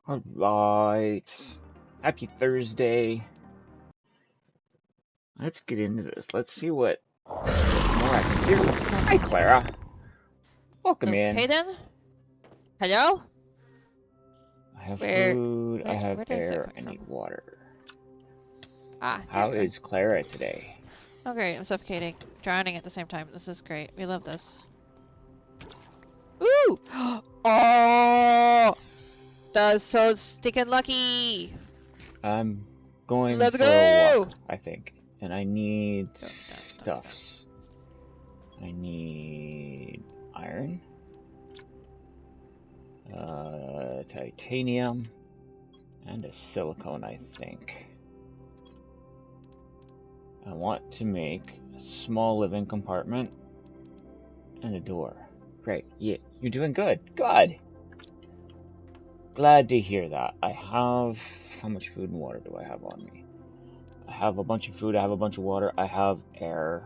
All right. Happy Thursday. Let's get into this. Let's see what more I can do. Hi, Clara. Welcome in. Okay then. Hello? I have Where food, I have where does it air, come I need from? water. Ah, there How we go. is Clara today? Oh great, I'm suffocating. Drowning at the same time. This is great. We love this. Ooh! Oh! That's so stinking lucky! I'm going Let's for a go! walk, I think. And I need Dun, dun, dun, dun. stuffs. I need iron, titanium, and a silicone, I think. I want to make a small living compartment and a door. Great. Yeah, you're doing good. Good. Glad to hear that. I have... How much food and water do I have on me? I have a bunch of food, I have a bunch of water, I have air.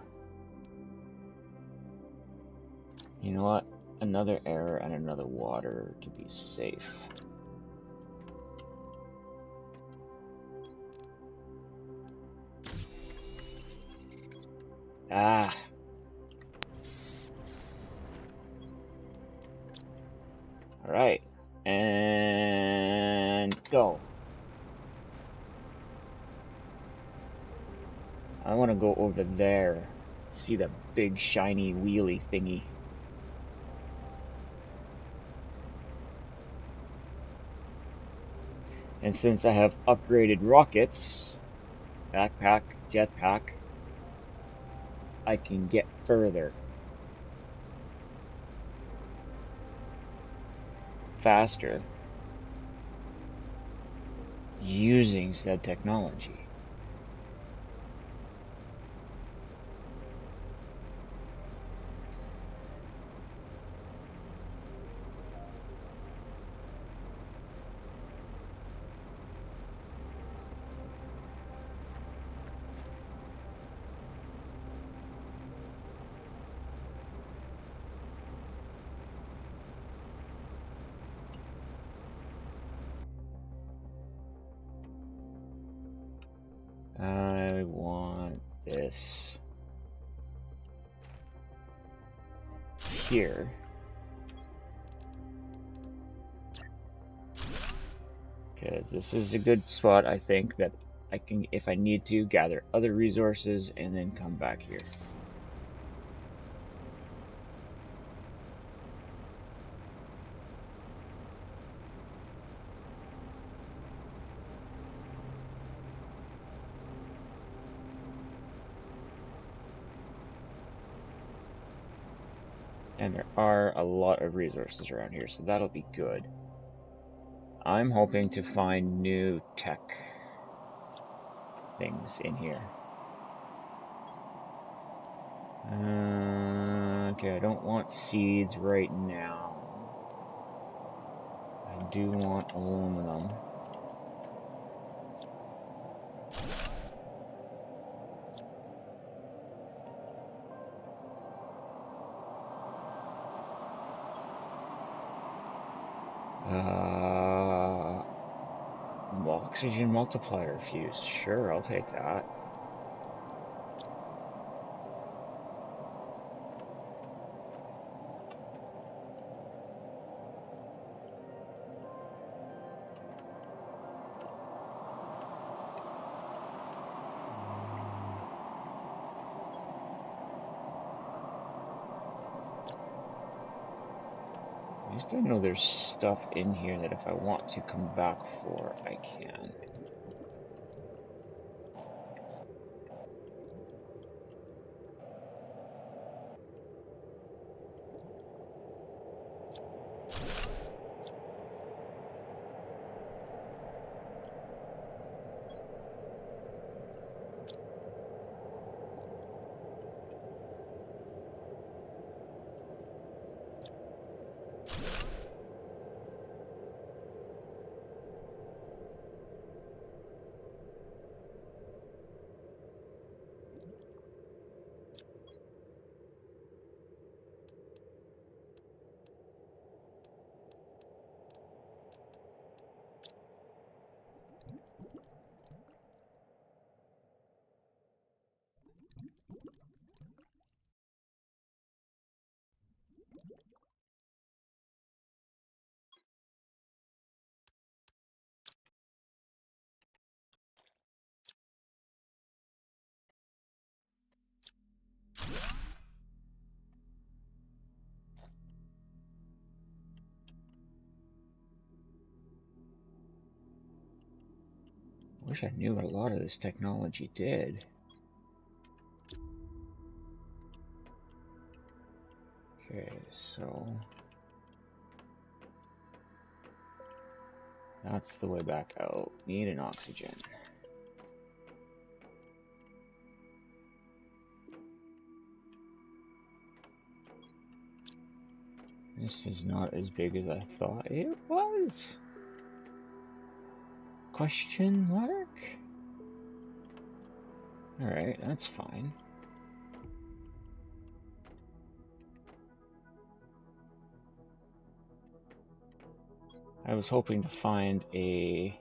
You know what? Another air and another water to be safe. Ah. Alright. And go. I want to go over there. See the big shiny wheelie thingy. And since I have upgraded rockets, backpack, jetpack, I can get further. Faster. Using said technology. I want this here. Because this is a good spot, I think, that I can, if I need to, gather other resources and then come back here. And there are a lot of resources around here, so that'll be good. I'm hoping to find new tech things in here. Okay, I don't want seeds right now. I do want aluminum. Oxygen multiplier fuse. Sure, I'll take that. least I know there's stuff in here that if I want to come back for, I can. Wish I knew what a lot of this technology did. Okay, so that's the way back out. Need an oxygen. This is not as big as I thought it was. Question mark? Alright, that's fine. I was hoping to find a...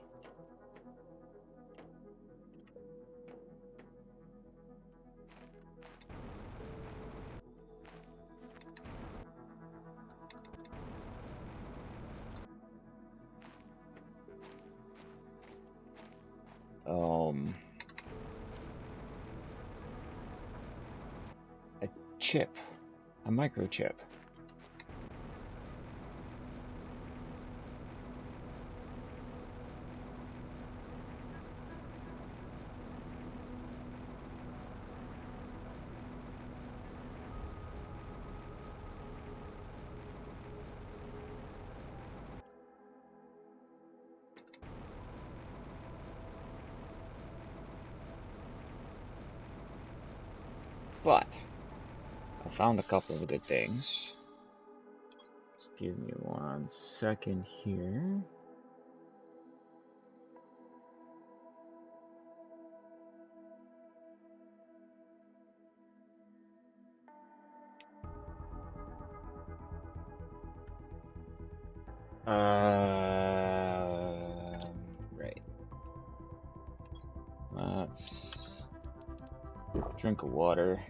a chip. A microchip. But I found a couple of good things. Just give me 1 second here. Right. Let's drink of water.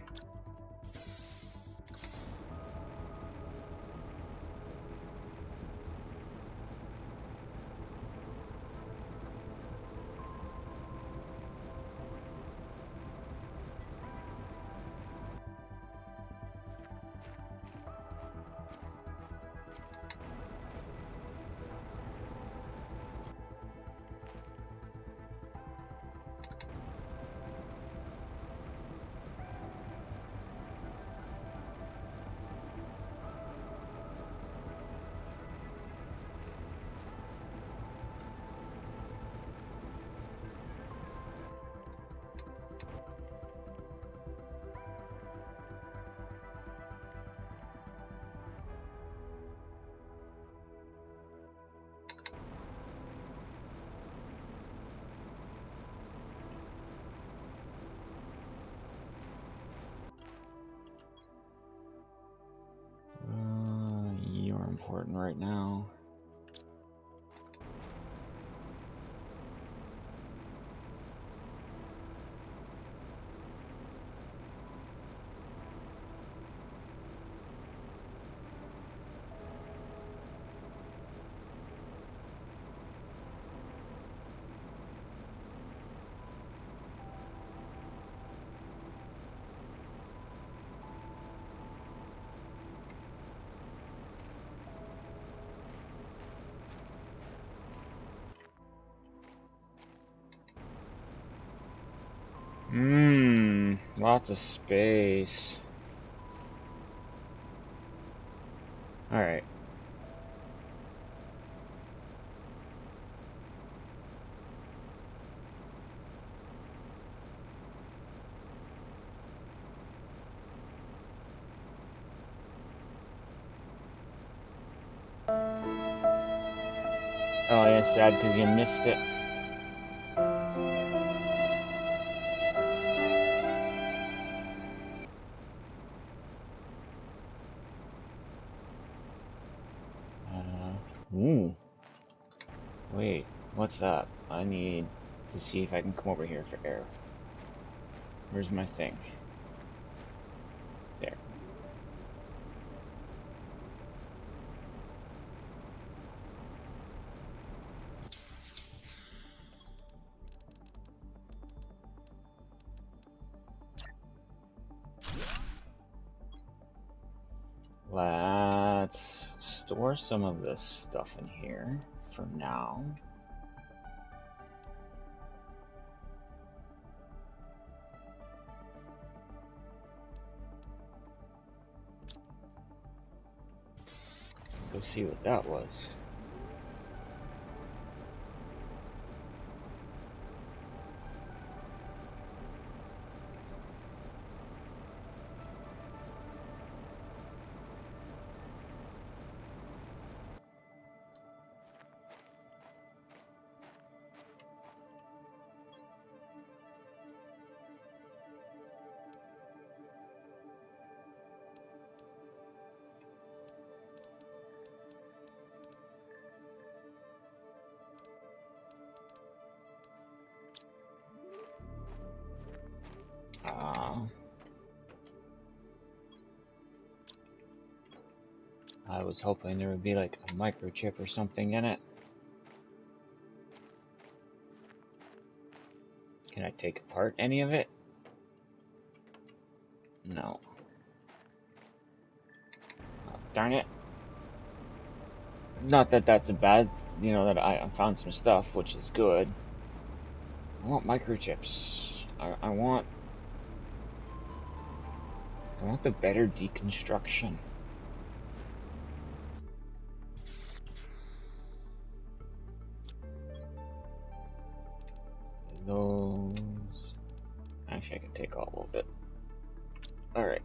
You're important right now. Lots of space. Alright. Oh, yeah, sad because you missed it. Wait, what's that? I need to see if I can come over here for air. Where's my thing? There. Let's store some of this stuff in here for now. Go see what that was. I was hoping there would be like a microchip or something in it. Can I take apart any of it? No. Oh, darn it. Not that that's a bad, you know, that I found some stuff, which is good. I want microchips. I want the better deconstruction. Those. Actually, I can take all of it. Alright.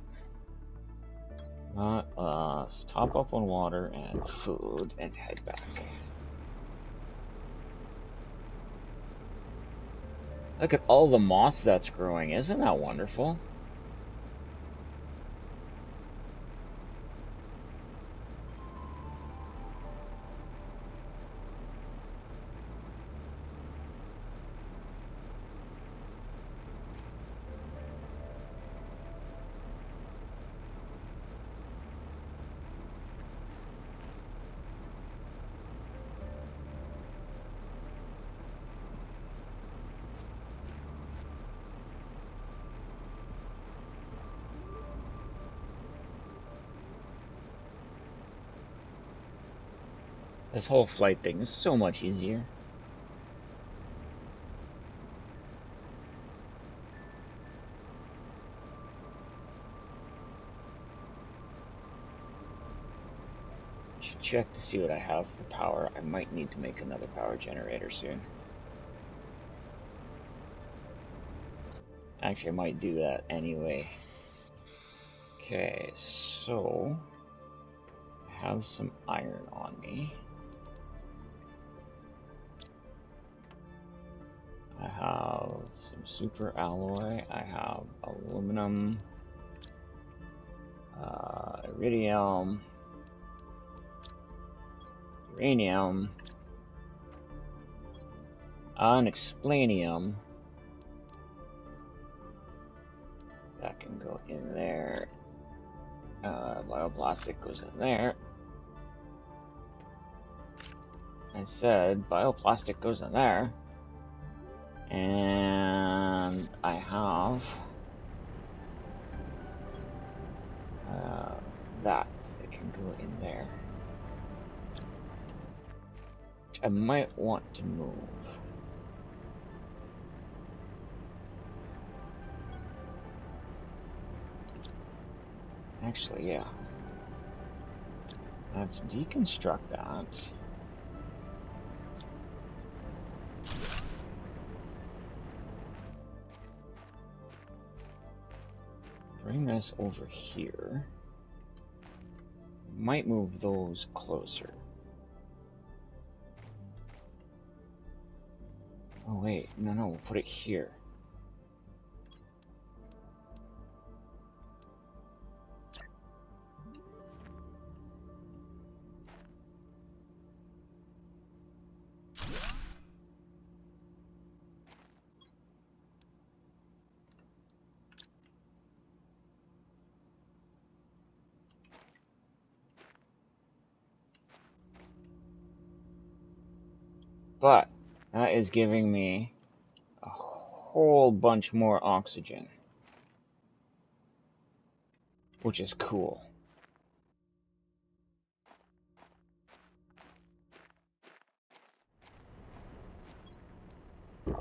Let's top up on water and food and head back. Look at all the moss that's growing. Isn't that wonderful? This whole flight thing is so much easier. Should check to see what I have for power. I might need to make another power generator soon. Actually, I might do that anyway. Okay, so I have some iron on me. I have some super alloy. I have aluminum, iridium, uranium, unexplanium. That can go in there. Bioplastic goes in there. I said bioplastic goes in there. And I have that. It can go in there. Which I might want to move. Actually, yeah. Let's deconstruct that. Bring this over here. Might move those closer. Oh wait, no, we'll put it here. But that is giving me a whole bunch more oxygen, which is cool. Now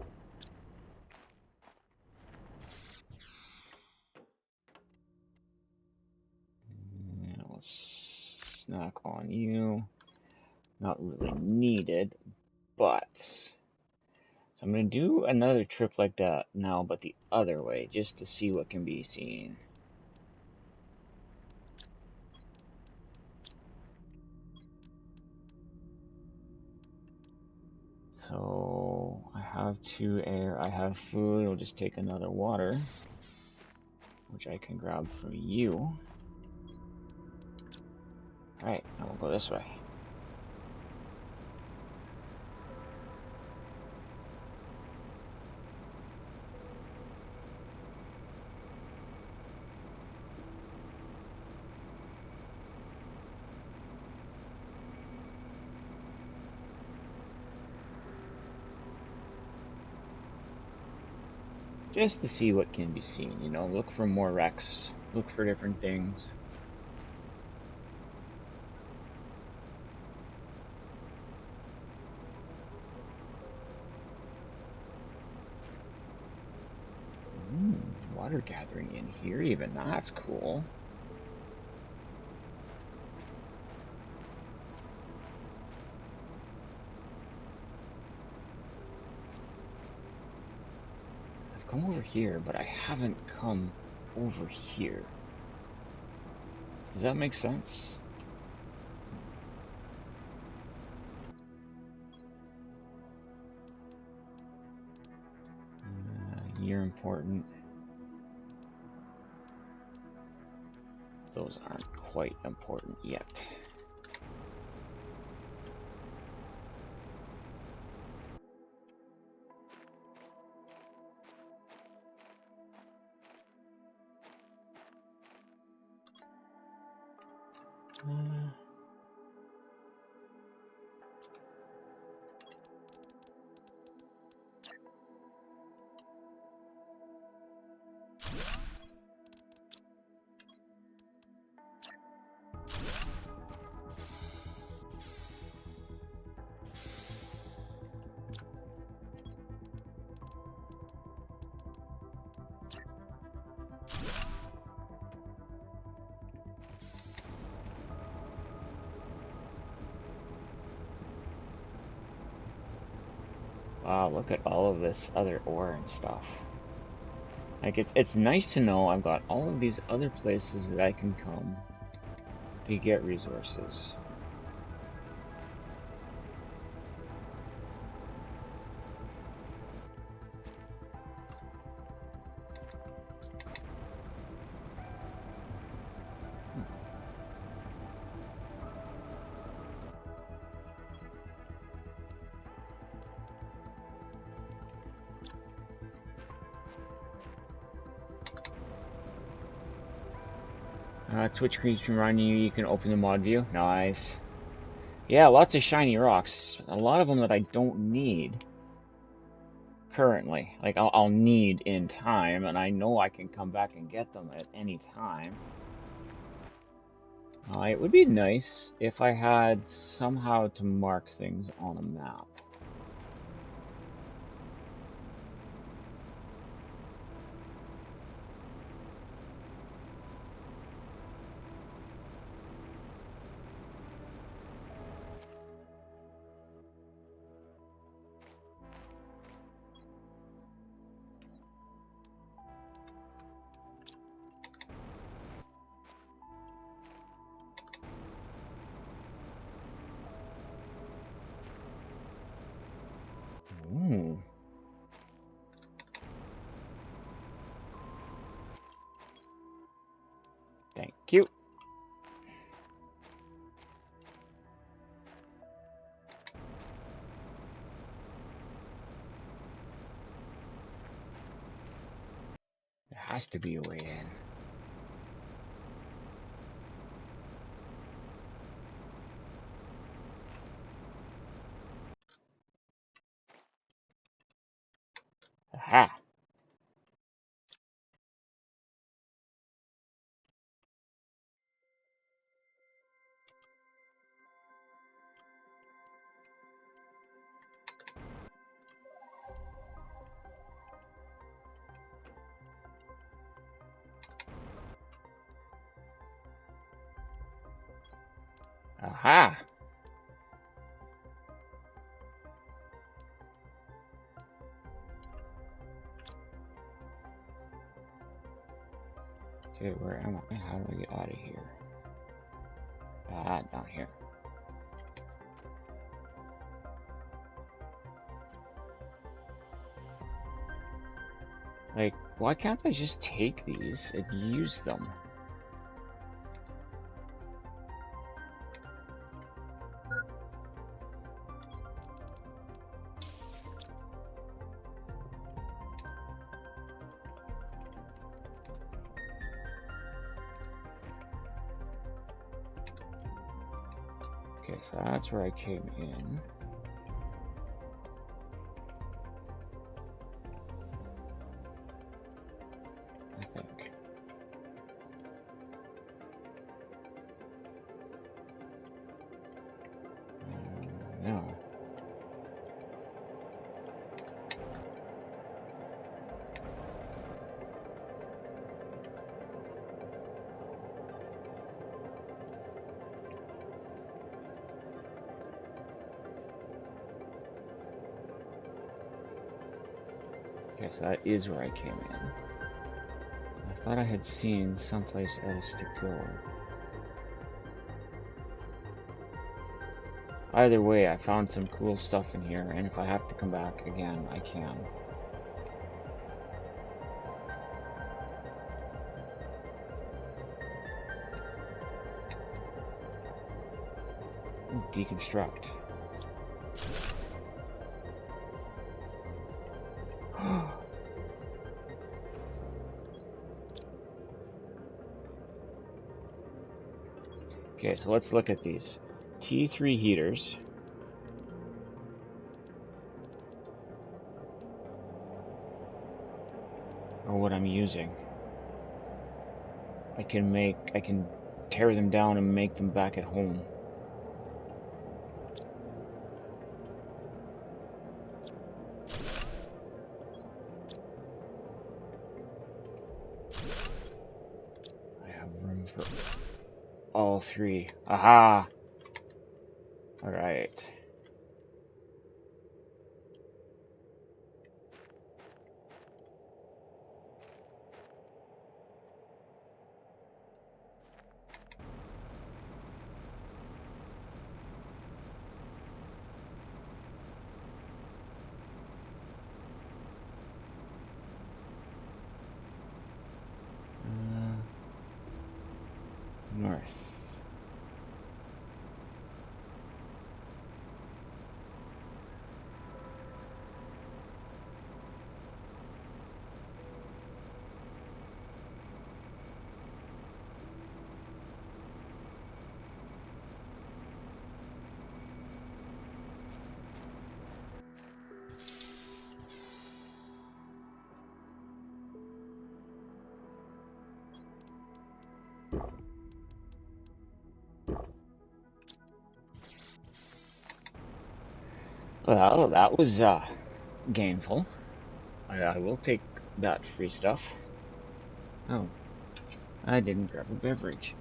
let's snack on you. Not really needed, but so I'm gonna do another trip like that now, but the other way, just to see what can be seen. So I have 2 air, I have food, I'll just take another water, which I can grab from you. Alright, now we'll go this way. Just to see what can be seen, you know, look for more wrecks, look for different things. Water gathering in here even, that's cool. I've come over here, but I haven't come over here. Does that make sense? You're important. Those aren't quite important yet. Wow, look at all of this other ore and stuff. Like, it's nice to know I've got all of these other places that I can come to get resources. Twitch screens reminding you can open the mod view. Nice. Yeah, lots of shiny rocks. A lot of them that I don't need currently. Like, I'll need in time, and I know I can come back and get them at any time. It would be nice if I had somehow to mark things on a map. has to be a way in. Aha! Aha! Okay, where am I? How do I get out of here? Ah, down here. Like, why can't I just take these and use them? Okay, so that's where I came in. I think. No. Okay, so that is where I came in. I thought I had seen someplace else to go. Either way, I found some cool stuff in here, and if I have to come back again, I can. Ooh, deconstruct. Okay, so let's look at these. T3 heaters. Are what I'm using. I can tear them down and make them back at home. I have room for all three. Aha! Alright. North. Well, that was gainful. I will take that free stuff. Oh, I didn't grab a beverage.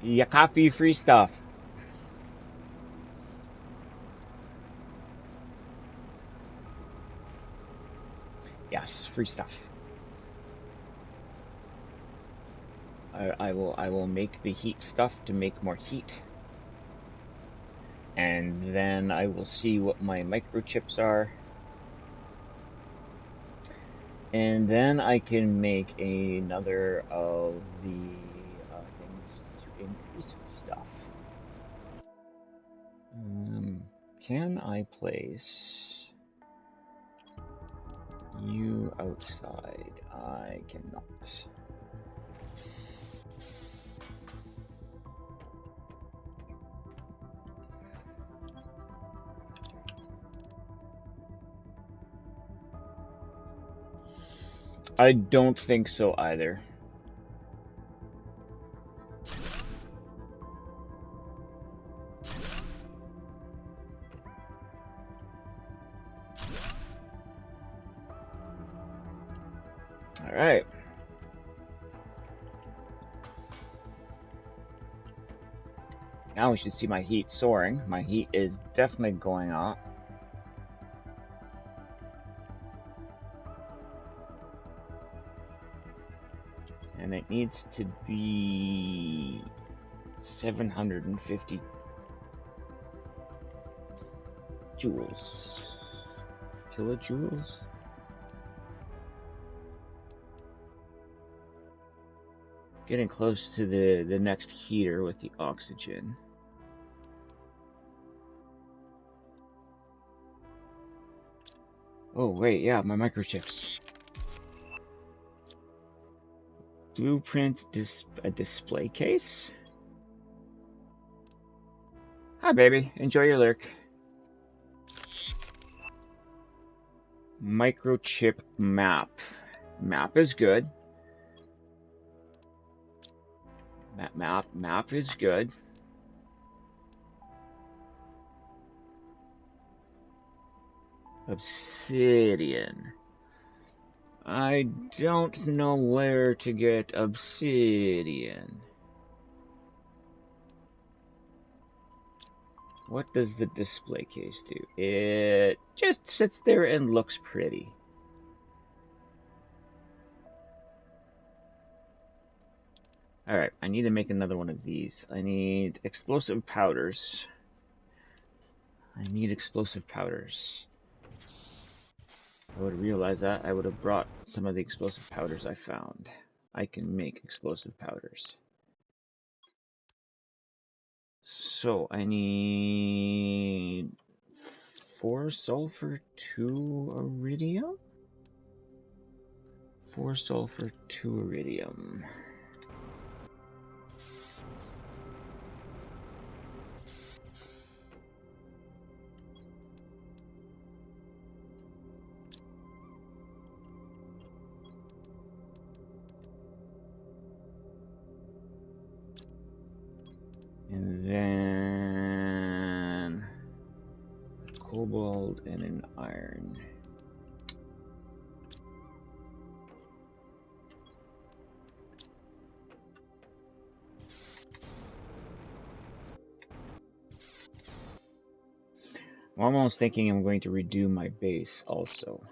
Yeah, copy free stuff. Yes, free stuff. I will make the heat stuff to make more heat. and then I will see what my microchips are, and then I can make another of the things to increase stuff. Can I place you outside? I cannot. I don't think so either. All right. Now we should see my heat soaring. My heat is definitely going up. And it needs to be 750 joules. Kilojoules? Getting close to the next heater with the oxygen. Oh wait, yeah, my microchips. Blueprint a display case? Hi baby, enjoy your lurk. Microchip map. Map is good. Map is good. Obsidian. I don't know where to get obsidian. What does the display case do? It just sits there and looks pretty. Alright, I need to make another one of these. I need explosive powders. I would have realized that, I would have brought some of the explosive powders I found. I can make explosive powders. So, I need 4 sulfur, 2 iridium? 4 sulfur, 2 iridium. And then cobalt and an iron. I'm almost thinking I'm going to redo my base also.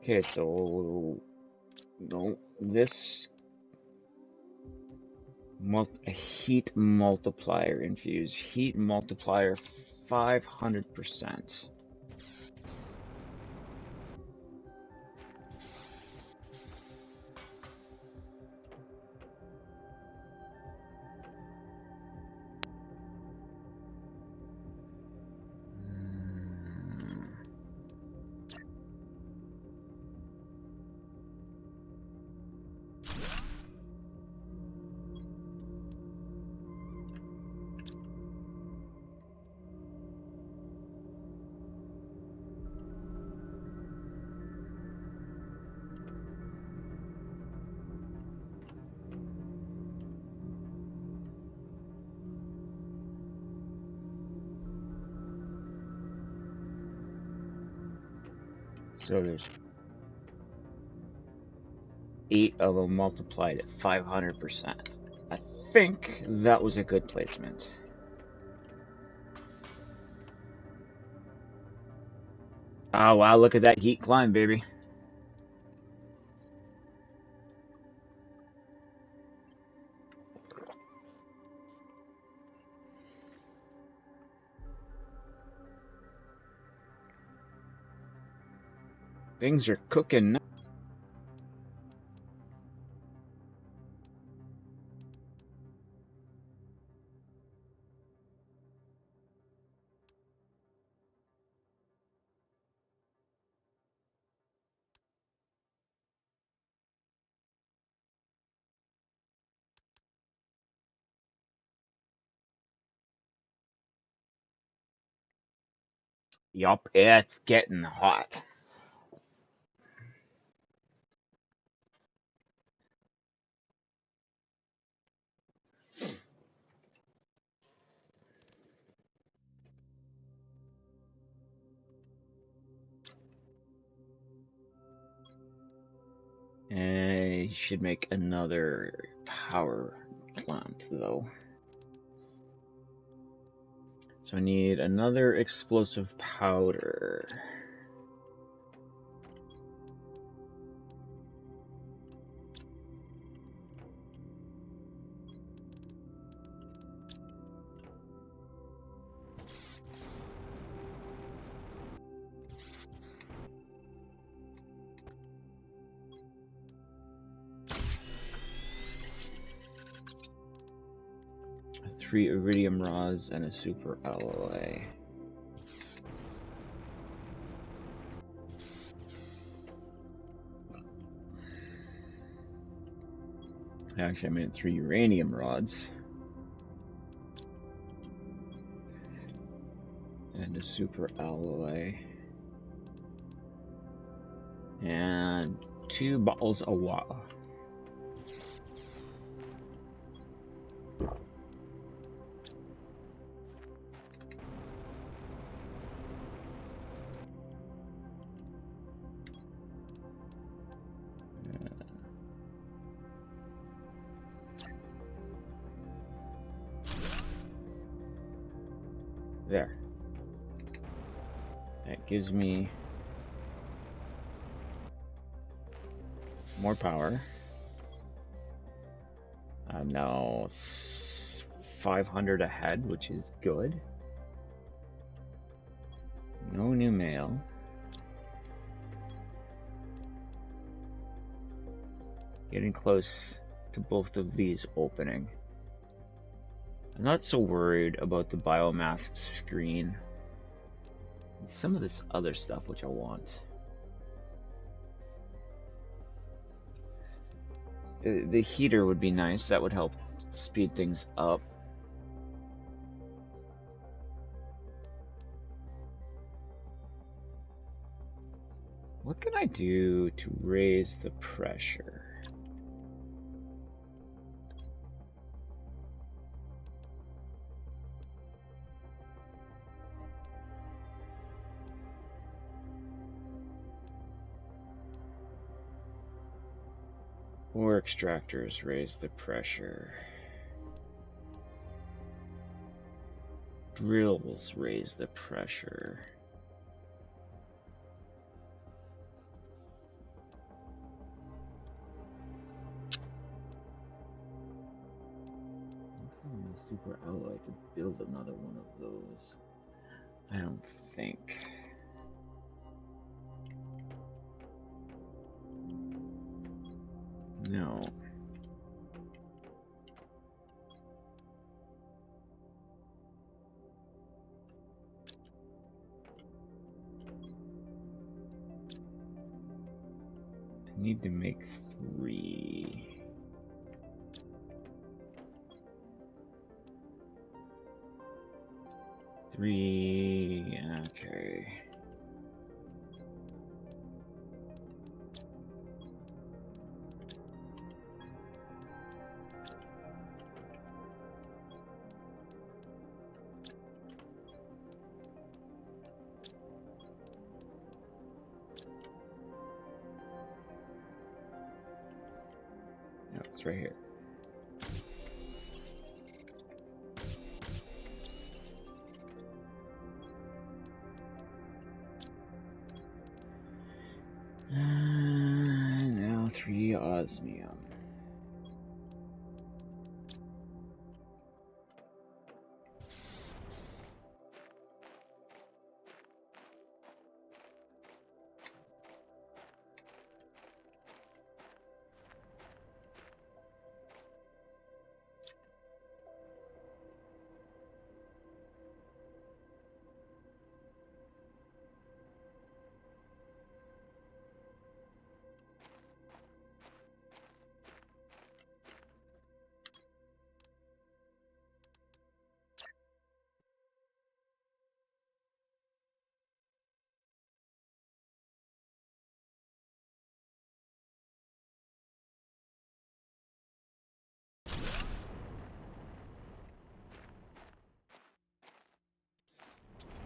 Okay, so no, this a heat multiplier infused. Heat multiplier 500%. So there's 8 of them multiplied at 500%. I think that was a good placement. Oh wow, look at that heat climb, baby. Things are cooking. Yup, it's getting hot. I should make another power plant, though. So I need another explosive powder. Three iridium rods and a super alloy. Actually, I meant 3 uranium rods. And a super alloy. And 2 bottles of water. There. That gives me more power. I'm now 500 ahead, which is good. No new mail. Getting close to both of these opening. I'm not so worried about the biomass screen. Some of this other stuff which I want. The heater would be nice. That would help speed things up. What can I do to raise the pressure? Ore extractors raise the pressure. Drills raise the pressure. A super alloy to build another one of those. I don't think. No. I need to make 3. Okay. No, it's right here. Now 3 osmium.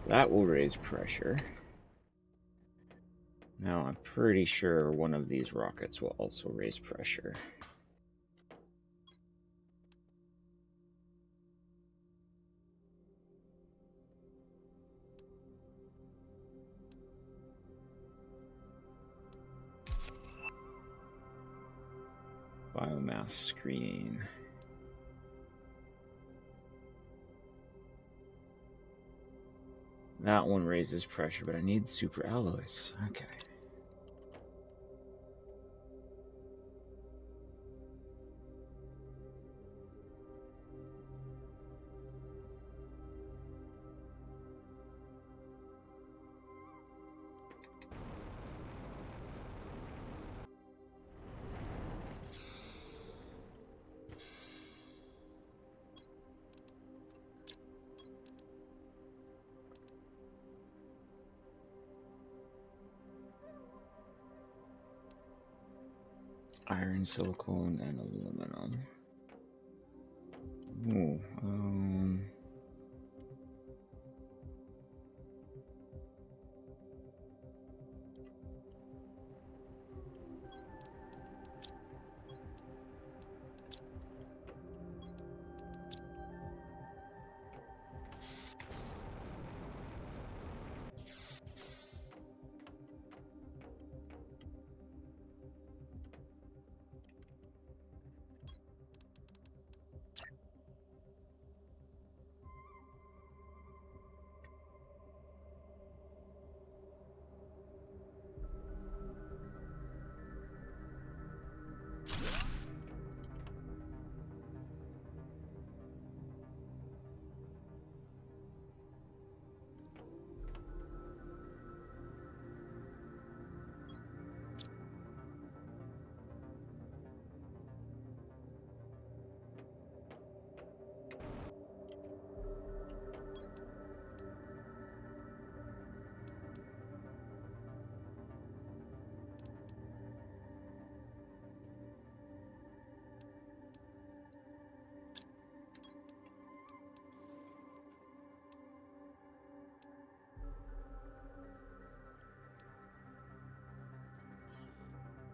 That will raise pressure. Now I'm pretty sure one of these rockets will also raise pressure. Biomass screen. That one raises pressure, but I need super alloys. Okay. Iron, silicone, and aluminum. Ooh,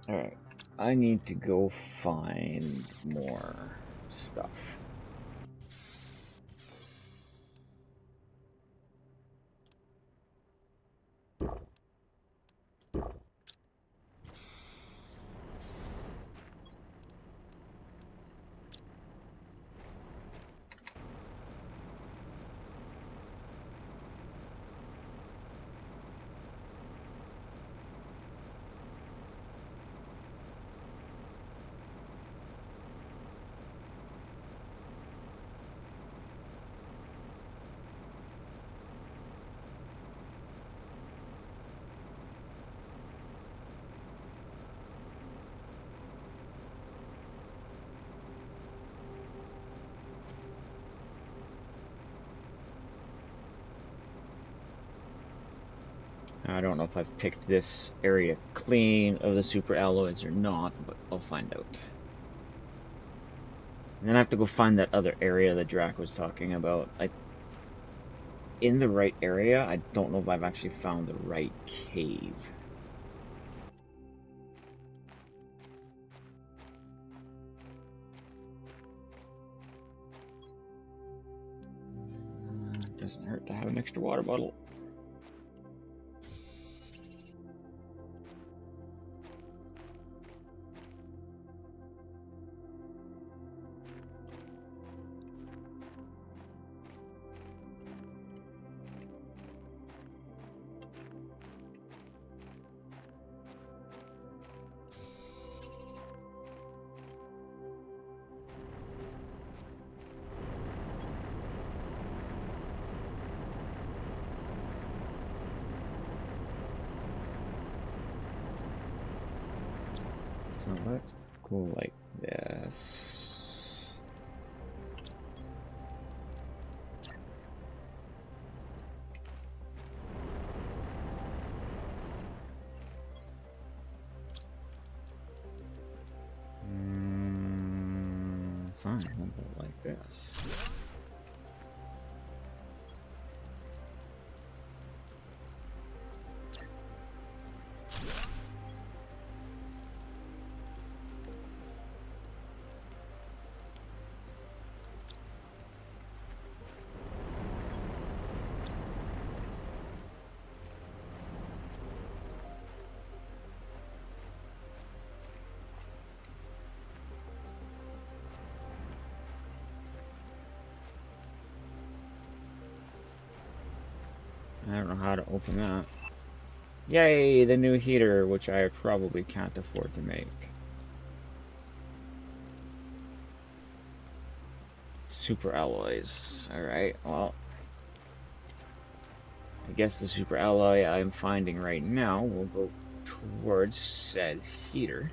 alright. I need to go find more stuff. I don't know if I've picked this area clean of the super alloys or not, but I'll find out. And then I have to go find that other area that Drac was talking about. In the right area, I don't know if I've actually found the right cave. Doesn't hurt to have an extra water bottle. So let's go like this. Fine, how about like this? I don't know how to open that. Yay, the new heater, which I probably can't afford to make. Super alloys. Alright, well. I guess the super alloy I'm finding right now will go towards said heater.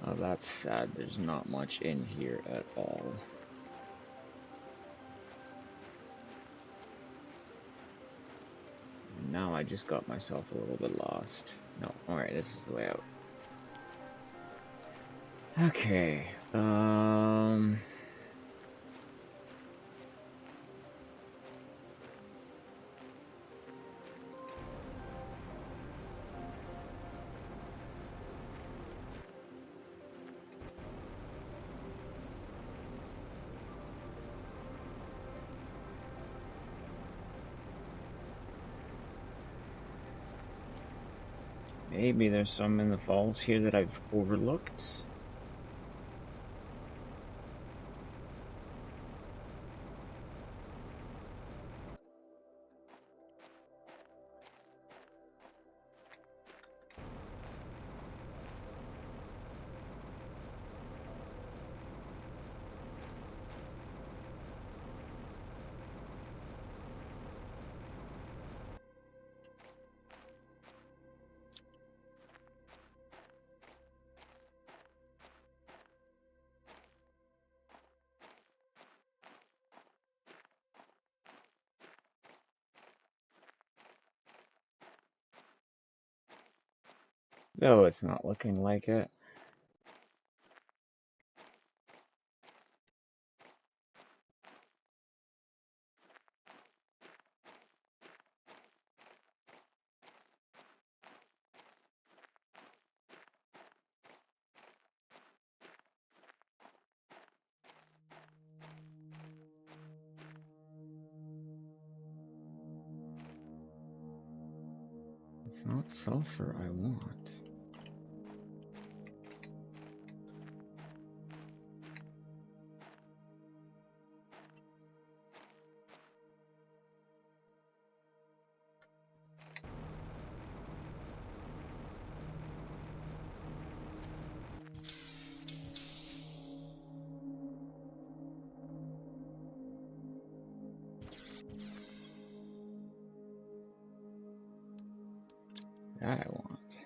Oh, that's sad. There's not much in here at all. And now I just got myself a little bit lost. No, alright, this is the way out. Okay, maybe there's some in the falls here that I've overlooked. Though it's not looking like it. It's not sulfur I want. That I want.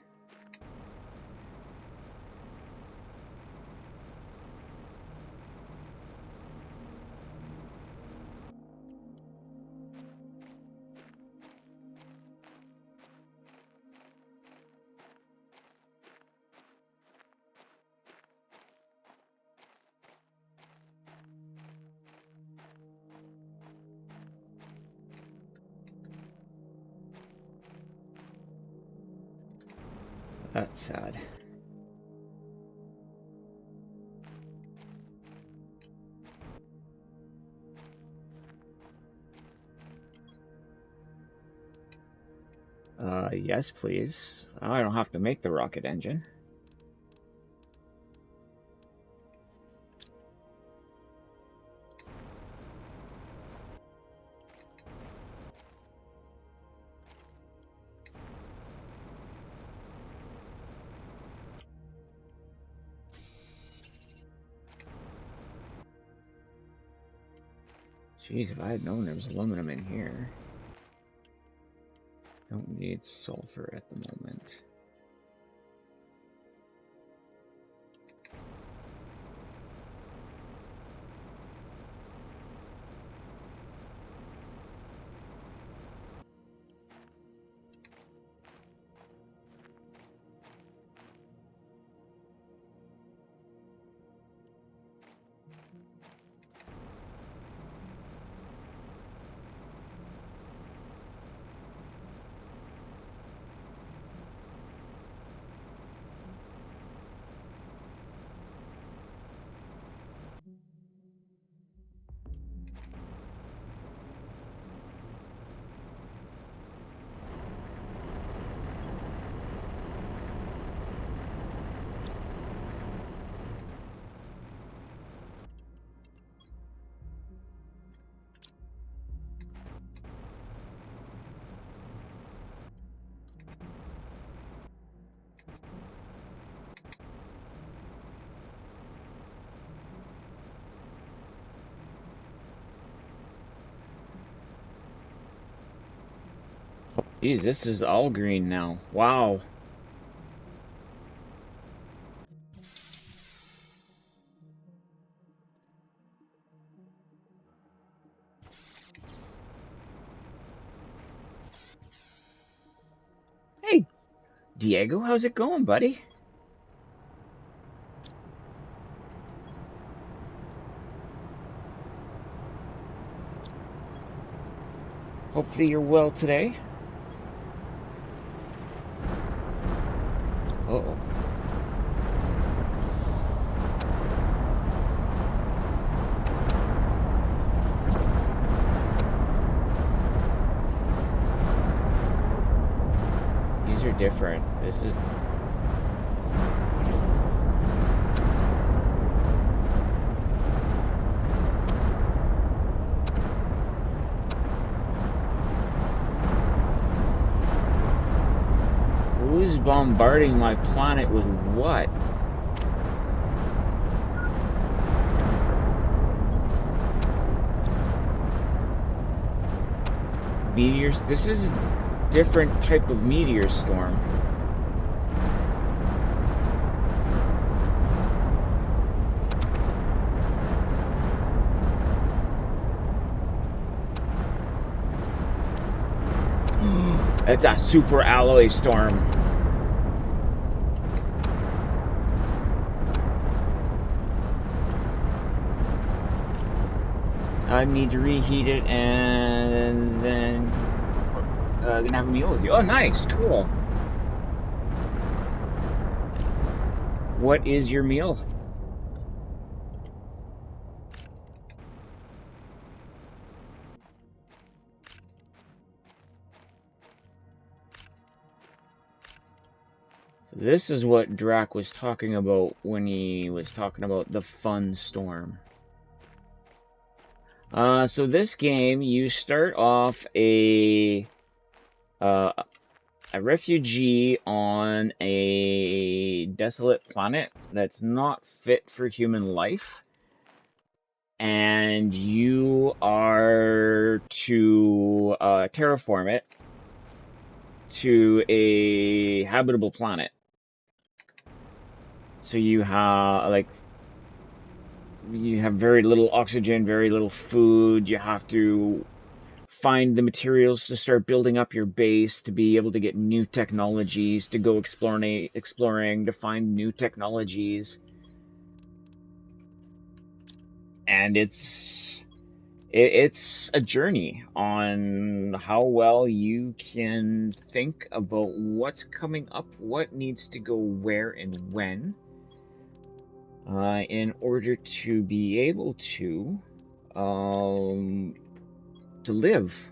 That's sad. Yes, please. I don't have to make the rocket engine. Jeez, if I had known there was aluminum in here. Don't need sulfur at the moment. Geez, this is all green now. Wow. Hey, Diego, how's it going, buddy? Hopefully you're well today. Uh-oh. These are different. This is... Who's bombarding my planet with what? Meteors? This is a different type of meteor storm. It's a super alloy storm. I need to reheat it and then gonna have a meal with you. Oh, nice, cool. What is your meal? So this is what Drac was talking about when he was talking about the fun storm. So this game, you start off a refugee on a desolate planet that's not fit for human life, and you are to terraform it to a habitable planet. So you have very little oxygen, very little food. You have to find the materials to start building up your base, to be able to get new technologies, to go exploring, to find new technologies. And it's a journey on how well you can think about what's coming up, what needs to go where and when, in order to be able to live.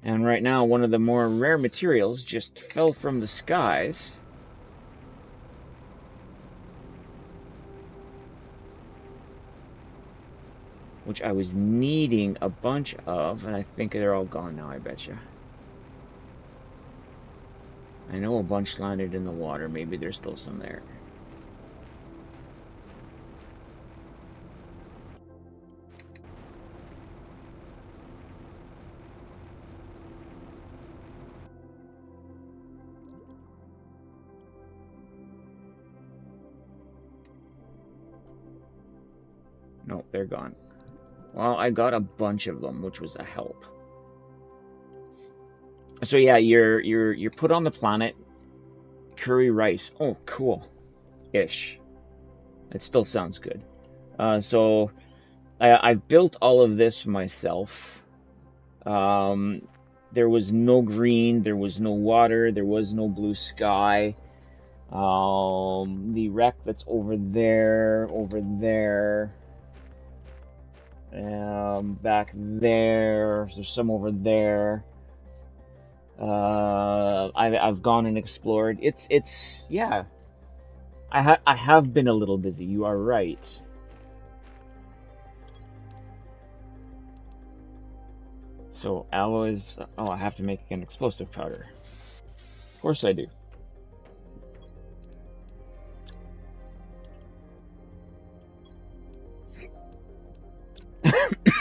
And right now, one of the more rare materials just fell from the skies. Which I was needing a bunch of, and I think they're all gone now, I betcha. I know a bunch landed in the water. Maybe there's still some there. No, they're gone. Well, I got a bunch of them, which was a help. So yeah, you're put on the planet. Curry rice. Oh, cool. Ish. It still sounds good. So I've built all of this myself. There was no green, there was no water, there was no blue sky. The wreck that's over there, back there. There's some over there. I've gone and explored. It's yeah. I have been a little busy. You are right. So alloys. Oh, I have to make an explosive powder. Of course I do.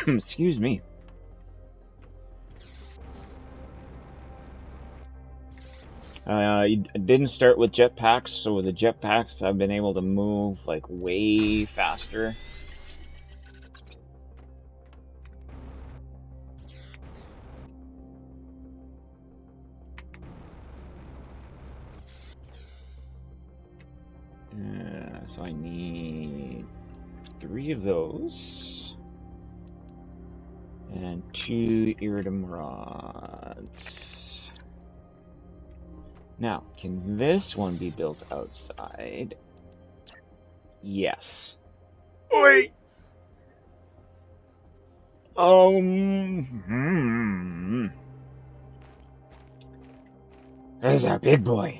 Excuse me. I didn't start with jetpacks, so with the jetpacks I've been able to move like way faster. So I need 3 of those. And 2 iridium rods. Now, can this one be built outside? Yes. Wait! There's our big boy.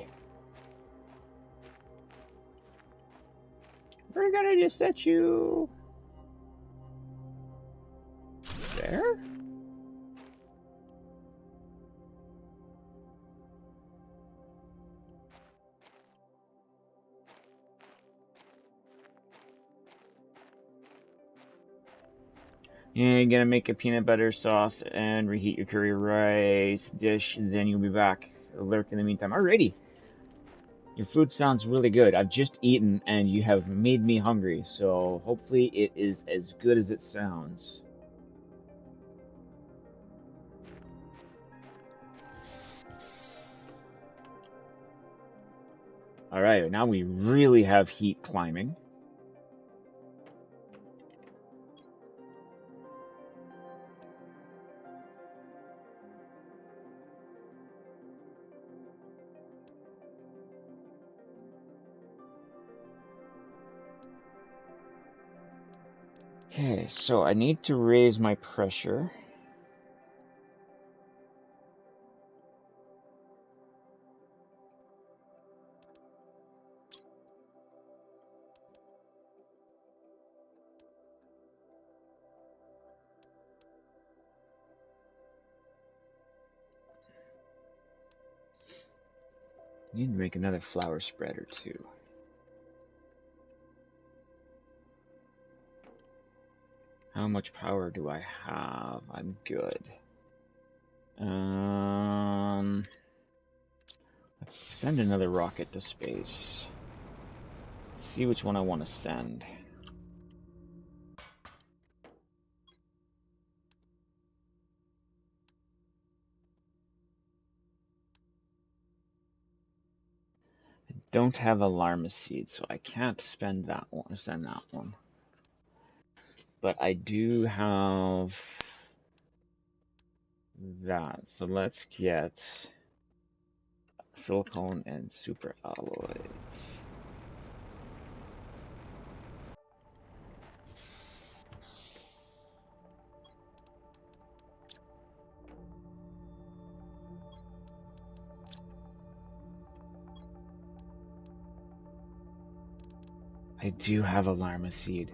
We're gonna just set you there? Yeah, you're gonna make a peanut butter sauce and reheat your curry rice dish, and then you'll be back. Lurk in the meantime. Alrighty. Your food sounds really good. I've just eaten and you have made me hungry, so hopefully it is as good as it sounds. Alright, now we really have heat climbing. Okay, so I need to raise my pressure. Need to make another flour spread or two. How much power do I have? I'm good. Let's send another rocket to space. Let's see which one I want to send. I don't have Alarma Seed, so I can't send that one. But I do have that. So let's get silicone and super alloys. I do have Alarma Seed.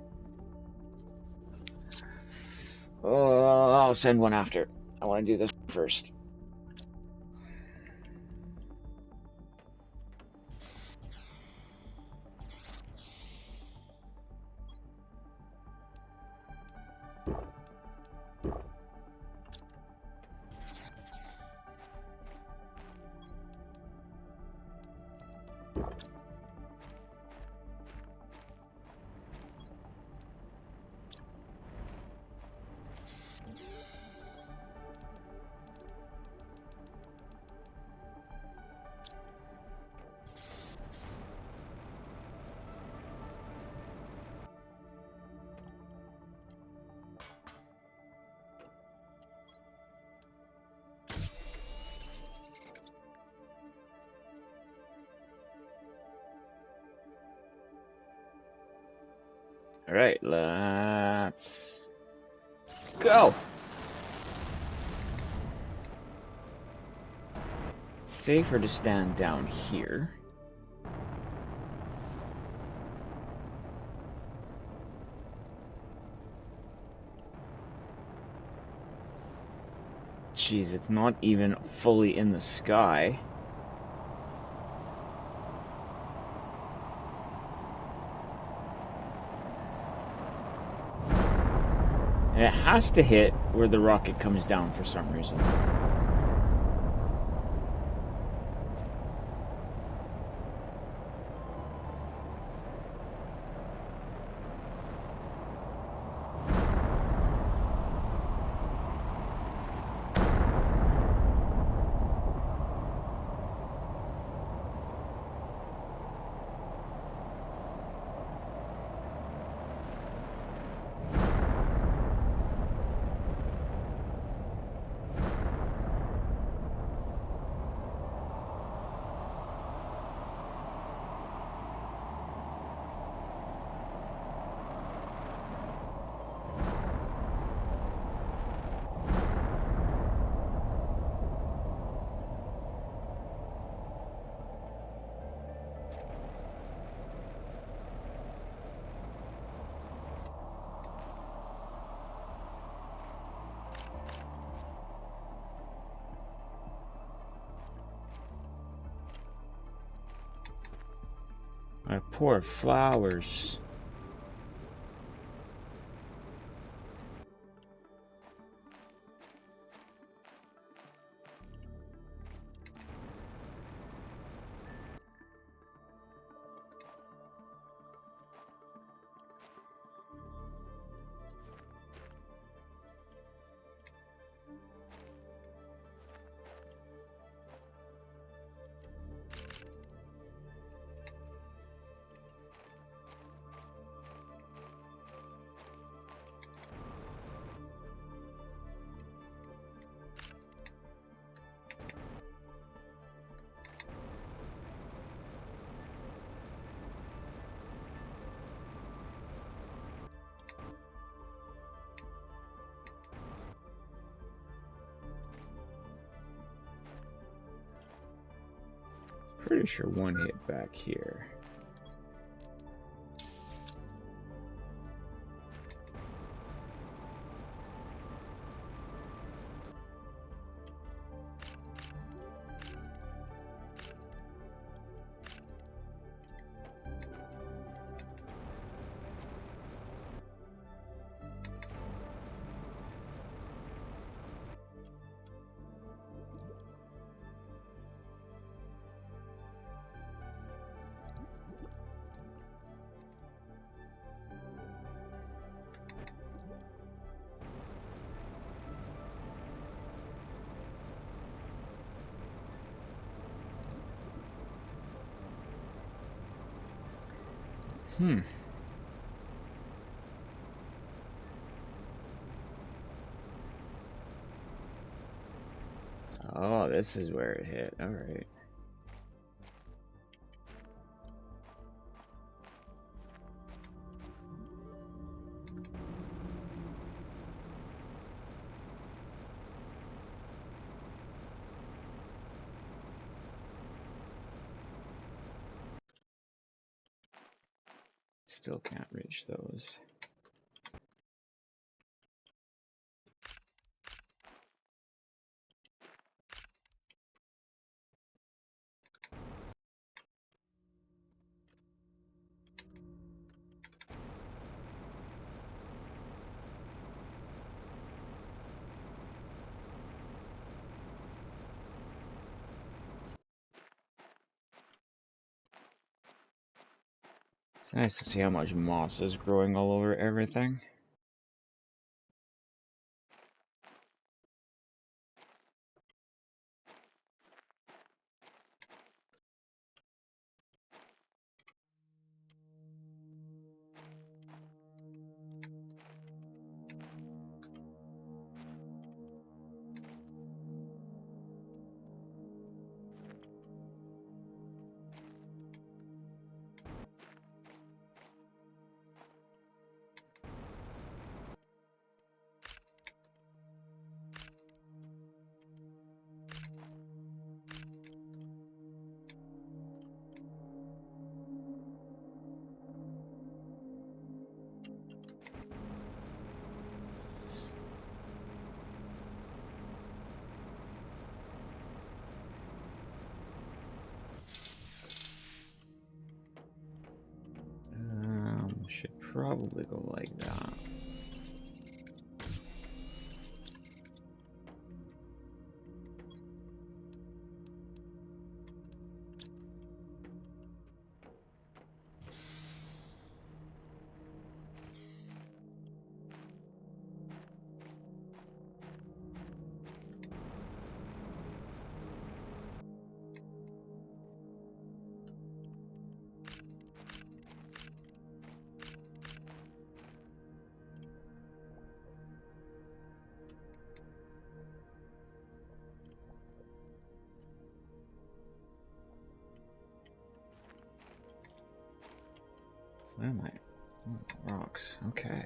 Oh, I'll send one after. I want to do this first. Alright, let's go! Safer to stand down here. Jeez, it's not even fully in the sky. And it has to hit where the rocket comes down for some reason. My poor flowers. Pretty sure one hit back here. Oh, this is where it hit. All right. Still can't reach those. It's nice to see how much moss is growing all over everything. Should probably go like that. Where am I? Oh, rocks. Okay.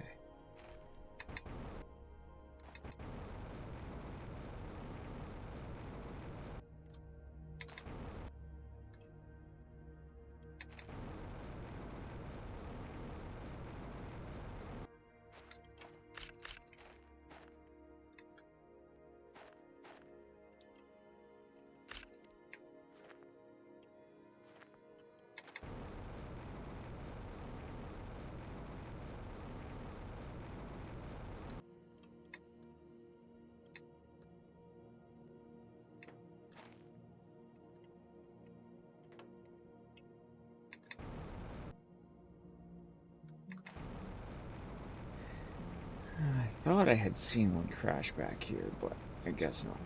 I thought I had seen one crash back here, but I guess not.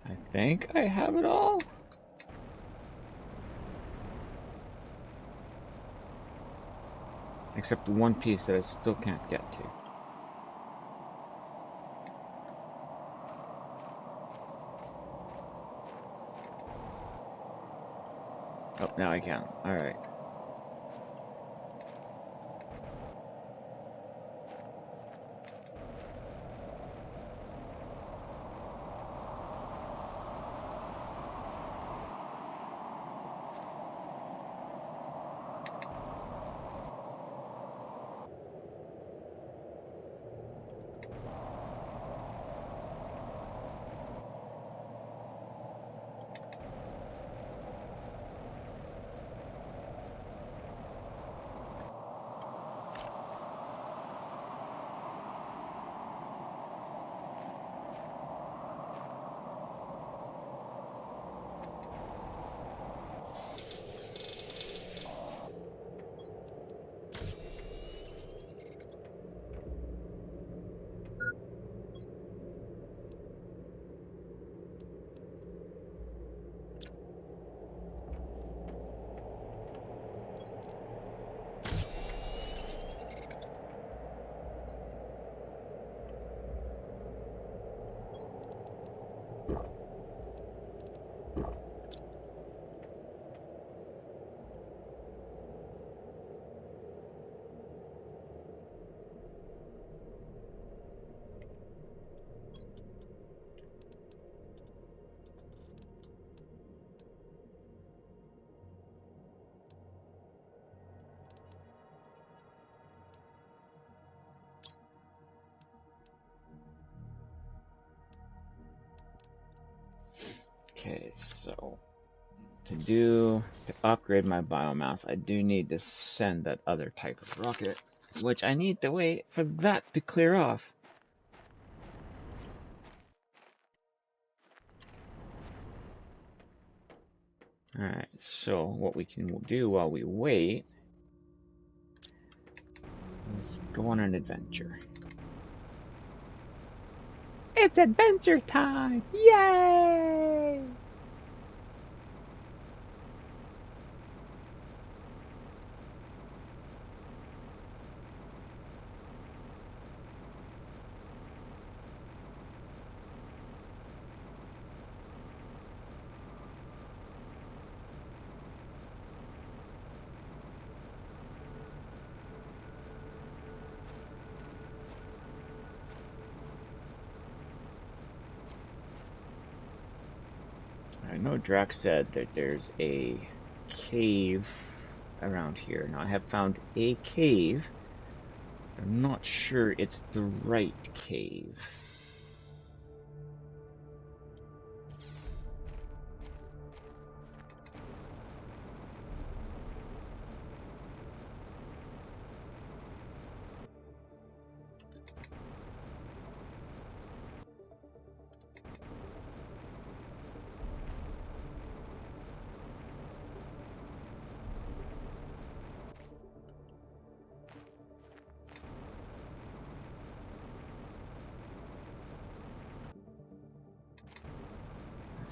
I think I have it all. Except the one piece that I still can't get to. Oh, now I can. Alright. Okay, so to upgrade my biomass, I do need to send that other type of rocket, which I need to wait for that to clear off. Alright, so what we can do while we wait is go on an adventure. It's adventure time! Yay! I know Drax said that there's a cave around here. Now I have found a cave. I'm not sure it's the right cave.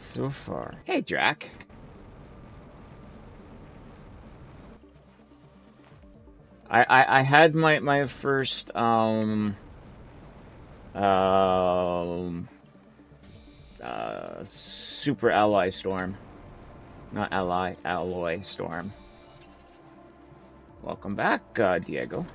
so far. Hey, Drac. I had my first super ally storm, not ally, alloy storm. Welcome back, Diego.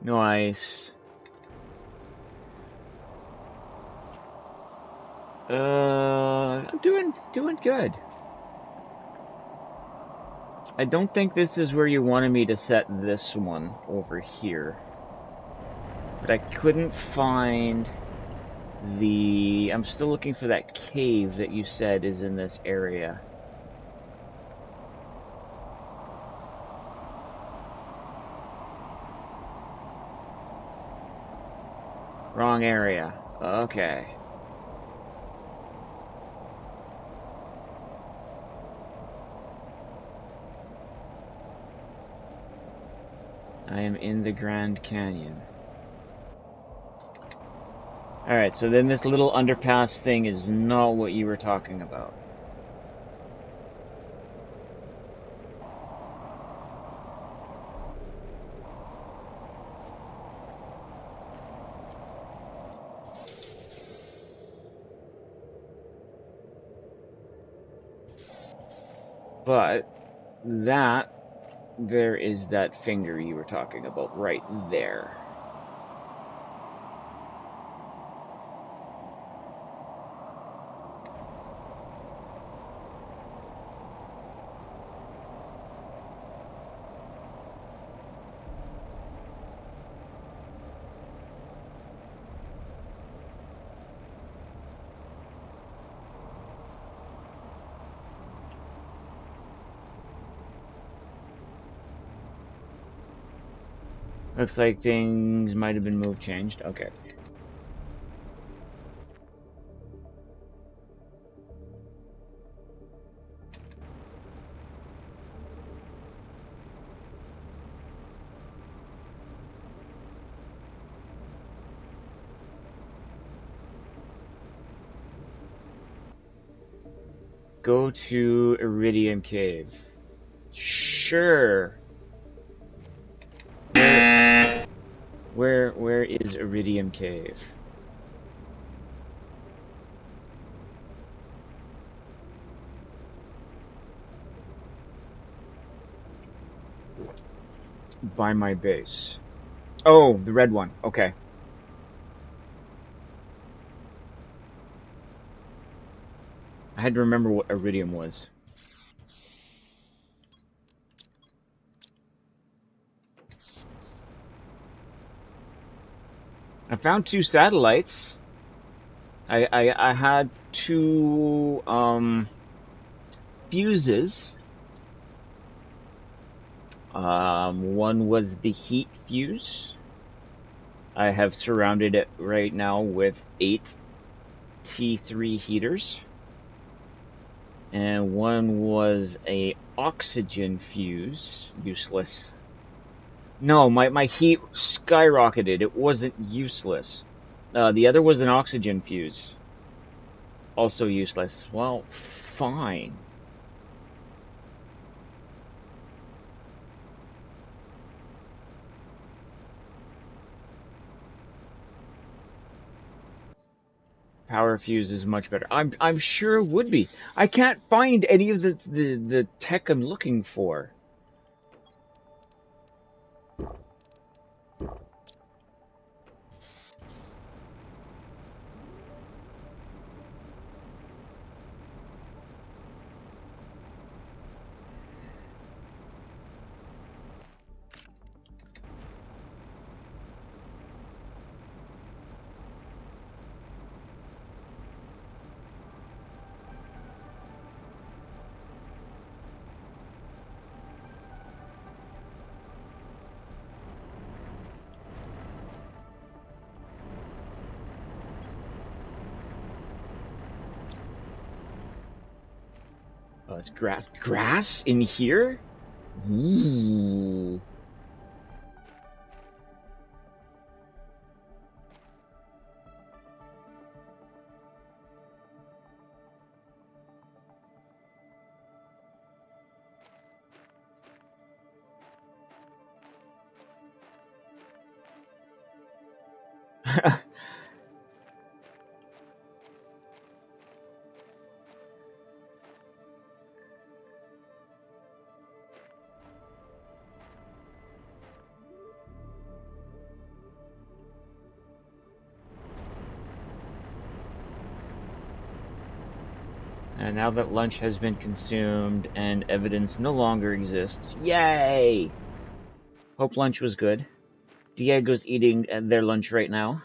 Nice. I'm doing good. I don't think this is where you wanted me to set this one over here. But I couldn't find the... I'm still looking for that cave that you said is in this area. Wrong area. Okay. I am in the Grand Canyon. Alright, so then this little underpass thing is not what you were talking about. But there is that finger you were talking about right there. Looks like things might have been changed. Okay. Go to Iridium Cave. Sure. Where is Iridium Cave? By my base. Oh, the red one. Okay. I had to remember what Iridium was. I found 2 satellites. I had 2 fuses. One was the heat fuse. I have surrounded it right now with 8 T3 heaters. And one was a oxygen fuse. Useless. No, my heat skyrocketed. It wasn't useless. The other was an oxygen fuse. Also useless. Well, fine. Power fuse is much better. I'm sure it would be. I can't find any of the tech I'm looking for. Oh, it's grass. Grass in here? Ooh. And now that lunch has been consumed and evidence no longer exists, yay! Hope lunch was good. Diego's eating their lunch right now.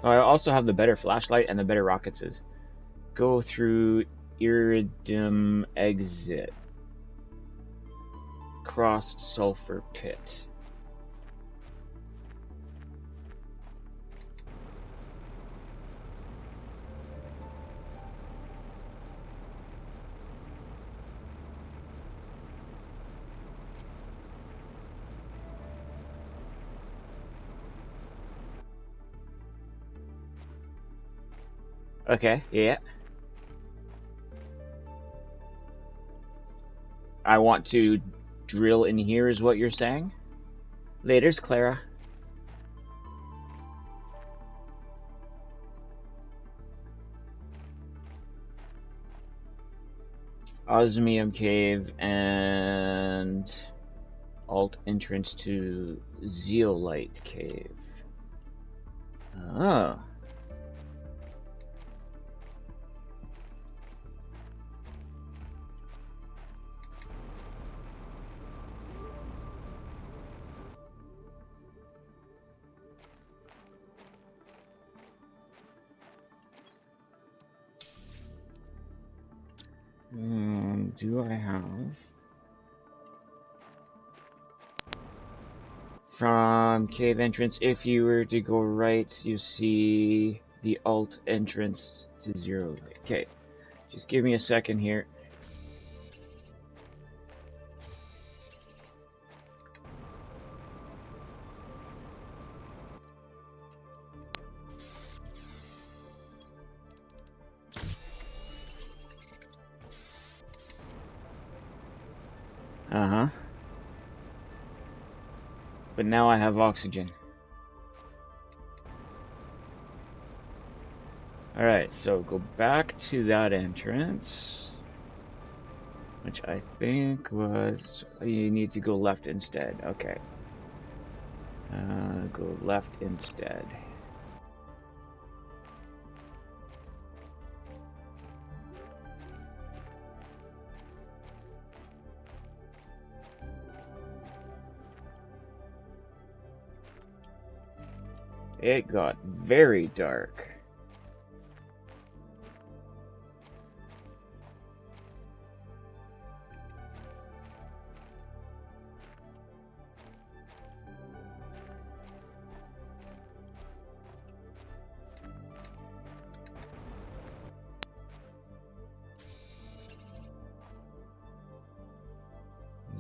Oh, I also have the better flashlight and the better rockets. Go through Iridium exit. Cross Sulfur Pit. Okay, yeah. I want to drill in here is what you're saying? Laters, Clara. Osmium Cave and alt entrance to Zeolite Cave. Oh. Do I have... From cave entrance, if you were to go right, you see the alt entrance to Zero. Okay, just give me a second here. Uh-huh. But now I have oxygen. Alright, so go back to that entrance. Which I think was... You need to go left instead. Okay. Go left instead. It got very dark.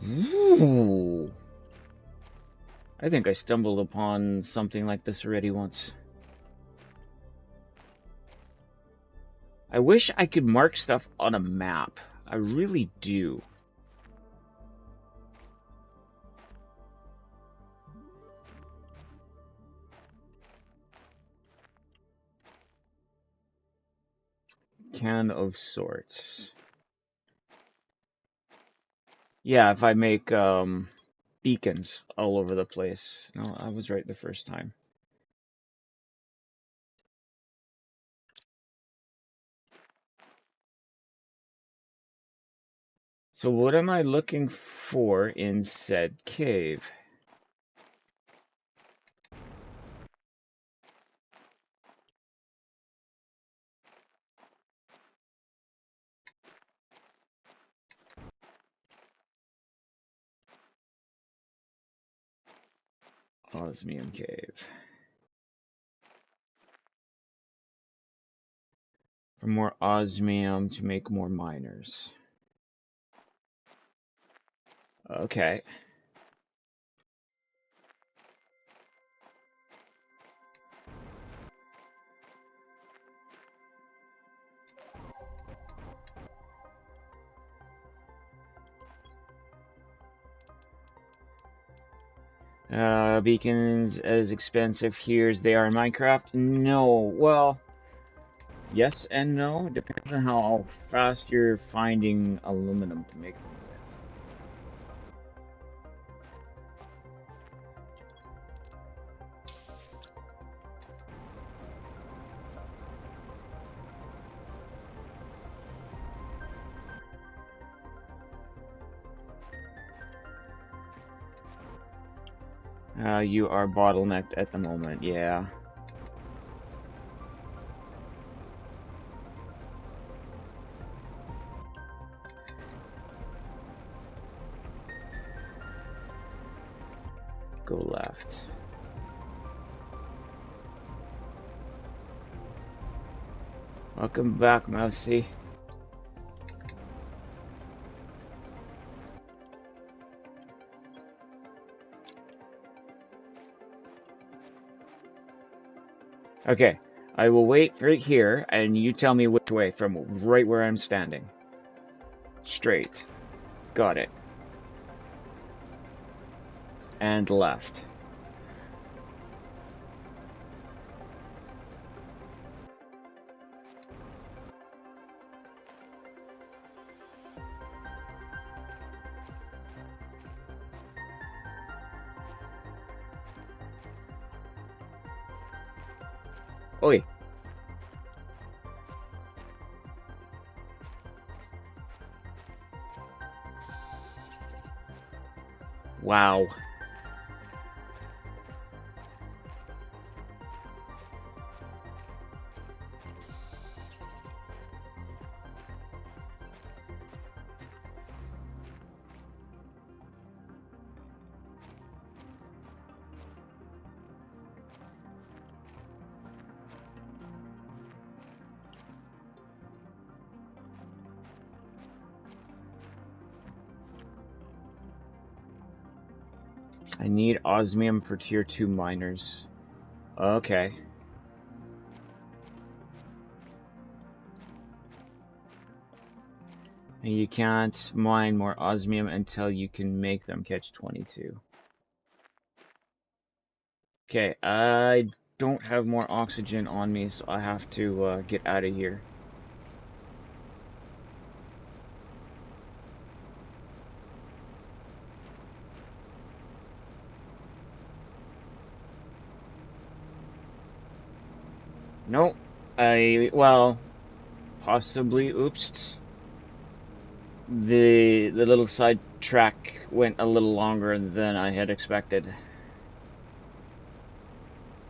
Ooh. I think I stumbled upon something like this already once. I wish I could mark stuff on a map. I really do. Can of sorts. Yeah, if I make beacons all over the place. No, I was right the first time. So what am I looking for in said cave? Osmium Cave. for more osmium to make more miners. Okay. Beacons as expensive here as they are in Minecraft? No. Well, yes and no. Depends on how fast you're finding aluminum to make them with. You are bottlenecked at the moment, yeah. Go left. Welcome back, Mousy. Okay, I will wait right here, and you tell me which way from right where I'm standing. Straight. Got it. And left. Oi. Wow. I need osmium for tier 2 miners. Okay. And you can't mine more osmium until you can make them. Catch 22. Okay, I don't have more oxygen on me, so I have to get out of here. Nope. Well, possibly, oops. The little side track went a little longer than I had expected.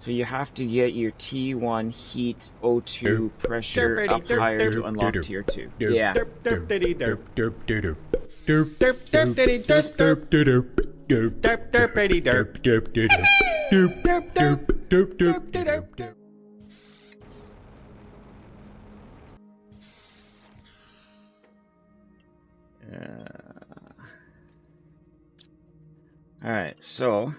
So you have to get your T1 heat O2 pressure up higher to unlock tier 2. Yeah. Alright, so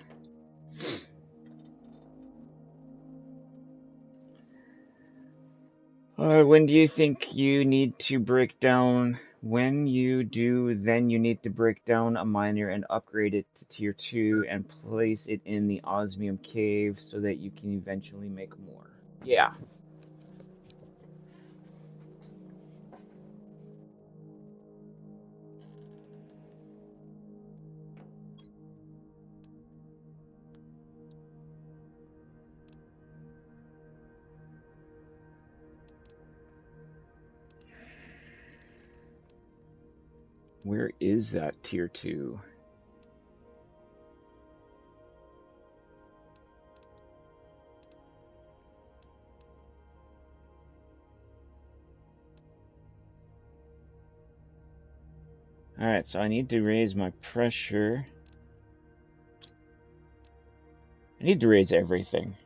when do you think you need to break down? When you do, then you need to break down a miner and upgrade it to tier 2 and place it in the osmium cave so that you can eventually make more. Yeah. Where is that tier 2? Alright, so I need to raise my pressure. I need to raise everything.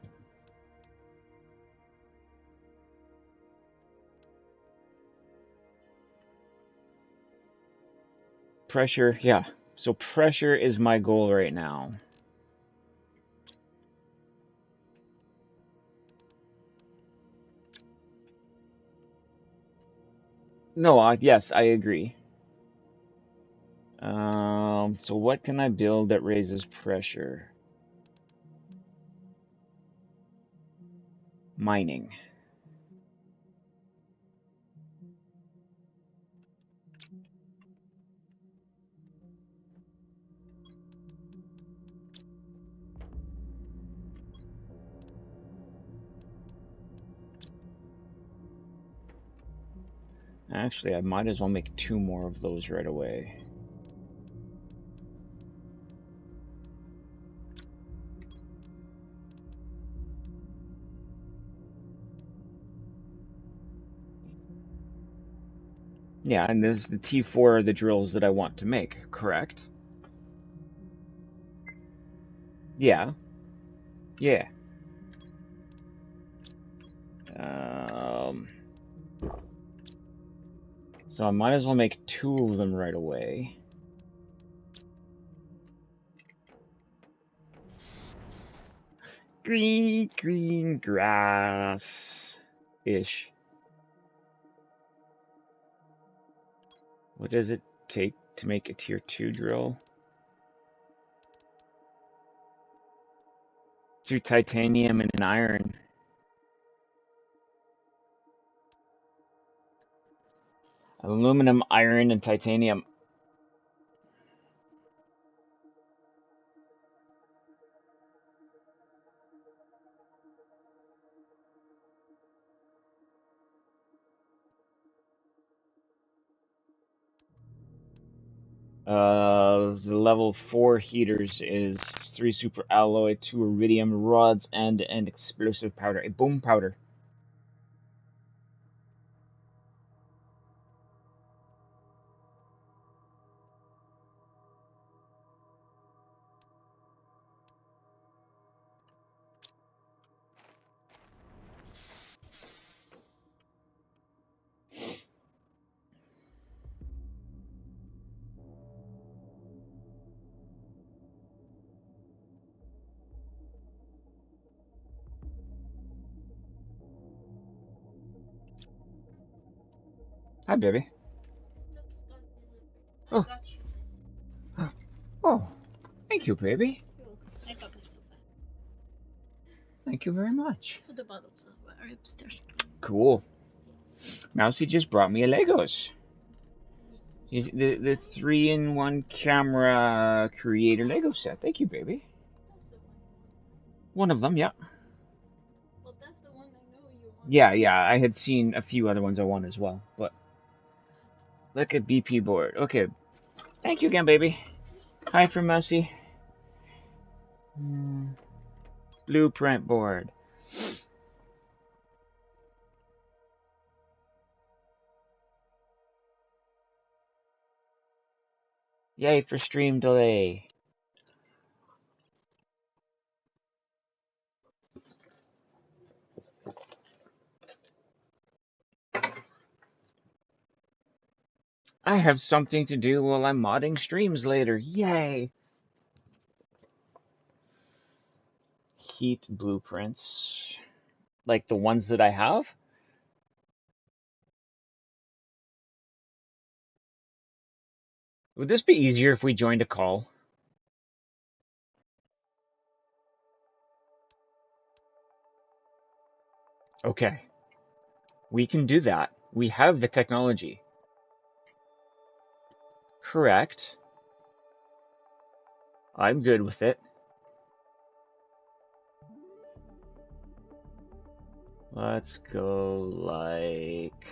Pressure, yeah. So pressure is my goal right now. No, yes, I agree. So what can I build that raises pressure? Mining. Actually, I might as well make 2 more of those right away. Yeah, and this the T4 are the drills that I want to make, correct? Yeah, yeah. Um, so I might as well make 2 of them right away. Green grass-ish. What does it take to make a tier 2 drill? 2 titanium and an iron. Aluminum, iron, and titanium. The level 4 heaters is 3 super alloy, 2 iridium rods, and an explosive powder, a boom powder. Hi, baby. Oh. Oh, thank you, baby. I got myself that. Thank you very much. So the bottles are upstairs. Cool. Mousy just brought me a Legos. The 3-in-1 camera creator Lego set. Thank you, baby. That's the One of them, yeah. Well, that's the one I know you want. Yeah, I had seen a few other ones I want as well, but look at BP board. Okay, thank you again, baby. Hi from Mousy. Blueprint board. Yay for stream delay. I have something to do while I'm modding streams later. Yay! Heat blueprints. Like the ones that I have? Would this be easier if we joined a call? Okay. We can do that. We have the technology. Correct. I'm good with it. Let's go like...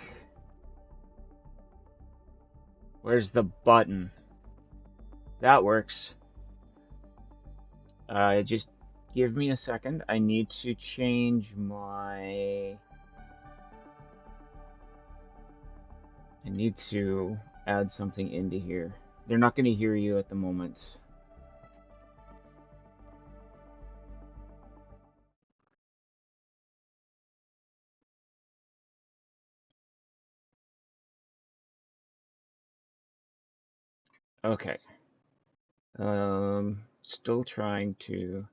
Where's the button? That works. Just give me a second. I need to change my... I need to add something into here. They're not going to hear you at the moment. Okay. Still trying to.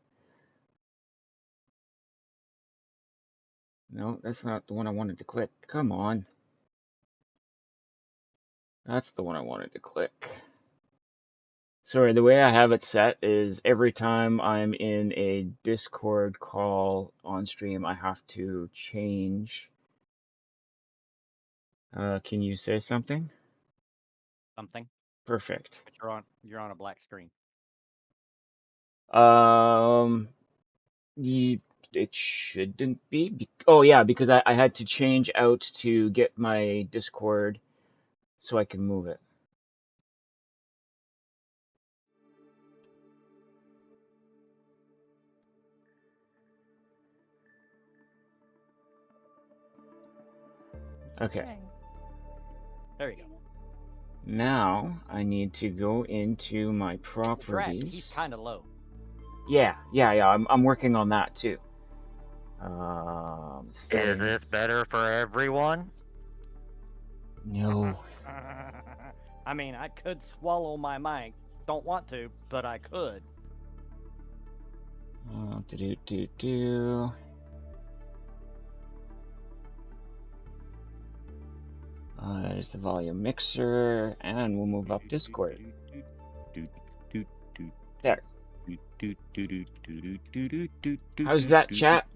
No, that's not the one I wanted to click. Come on. That's the one I wanted to click. Sorry, the way I have it set is every time I'm in a Discord call on stream, I have to change. Can you say something? Something. Perfect. But you're on a black screen. It shouldn't be. Oh yeah, because I had to change out to get my Discord so I can move it. Okay. Yay. There you go. Now I need to go into my It's the track. He's properties. kind of low. Yeah. I'm working on that too. Is Settings. this better for everyone? No. I mean, I could swallow my mic. Don't want to, but I could. Do. There's the volume mixer, and we'll move up Discord. There. How's that, chat?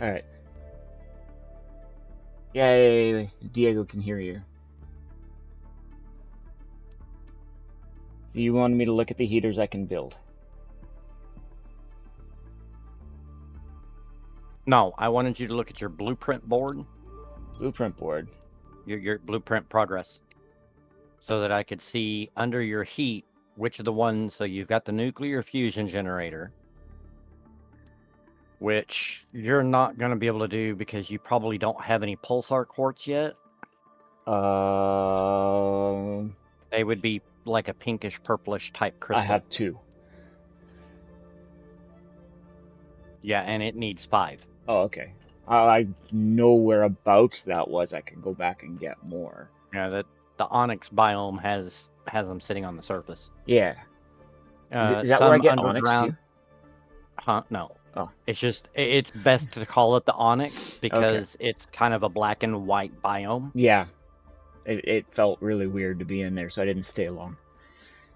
Alright. Yay, Diego can hear you. Do you want me to look at the heaters I can build? No, I wanted you to look at your blueprint board. Blueprint board. Your blueprint progress. So that I could see under your heat which of the ones. So you've got the nuclear fusion generator, which you're not going to be able to do because you probably don't have any pulsar quartz yet. They would be like a pinkish purplish type crystal. I have 2. Yeah, and it needs 5. Oh, okay. I know whereabouts that was. I can go back and get more. Yeah, the onyx biome has them sitting on the surface. Yeah. Is that where I get onyx too? Huh? No. Oh. It's just it's best to call it the onyx because it's kind of a black and white biome. Yeah. It felt really weird to be in there, so I didn't stay long.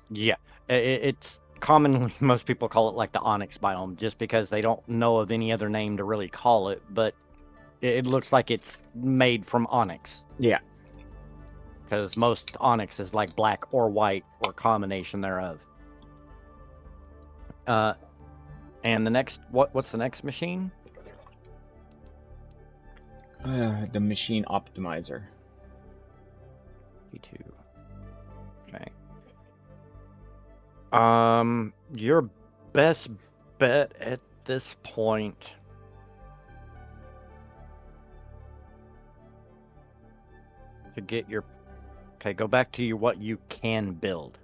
Yeah, it's commonly most people call it like the onyx biome just because they don't know of any other name to really call it, but it looks like it's made from onyx. Yeah. Because most onyx is like black or white or combination thereof. And the next what's the next machine? The machine optimizer. P2. Okay. Your best bet at this point to get your go back to what you can build.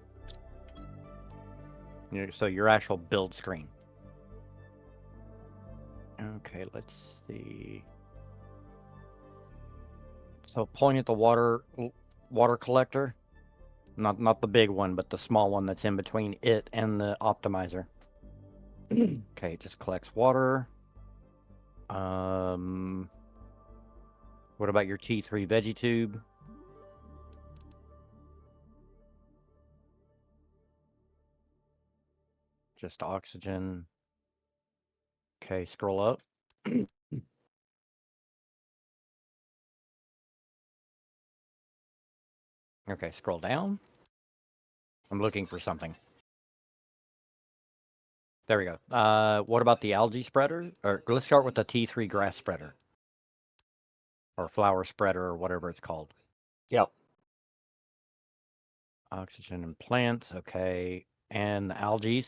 So your actual build screen. Okay, let's see. So point at the water collector. Not the big one, but the small one that's in between it and the optimizer. Okay, it just collects water. What about your T3 veggie tube? Just oxygen. Okay, scroll up. Okay, scroll down. I'm looking for something. There we go. What about the algae spreader? Or let's start with the T3 grass spreader. Or flower spreader, or whatever it's called. Yep. Oxygen and plants, okay. And the algae.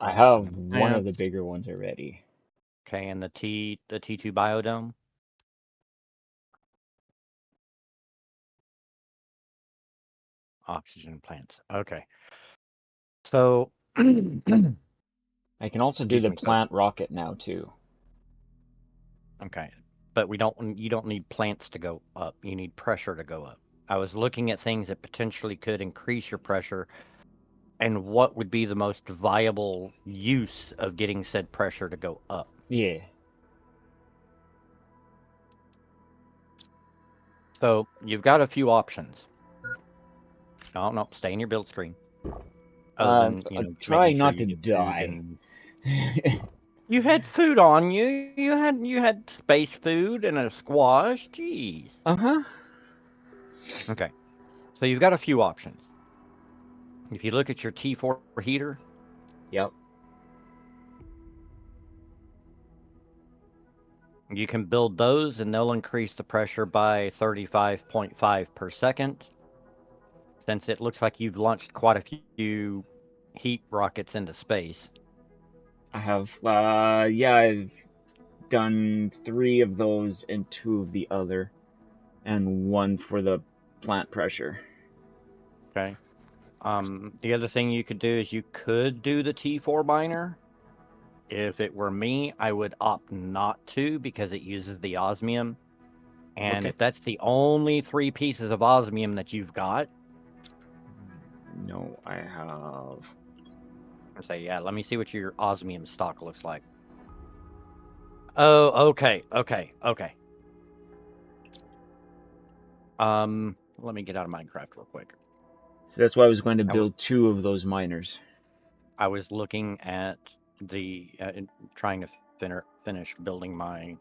I have one of the bigger ones already. Okay, and the T2 biodome. Oxygen plants. Okay. So, I can also do excuse the me. So, plant rocket now too. okay, but you don't need plants to go up. You need pressure to go up. I was looking at things that potentially could increase your pressure and what would be the most viable use of getting said pressure to go up. Yeah. So you've got a few options. Oh no, stay in your build screen. Other than, you know, making Trying sure not you to get food die. and you had food on you. You had space food and a squash. Jeez. Uh-huh. Okay. So you've got a few options. If you look at your T4 heater, Yep. you can build those and they'll increase the pressure by 35.5 per second. Since it looks like you've launched quite a few heat rockets into space. I have, yeah, I've done 3 of those and 2 of the other, and 1 for the plant pressure. Okay. The other thing you could do is you could do the T4 miner. If it were me, I would opt not to because it uses the osmium. And Okay. if that's the only 3 pieces of osmium that you've got, No, I have. I say, yeah, let me see what your osmium stock looks like. Oh, okay. Let me get out of Minecraft real quick. So that's why I was going to I w- build 2 of those miners. I was looking at the trying to finish building my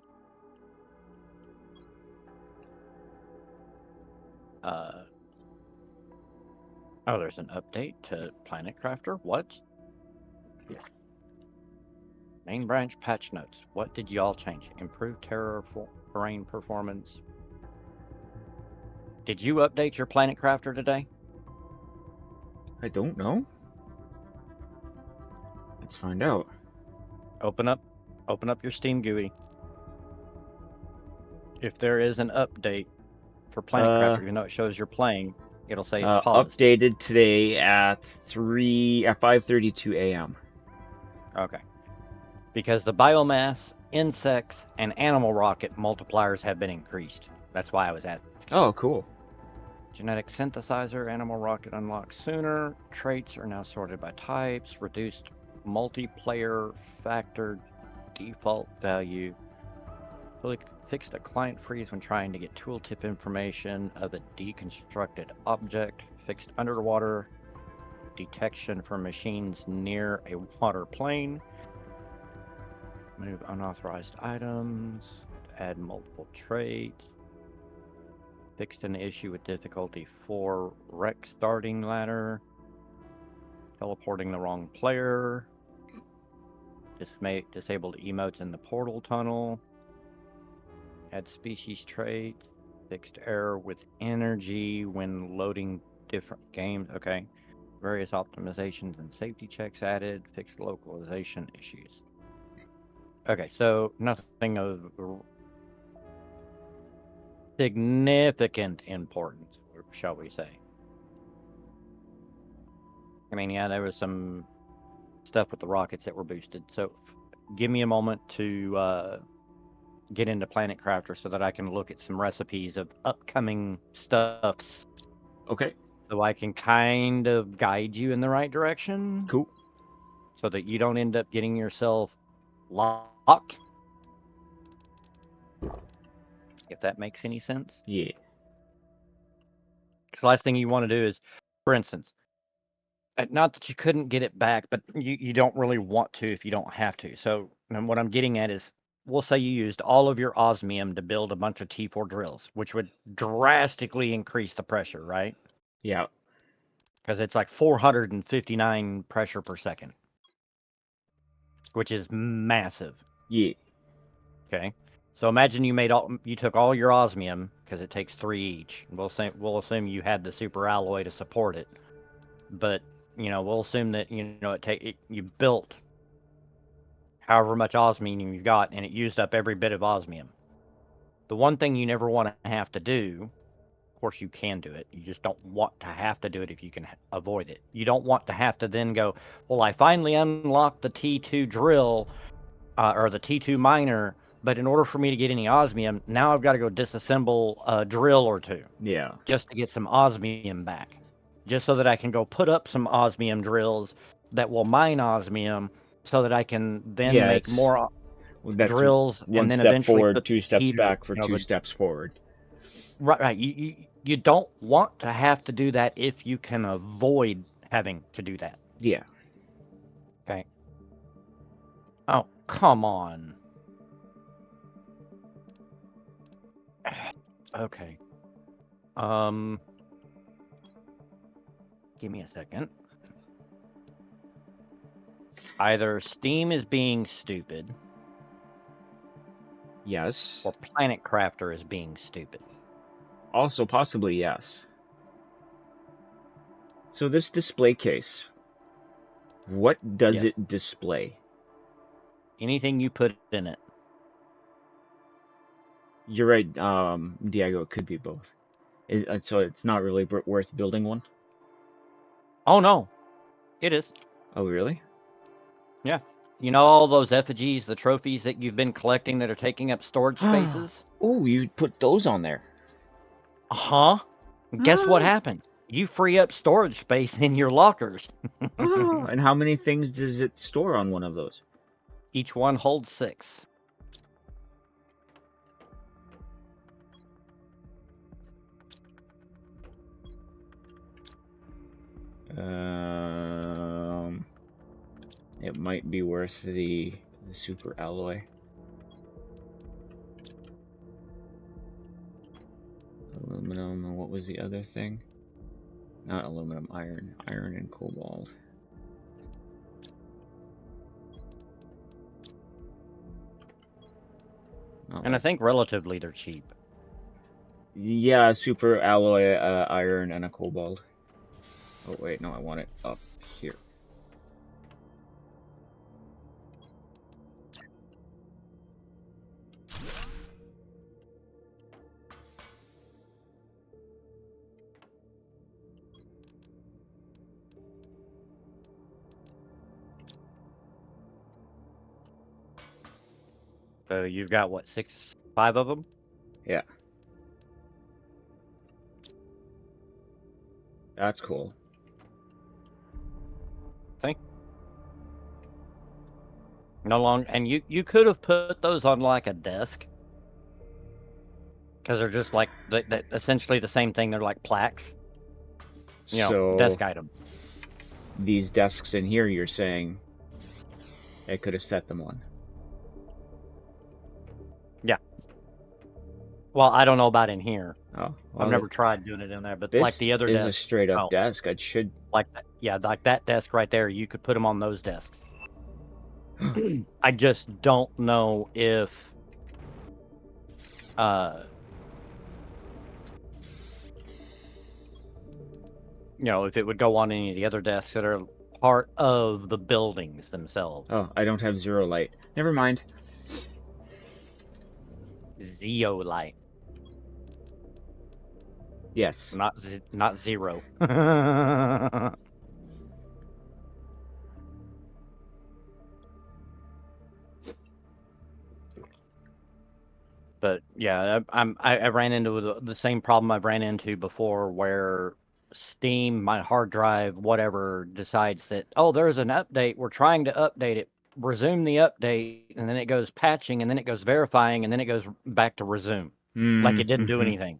oh, there's an update to Planet Crafter. What? Main branch patch notes. What did y'all change? Improved terrain performance. Did you update your Planet Crafter today? I don't know. Let's find out. Open up your Steam GUI. If there is an update for Planet Uh, Crafter, even though it shows you're playing, it'll say it's paused. Updated today at 5:32 a.m. Okay. Because the biomass, insects, and animal rocket multipliers have been increased. That's why I was asking. Oh, cool. Genetic synthesizer, animal rocket unlocked sooner. Traits are now sorted by types. Reduced multiplayer factor default value. Fully fixed a client freeze when trying to get tooltip information of a deconstructed object. Fixed underwater detection for machines near a water plane. Move unauthorized items. Add multiple traits. Fixed an issue with difficulty 4 wreck starting ladder. Teleporting the wrong player. Disabled emotes in the portal tunnel. Add species trait. Fixed error with energy when loading different games. Okay. Various optimizations and safety checks added. Fixed localization issues. Okay, so nothing of significant importance, shall we say. I mean, yeah, there was some stuff with the rockets that were boosted. So give me a moment to get into Planet Crafter so that I can look at some recipes of upcoming stuffs Okay, so I can kind of guide you in the right direction cool. so that you don't end up getting yourself locked. If that makes any sense. Yeah. Because the last thing you want to do is, for instance, not that you couldn't get it back, but you don't really want to if you don't have to. So what I'm getting at is, we'll say you used all of your osmium to build a bunch of T4 drills, which would drastically increase the pressure, right? Yeah. Because it's like 459 pressure per second, which is massive. Yeah. Okay. So imagine you took all your osmium, because it takes 3 each. We'll assume you had the super alloy to support it. But, we'll assume that, you built however much osmium you've got, and it used up every bit of osmium. The one thing you never want to have to do course, you can do it. You just don't want to have to do it if you can avoid it. You don't want to have to then go, well, I finally unlocked the T2 drill or the T2 miner, but in order for me to get any osmium, now I've got to go disassemble a drill or two Yeah. just to get some osmium back. Just so that I can go put up some osmium drills that will mine osmium so that I can then Yeah, make it's more that's drills one and then step eventually forward, put two steps heater, back for you know, two steps forward. right. You don't want to have to do that if you can avoid having to do that. Yeah. Okay. Oh, come on. Okay. Give me a second. Either Steam is being stupid Yes. or Planet Crafter is being stupid. Also, possibly yes. So this display case, what does Yes. it display? Anything you put in it. You're right, Diego, it could be both. So it's not really worth building one? Oh no, it is. Oh, really? Yeah. You know all those effigies, the trophies that you've been collecting that are taking up storage spaces? Oh, you put those on there. Uh-huh. Guess what happens? You free up storage space in your lockers. And how many things does it store on one of those? Each one holds 6. It might be worth the super alloy. Aluminum, and what was the other thing? Not aluminum, iron. Iron and cobalt. And I think relatively they're cheap. Yeah, super alloy, iron, and a cobalt. Oh, wait, no, I want it up here. So you've got, what, 5 of them? Yeah. That's cool. No long, and you could have put those on like a desk, because they're just like essentially the same thing. They're like plaques, you know, So, desk item. these desks in here, you're saying I could have set them on. Yeah. Well, I don't know about in here. Oh, well, I've never tried doing it in there, but this like the other is a desk, straight up oh, desk. It should. like that, yeah, like that desk right there. You could put them on those desks. I just don't know if you know, if it would go on any of the other desks that are part of the buildings themselves. Oh, I don't have zero light. Never mind. Zeolite, Yes. not zero. But yeah, I ran into the same problem I've ran into before, where Steam, my hard drive, whatever, decides that, oh, there's an update, we're trying to update it, resume the update, and then it goes patching, and then it goes verifying, and then it goes back to resume, like it didn't do anything.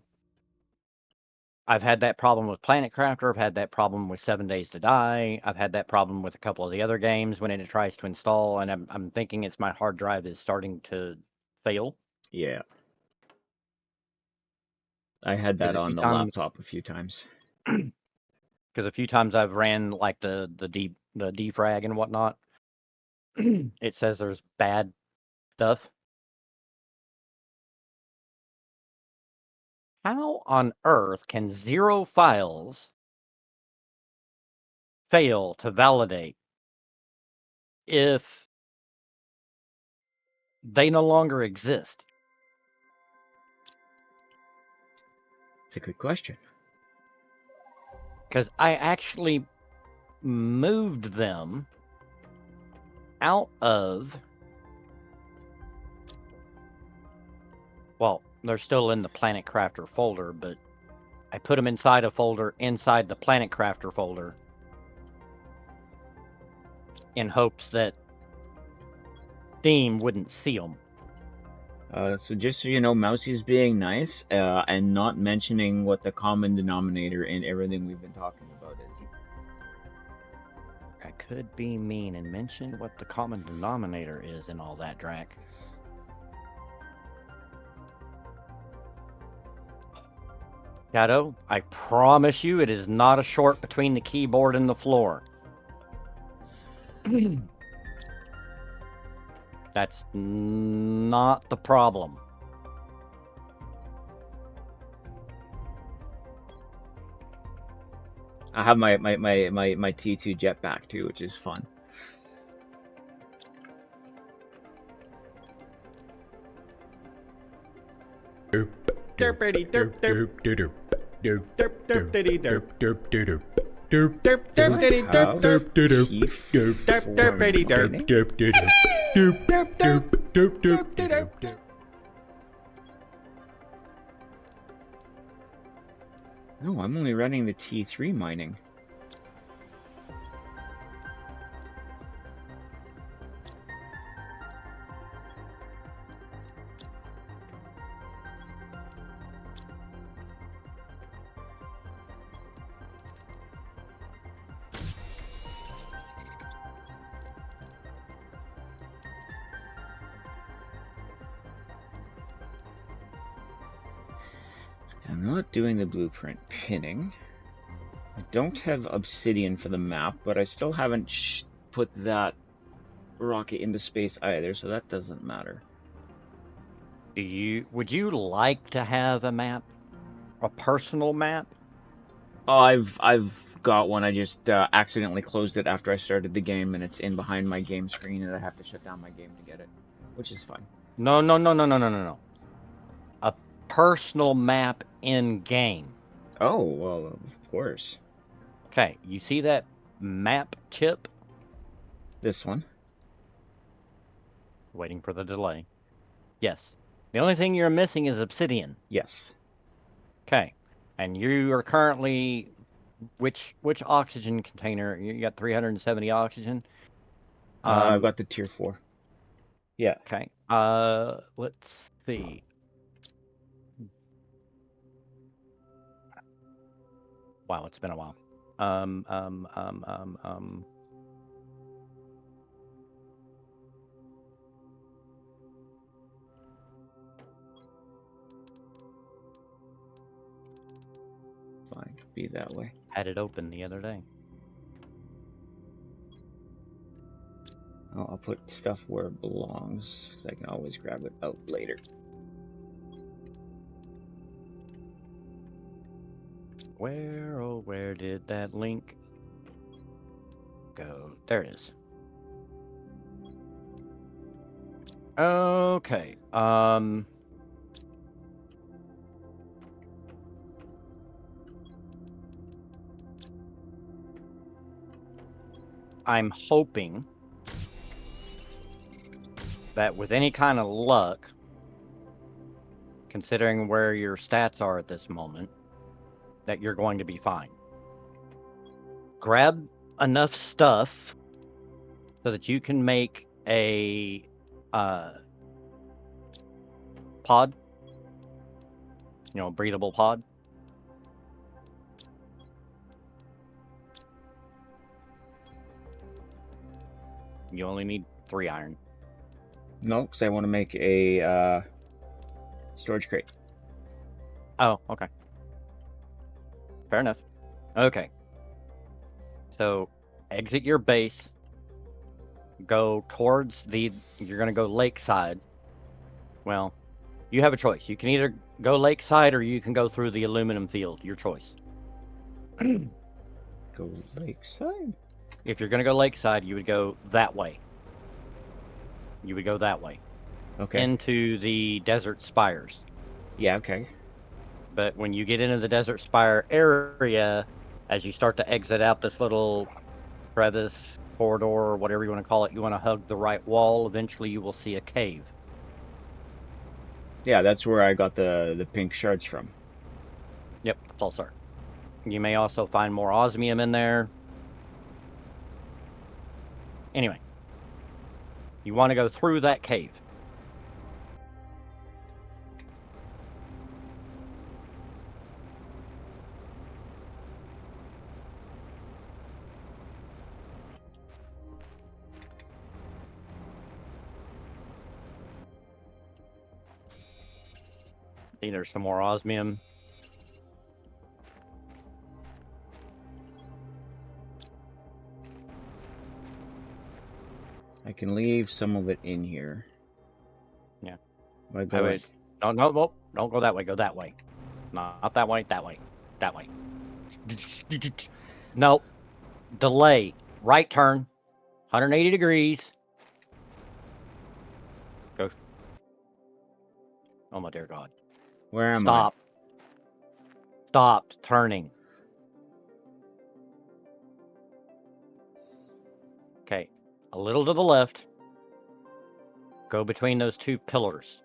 I've had that problem with Planet Crafter. I've had that problem with 7 Days to Die. I've had that problem with a couple of the other games when it tries to install, and I'm thinking it's my hard drive is starting to fail. Yeah. I had that on the laptop a few times. Because a few times I've ran like the defrag and whatnot, it says there's bad stuff. How on earth can 0 files fail to validate if they no longer exist? a good question. Because I actually moved them out of. Well, they're still in the Planet Crafter folder, but I put them inside a folder inside the Planet Crafter folder in hopes that Steam wouldn't see them. So just so you know, Mousie's being nice and not mentioning what the common denominator in everything we've been talking about is. I could be mean and mention what the common denominator is in all that, Drac. Shadow, I promise you it is not a short between the keyboard and the floor. That's not the problem. I have my T2 jetpack too, which is fun. Derpity derp derp derp derp derp derp diddy derp derp derp derp derp Do derp I diddy derp have derp derp Keith derp derp for derpity derp mining? derp derp derp derp derp derp derp derp derp. No, I'm only running the T3 mining. I'm not doing the blueprint pinning. I don't have obsidian for the map, but I still haven't put that rocket into space either, so that doesn't matter. Would you like to have a map? A personal map? Oh, I've got one. I just accidentally closed it after I started the game, and it's in behind my game screen, and I have to shut down my game to get it, which is fine. No. A personal map in game. Oh, well, of course. Okay, you see that map chip? This one. Waiting for the delay. Yes. The only thing you're missing is obsidian. Yes. Okay. And you are currently which oxygen container? You got 370 oxygen? I've got the tier 4. Yeah. Okay. Let's see. Wow, it's been a while. Fine, be that way. Had it open the other day. I'll put stuff where it belongs, because I can always grab it out later. Where, oh, where did that link go? There it is. Okay. I'm hoping that with any kind of luck, considering where your stats are at this moment, that you're going to be fine. Grab enough stuff so that you can make a pod, breathable pod. You only need 3 iron. No, because I want to make a storage crate. Oh, okay. Fair enough. Okay. So, exit your base. Go towards you're going to go lakeside. Well, you have a choice. You can either go lakeside or you can go through the aluminum field. Your choice. Go lakeside? If you're going to go lakeside, you would go that way. You would go that way. Okay. Into the desert spires. Yeah, okay. But when you get into the Desert Spire area, as you start to exit out this little crevice, corridor, or whatever you want to call it, you want to hug the right wall. Eventually, you will see a cave. Yeah, that's where I got the pink shards from. Yep, the pulsar. You may also find more osmium in there. Anyway, you want to go through that cave. See, there's some more osmium. I can leave some of it in here. Yeah. If I I go would. No, don't go that way. Go that way. Not that way. That way. That way. No. Delay. Right turn. 180 degrees. Go. Oh my dear God. where am Stop. Stop turning. Okay. A little to the left. Go between those two pillars.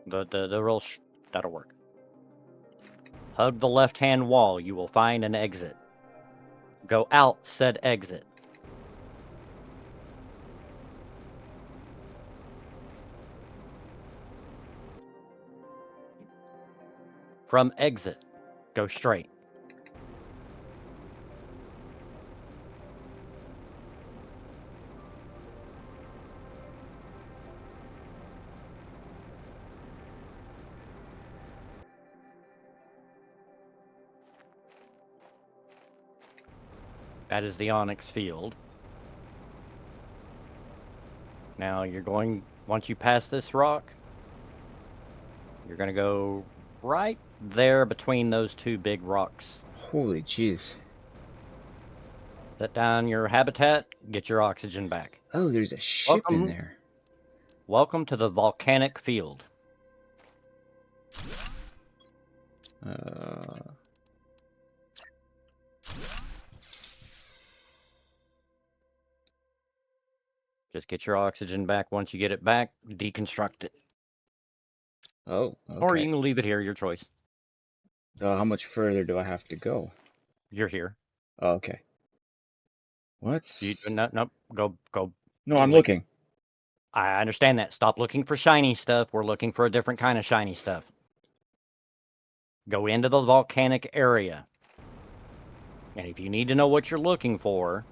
The real that'll work. Hug the left-hand wall. You will find an exit. Go out said exit. From exit, go straight. That is the onyx field. Now you're going, once you pass this rock, you're going to go right there between those two big rocks. Holy jeez. Set down your habitat, get your oxygen back. Oh, there's a ship in there. Welcome to the volcanic field. Just get your oxygen back. Once you get it back, deconstruct it. Oh, okay. Or you can leave it here, your choice. How much further do I have to go? You're here. Oh, okay. What? No, go. No, I'm looking. I understand that. Stop looking for shiny stuff. We're looking for a different kind of shiny stuff. Go into the volcanic area. And if you need to know what you're looking for,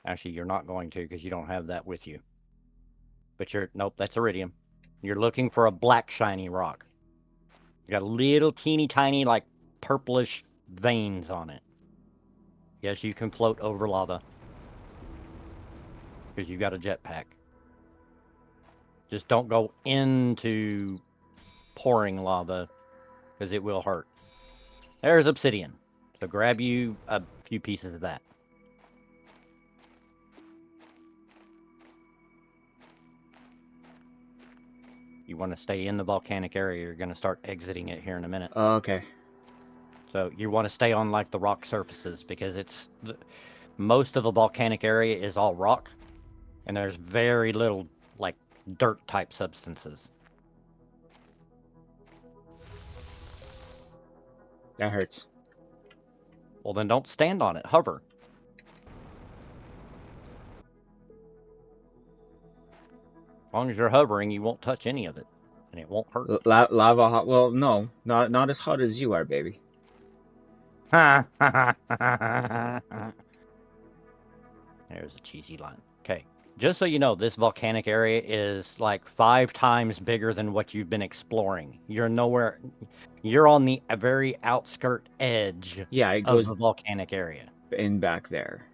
actually, you're not going to because you don't have that with you. But nope, that's iridium. You're looking for a black shiny rock. You got little teeny tiny, like, purplish veins on it. Yes, you can float over lava. Because you've got a jetpack. Just don't go into pouring lava, because it will hurt. There's obsidian. So grab you a few pieces of that. You want to stay in the volcanic area. You're going to start exiting it here in a minute. Oh, okay. So you want to stay on like the rock surfaces because most of the volcanic area is all rock, and there's very little like dirt type substances. That hurts. Well, then don't stand on it. Hover. As long as you're hovering, you won't touch any of it, and it won't hurt. Lava hot? Well, no, not as hot as you are, baby. There's a cheesy line. Okay, just so you know, this volcanic area is like 5 times bigger than what you've been exploring. You're on the very outskirt edge Yeah, it goes of the volcanic area. in back there.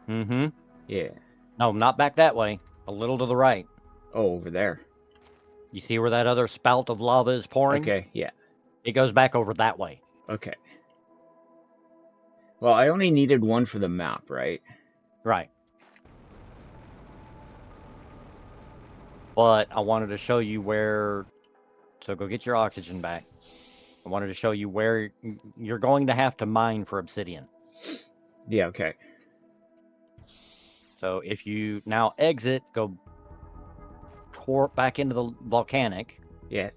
Mm-hmm. Yeah. No, not back that way. A little to the right. Oh, over there. You see where that other spout of lava is pouring? Okay, yeah. It goes back over that way. Okay. Well, I only needed one for the map, right? Right. But I wanted to show you where So go get your oxygen back. I wanted to show you where you're going to have to mine for obsidian. Yeah, okay. So if you now exit, go back into the volcanic, Yeah.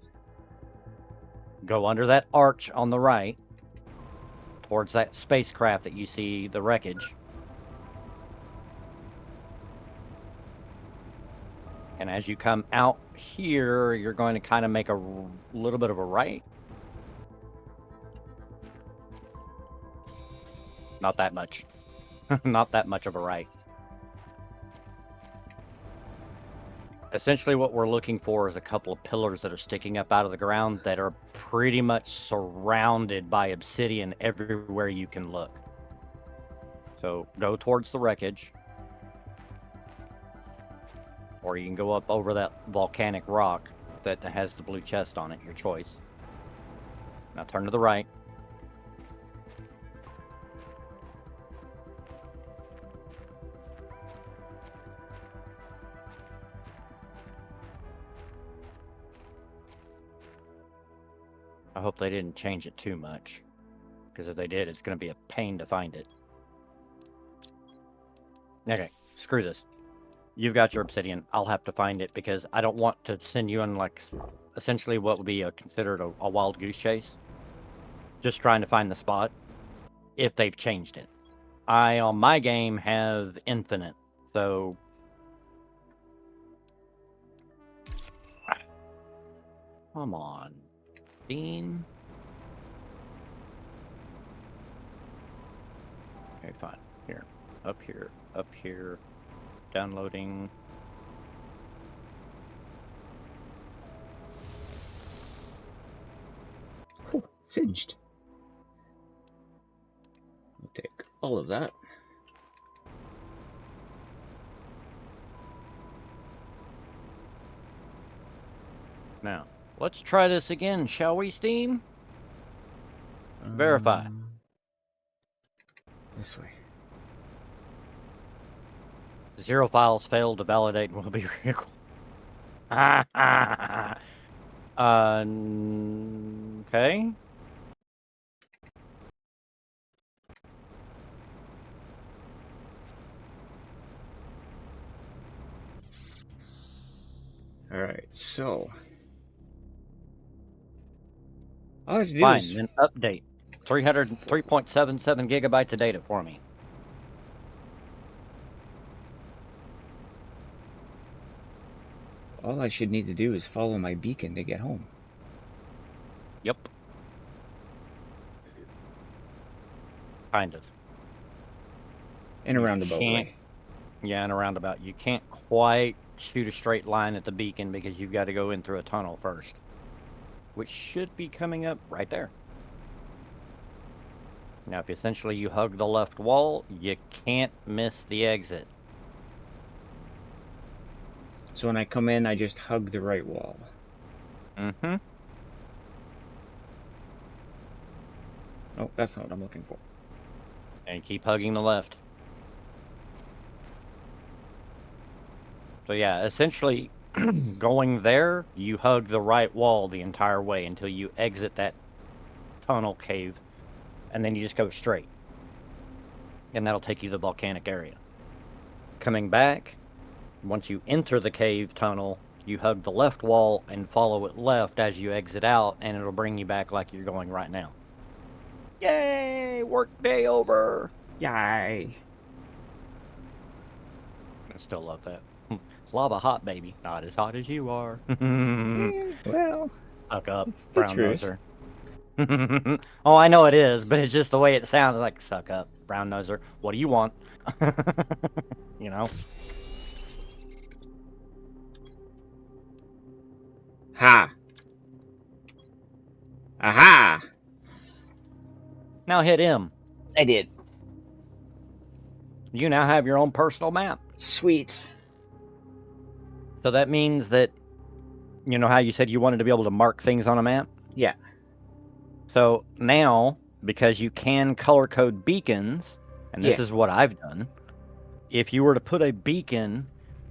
go under that arch on the right, towards that spacecraft that you see the wreckage. And as you come out here, you're going to kind of make a little bit of a right. Not that much. Not that much of a right. Essentially what we're looking for is a couple of pillars that are sticking up out of the ground that are pretty much surrounded by obsidian everywhere you can look. So go towards the wreckage. Or you can go up over that volcanic rock that has the blue chest on it, your choice. Now turn to the right. I hope they didn't change it too much, because if they did, it's going to be a pain to find it. Okay, screw this. You've got your obsidian. I'll have to find it because I don't want to send you on like essentially what would be considered a wild goose chase. Just trying to find the spot if they've changed it. I on my game have infinite, so come on, Dean. Okay, fine. Here, up here, up here. Downloading. Whew, singed. I'll take all of that. Now, let's try this again, shall we, Steam? Verify. This way. 0 files failed to validate and will be recorded. Okay. Alright, so. All I have to do Fine, is. then update. 303.77 gigabytes of data for me. All I should need to do is follow my beacon to get home. Yep. Kind of. In a roundabout way. Yeah, in a roundabout. You can't quite shoot a straight line at the beacon because you've got to go in through a tunnel first. Which should be coming up right there. Now, if essentially you hug the left wall, you can't miss the exit. So when I come in, I just hug the right wall. Mm-hmm. Oh, that's not what I'm looking for. And keep hugging the left. So yeah, essentially, going there, you hug the right wall the entire way until you exit that tunnel cave. And then you just go straight. And that'll take you to the volcanic area. Coming back, once you enter the cave tunnel, you hug the left wall and follow it left as you exit out, and it'll bring you back like you're going right now. Yay! Work day over! Yay! I still love that. Lava hot, baby. Not as hot as you are. Well, Suck up, it's the brown truth. noser. Oh, I know it is, but it's just the way it sounds like, suck up, brown noser. What do you want? You know? Ha! Aha! Now hit M. I did. You now have your own personal map. Sweet. So that means that, you know how you said you wanted to be able to mark things on a map? Yeah. So now, because you can color code beacons, and this Yeah. is what I've done, if you were to put a beacon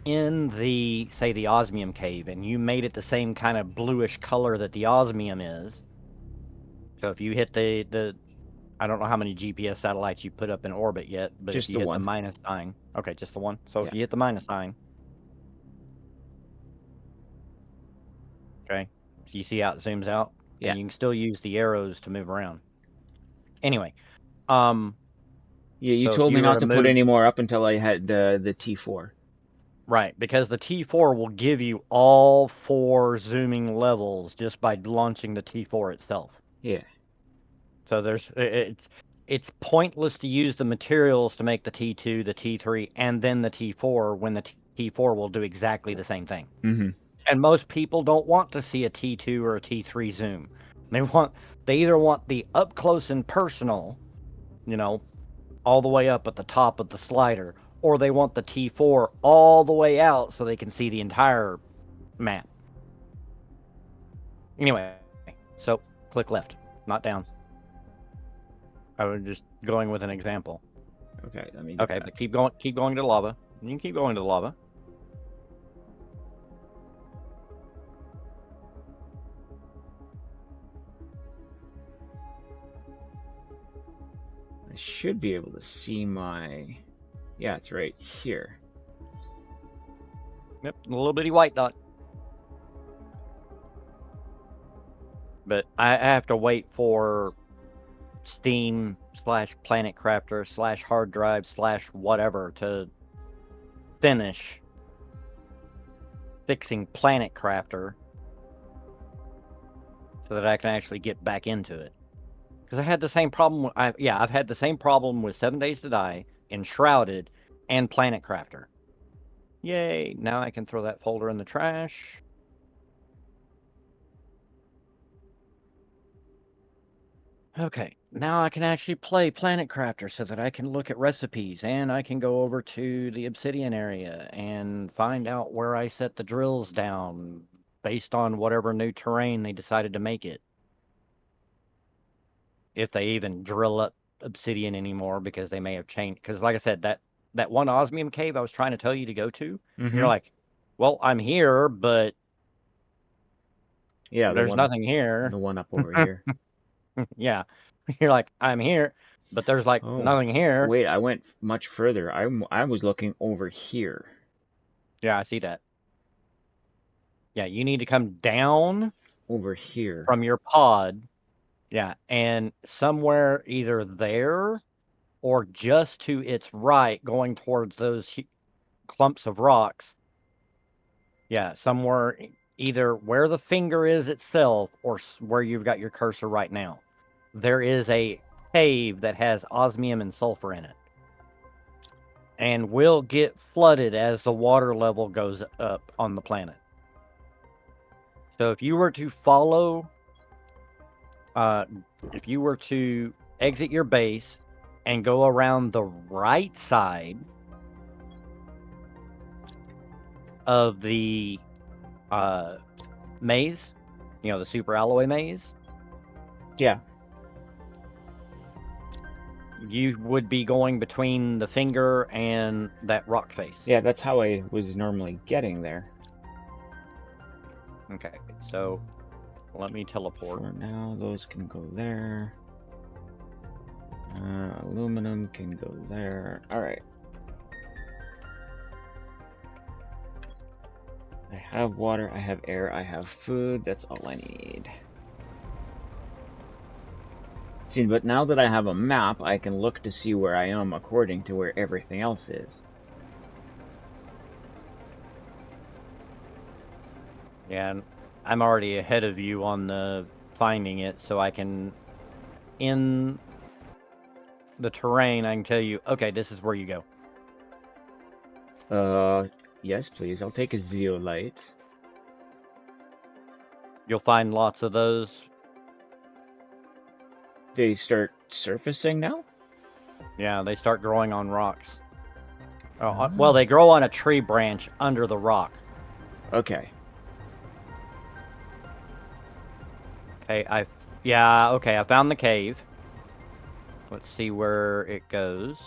in the, say, the osmium cave, and you made it the same kind of bluish color that the osmium is. So if you hit the I don't know how many GPS satellites you put up in orbit yet, but Just if you the hit the one. minus sign, okay, just the one. So Yeah. if you hit the minus sign, okay, so you see how it zooms out, Yeah. and you can still use the arrows to move around. Anyway, Yeah, you So if told me you were not to to put move- any more up until I had the T4. right, because the T4 will give you all 4 zooming levels just by launching the T4 itself. Yeah. So it's pointless to use the materials to make the T2, the T3, and then the T4 when the T4 will do exactly the same thing. Mm-hmm. And most people don't want to see a T2 or a T3 zoom. They either want the up close and personal, all the way up at the top of the slider, or they want the T4 all the way out so they can see the entire map. Anyway, so click left, not down. I was just going with an example. Okay, let me do Okay, that. but keep going to lava. You can keep going to lava. I should be able to see my... Yeah, it's right here. Yep, a little bitty white dot. But I have to wait for Steam /Planet Crafter /hard drive /whatever to finish fixing Planet Crafter so that I can actually get back into it. Because I had the same problem. I've had the same problem with 7 Days to Die, Enshrouded, and Planet Crafter. Yay! Now I can throw that folder in the trash. Okay, now I can actually play Planet Crafter so that I can look at recipes and I can go over to the Obsidian area and find out where I set the drills down based on whatever new terrain they decided to make it. If they even drill up Obsidian anymore, because they may have changed. Because like I said, that one osmium cave I was trying to tell you to go to, Mm-hmm. you're like, well, I'm here, but Yeah, there's nothing here. The one up over here. Yeah. You're like, I'm here, but there's like Oh, nothing here. wait, I went much further. I was looking over here. Yeah, I see that. Yeah, you need to come down Over here. from your pod. Yeah, and somewhere either there or just to its right, going towards those clumps of rocks. Yeah, somewhere either where the finger is itself or where you've got your cursor right now. There is a cave that has osmium and sulfur in it. And will get flooded as the water level goes up on the planet. So if you were to follow, if you were to exit your base and go around the right side of the maze, the super alloy maze, Yeah. you would be going between the finger and that rock face. Yeah, that's how I was normally getting there. Okay, so let me teleport. For now, those can go there. Aluminum can go there. Alright. I have water, I have air, I have food. That's all I need. See, but now that I have a map, I can look to see where I am according to where everything else is. Yeah, and I'm already ahead of you on the finding it, so I can, in the terrain, I can tell you, okay, this is where you go. Yes, please. I'll take a zeolite. You'll find lots of those. They start surfacing now? Yeah, they start growing on rocks. Oh, well, they grow on a tree branch under the rock. Okay. Okay, I found the cave. Let's see where it goes.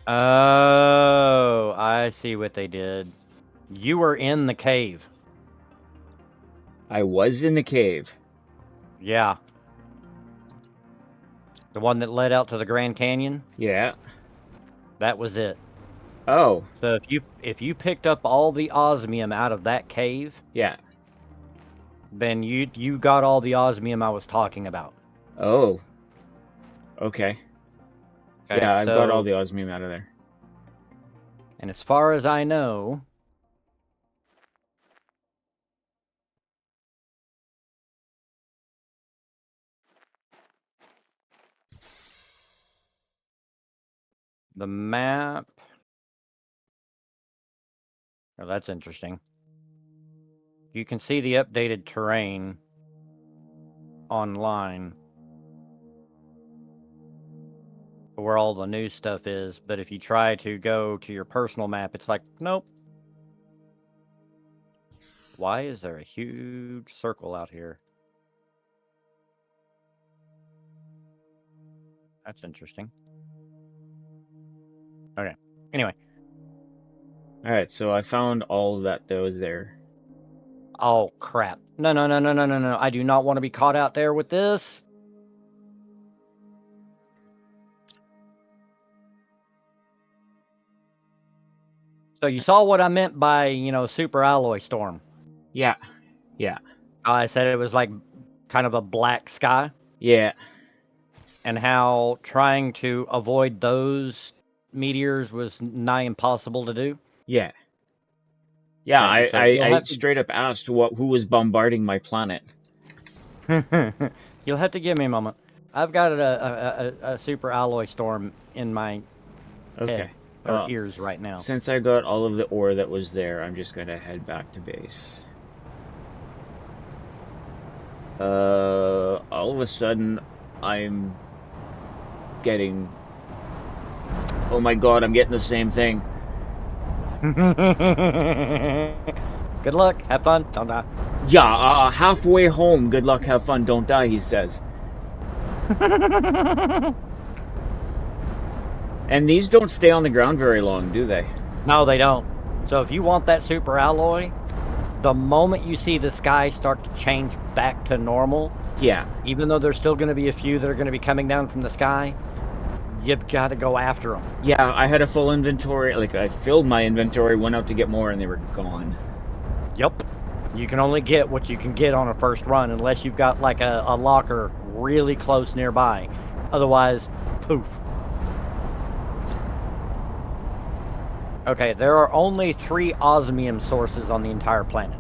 Oh, I see what they did. You were in the cave. I was in the cave. Yeah. The one that led out to the Grand Canyon? Yeah. That was it. Oh, So if you picked up all the osmium out of that cave, yeah. then you got all the osmium I was talking about. Oh. Okay. Okay, Yeah, I've got all so the osmium out of there. and as far as I know, the map. Oh, that's interesting. You can see the updated terrain online where all the new stuff is, but if you try to go to your personal map, it's like, nope. Why is there a huge circle out here? That's interesting. Okay. Anyway. Alright, so I found all that was there. Oh, crap. No, no, no, no, no, no, no. I do not want to be caught out there with this. So you saw what I meant by, super alloy storm. Yeah. Yeah. I said it was like kind of a black sky. Yeah. And how trying to avoid those meteors was nigh impossible to do. Yeah. Yeah, Okay, so I straight up asked who was bombarding my planet. You'll have to give me a moment. I've got a super alloy storm in my head or ears right now. Since I got all of the ore that was there, I'm just gonna head back to base. All of a sudden, I'm getting... Oh my god, I'm getting the same thing. Good luck, have fun, don't die. Yeah, halfway home, good luck, have fun, don't die, he says. And these don't stay on the ground very long, do they? No, they don't. So if you want that super alloy, the moment you see the sky start to change back to normal, yeah, even though there's still going to be a few that are going to be coming down from the sky, you've got to go after them. Yeah, I had a full inventory, like I filled my inventory, went out to get more, and they were gone. Yep. You can only get what you can get on a first run unless you've got like a locker really close nearby. Otherwise, poof. Okay, there are only 3 osmium sources on the entire planet.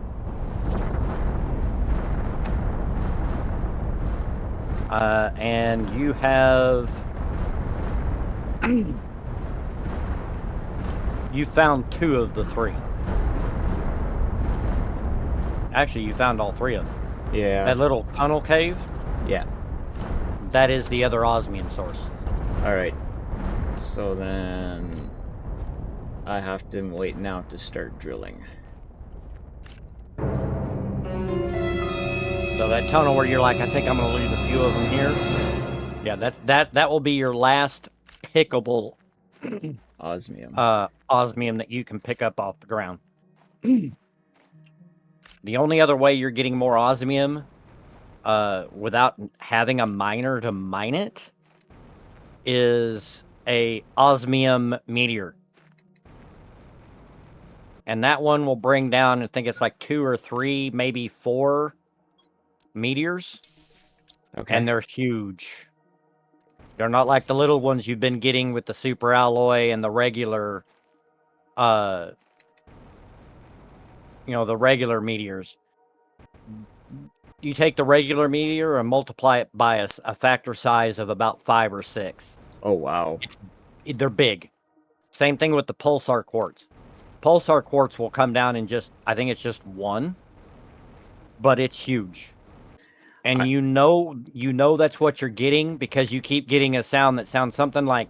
And you have... you found 2 of the 3. Actually, you found all 3 of them. Yeah. That little tunnel cave? Yeah. That is the other osmium source. Alright. So then... I have to wait now to start drilling. So that tunnel where you're like, I think I'm going to leave a few of them here. Yeah, that will be your last pickable osmium. Osmium that you can pick up off the ground. The only other way you're getting more osmium without having a miner to mine it is a osmium meteor. And that one will bring down, I think it's like 2 or 3, maybe 4 meteors. Okay. And they're huge. They're not like the little ones you've been getting with the super alloy and the regular, the regular meteors. You take the regular meteor and multiply it by a factor size of about 5 or 6. Oh, wow. They're big. Same thing with the pulsar quartz. Pulsar quartz will come down in I think it's just 1. But it's huge. And you know that's what you're getting because you keep getting a sound that sounds something like...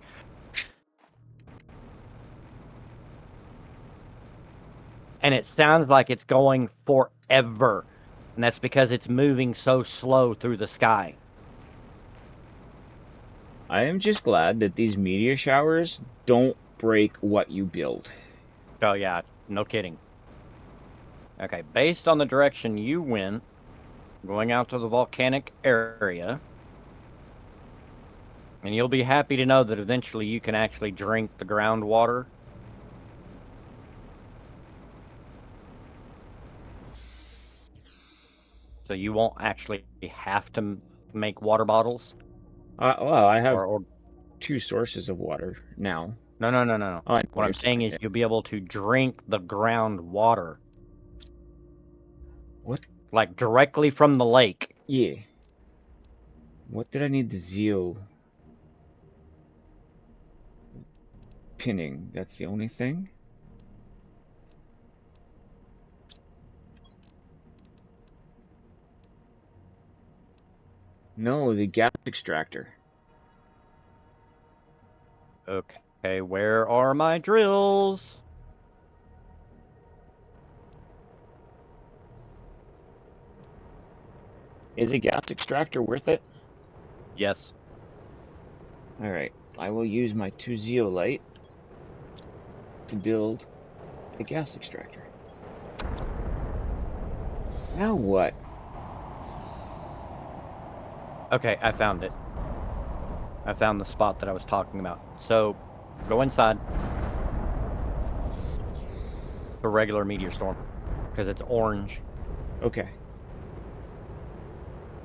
And it sounds like it's going forever. And that's because it's moving so slow through the sky. I am just glad that these meteor showers don't break what you build. Oh yeah, no kidding. Okay, based on the direction you went, going out to the volcanic area, and you'll be happy to know that eventually you can actually drink the groundwater. So you won't actually have to make water bottles. Well, I have Or 2 sources of water now. no. Oh, What I'm saying is you'll be able to drink the groundwater. What? Like directly from the lake. Yeah. What did I need the Zeo pinning? That's the only thing? No, the gas extractor. Okay, where are my drills? Is a gas extractor worth it? Yes. Alright, I will use my 2 zeolite to build a gas extractor. Now what? Okay, I found it. I found the spot that I was talking about. So, go inside. The regular meteor storm. Because it's orange. Okay.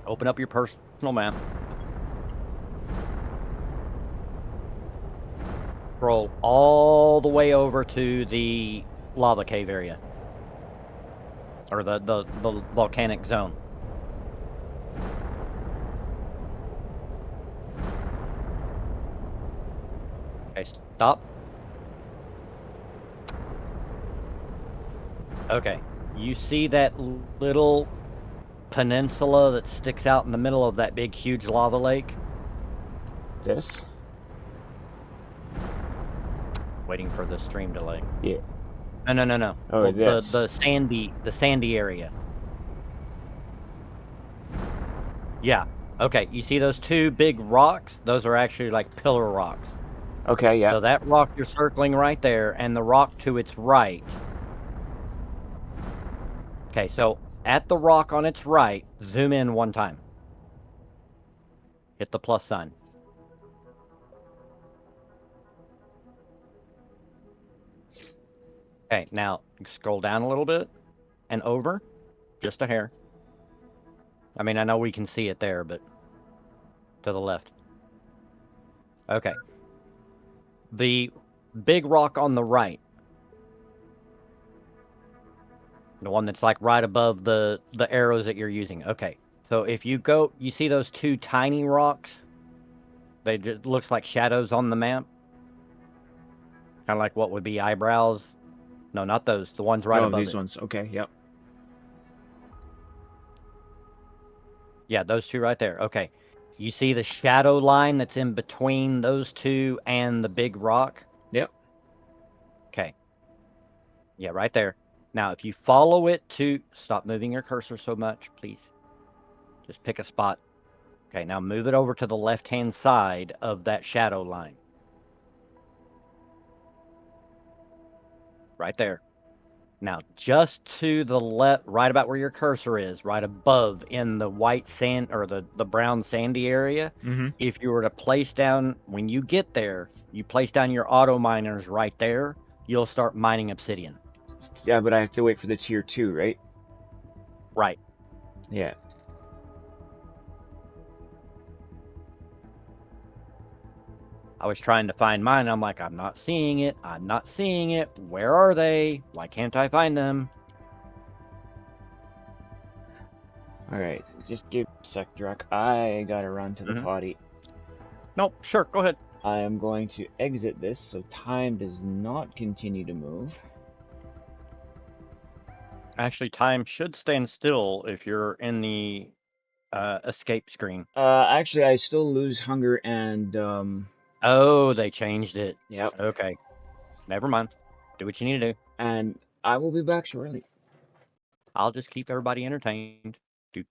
Open up your personal map. Scroll all the way over to the lava cave area. Or the volcanic zone. Okay, stop. Okay, you see that little peninsula that sticks out in the middle of that big, huge lava lake? This? Waiting for the stream delay. Yeah. No. Oh, The sandy area. Yeah. Okay, you see those 2 big rocks? Those are actually like pillar rocks. Okay, yeah. So that rock you're circling right there, and the rock to its right. Okay, so at the rock on its right, zoom in 1 time. Hit the plus sign. Okay, now scroll down a little bit and over, just a hair. I mean, I know we can see it there, but to the left. Okay. The big rock on the right. The one that's like right above the arrows that you're using. Okay. So if you go, you see those 2 tiny rocks? They just looks like shadows on the map. Kind of like what would be eyebrows. No, not those. The ones right Oh, above these it. ones. Okay, yep. Yeah, those 2 right there. Okay. You see the shadow line that's in between those 2 and the big rock? Yep. Okay. Yeah, right there. Now, if you follow it to... Stop moving your cursor so much, please. Just pick a spot. Okay, now move it over to the left-hand side of that shadow line. Right there. Now, just to the left, right about where your cursor is, right above in the white sand, or the brown sandy area, Mm-hmm. if you were to place down, when you get there, you place down your auto miners right there, you'll start mining obsidian. Yeah, but I have to wait for the tier 2, right? Right. Yeah. I was trying to find mine. I'm like, I'm not seeing it. I'm not seeing it. Where are they? Why can't I find them? Alright, just give me a sec, Drek. I gotta run to the Mhm. potty. Nope, sure, go ahead. I am going to exit this so time does not continue to move. Actually, time should stand still if you're in the escape screen. Actually, I still lose hunger and, Oh, they changed it. yep. Okay, never mind. Do what you need to do. And I will be back shortly. I'll just keep everybody entertained. Do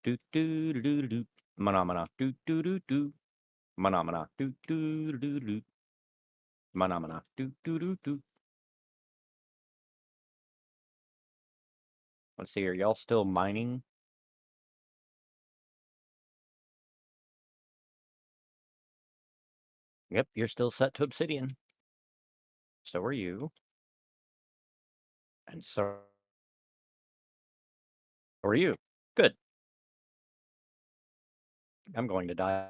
do do do do do. Mana mana. Do do do do. Mana mana. Do do do do. Mana. Do. Let's see, are y'all still mining? Yep, you're still set to obsidian. So are you. And so are you. Good. I'm going to die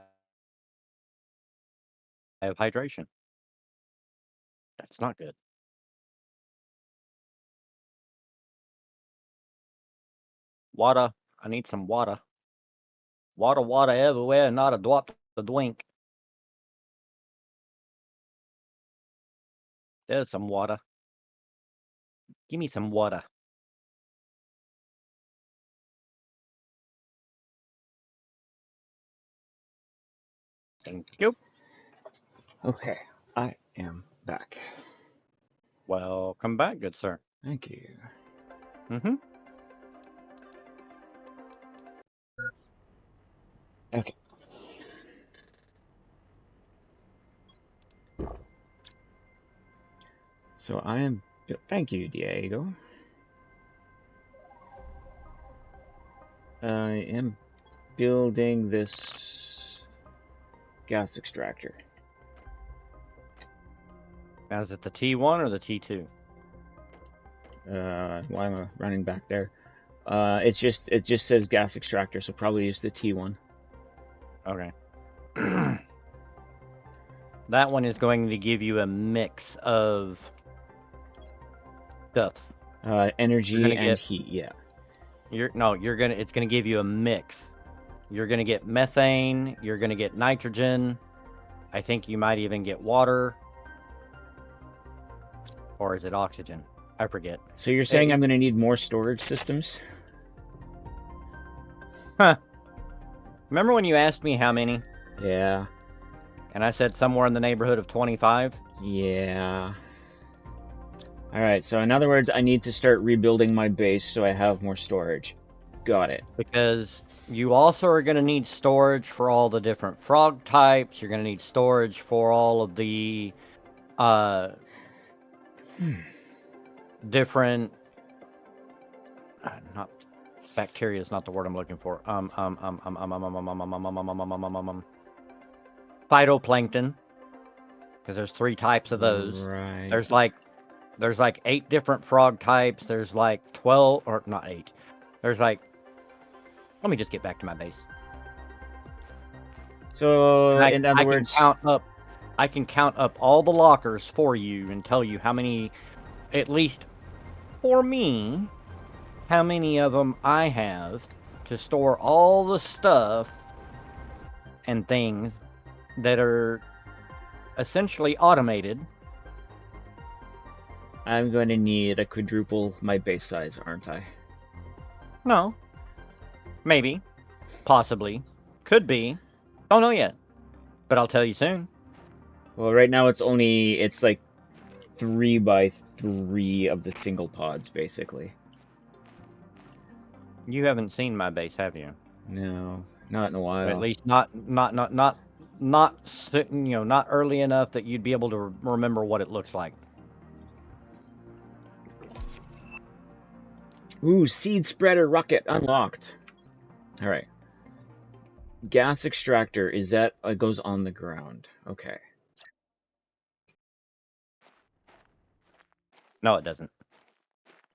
of hydration. That's not good. Water. I need some water. Water everywhere, not a drop to drink. There's some water. Give me some water. Thank you. Okay, I am back. Welcome back, good sir. Thank you. Mm-hmm. Okay. So I am. Thank you, Diego. I am building this gas extractor. Now, is it the T1 or the T2? Why am I running back there? It just says gas extractor, so probably use the T1. Okay. That one is going to give you a mix of stuff. Energy gonna and get- heat. Yeah. It's gonna give you a mix. You're gonna get methane, you're gonna get nitrogen. I think you might even get water. Or is it oxygen? I forget. So you're saying I'm going to need more storage systems? Remember when you asked me how many? Yeah. And I said somewhere in the neighborhood of 25? Yeah. Alright, so in other words, I need to start rebuilding my base so I have more storage. Got it. Because you also are going to need storage for all the different frog types. You're going to need storage for all of the different... not bacteria is not the word I'm looking for. Phytoplankton. Because there's 3 types of those. Right. There's like 8 different frog types. There's like 12, or not 8. There's like... Let me just get back to my base. So, in other words... I can count up all the lockers for you and tell you how many, at least for me, how many of them I have to store all the stuff and things that are essentially automated. I'm going to need a quadruple my base size, aren't I? No. Maybe. Possibly. Could be. Don't know yet. But I'll tell you soon. Well, right now it's like 3 by 3 of the single pods, basically. You haven't seen my base, have you? No, not in a while. Or at least not early enough that you'd be able to remember what it looks like. Ooh, seed spreader rocket unlocked. All right. Gas extractor, is that goes on the ground? Okay. No, it doesn't.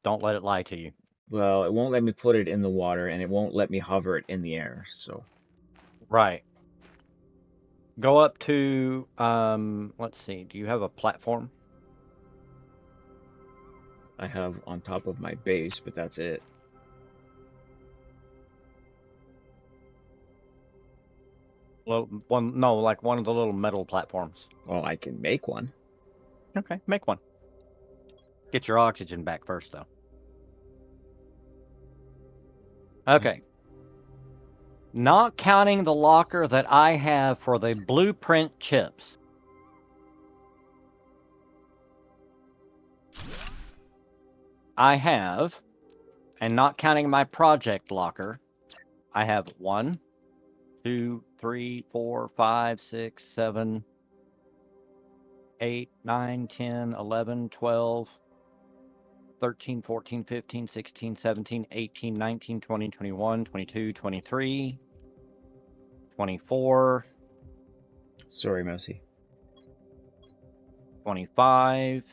Don't let it lie to you. Well, it won't let me put it in the water, and it won't let me hover it in the air, so... Right. Go up to, let's see, do you have a platform? I have on top of my base, but that's it. Well, like one of the little metal platforms. Well, I can make one. Okay, make one. Get your oxygen back first, though. Okay. Not counting the locker that I have for the blueprint chips. I have, and not counting my project locker, I have 1, 2, 3, 4, 5, 6, 7, 8, 9, 10, 11, 12, 13, 14, 15, 16, 17, 18, 19, 20, 21, 22, 23, 24, Sorry, Mousy. 25,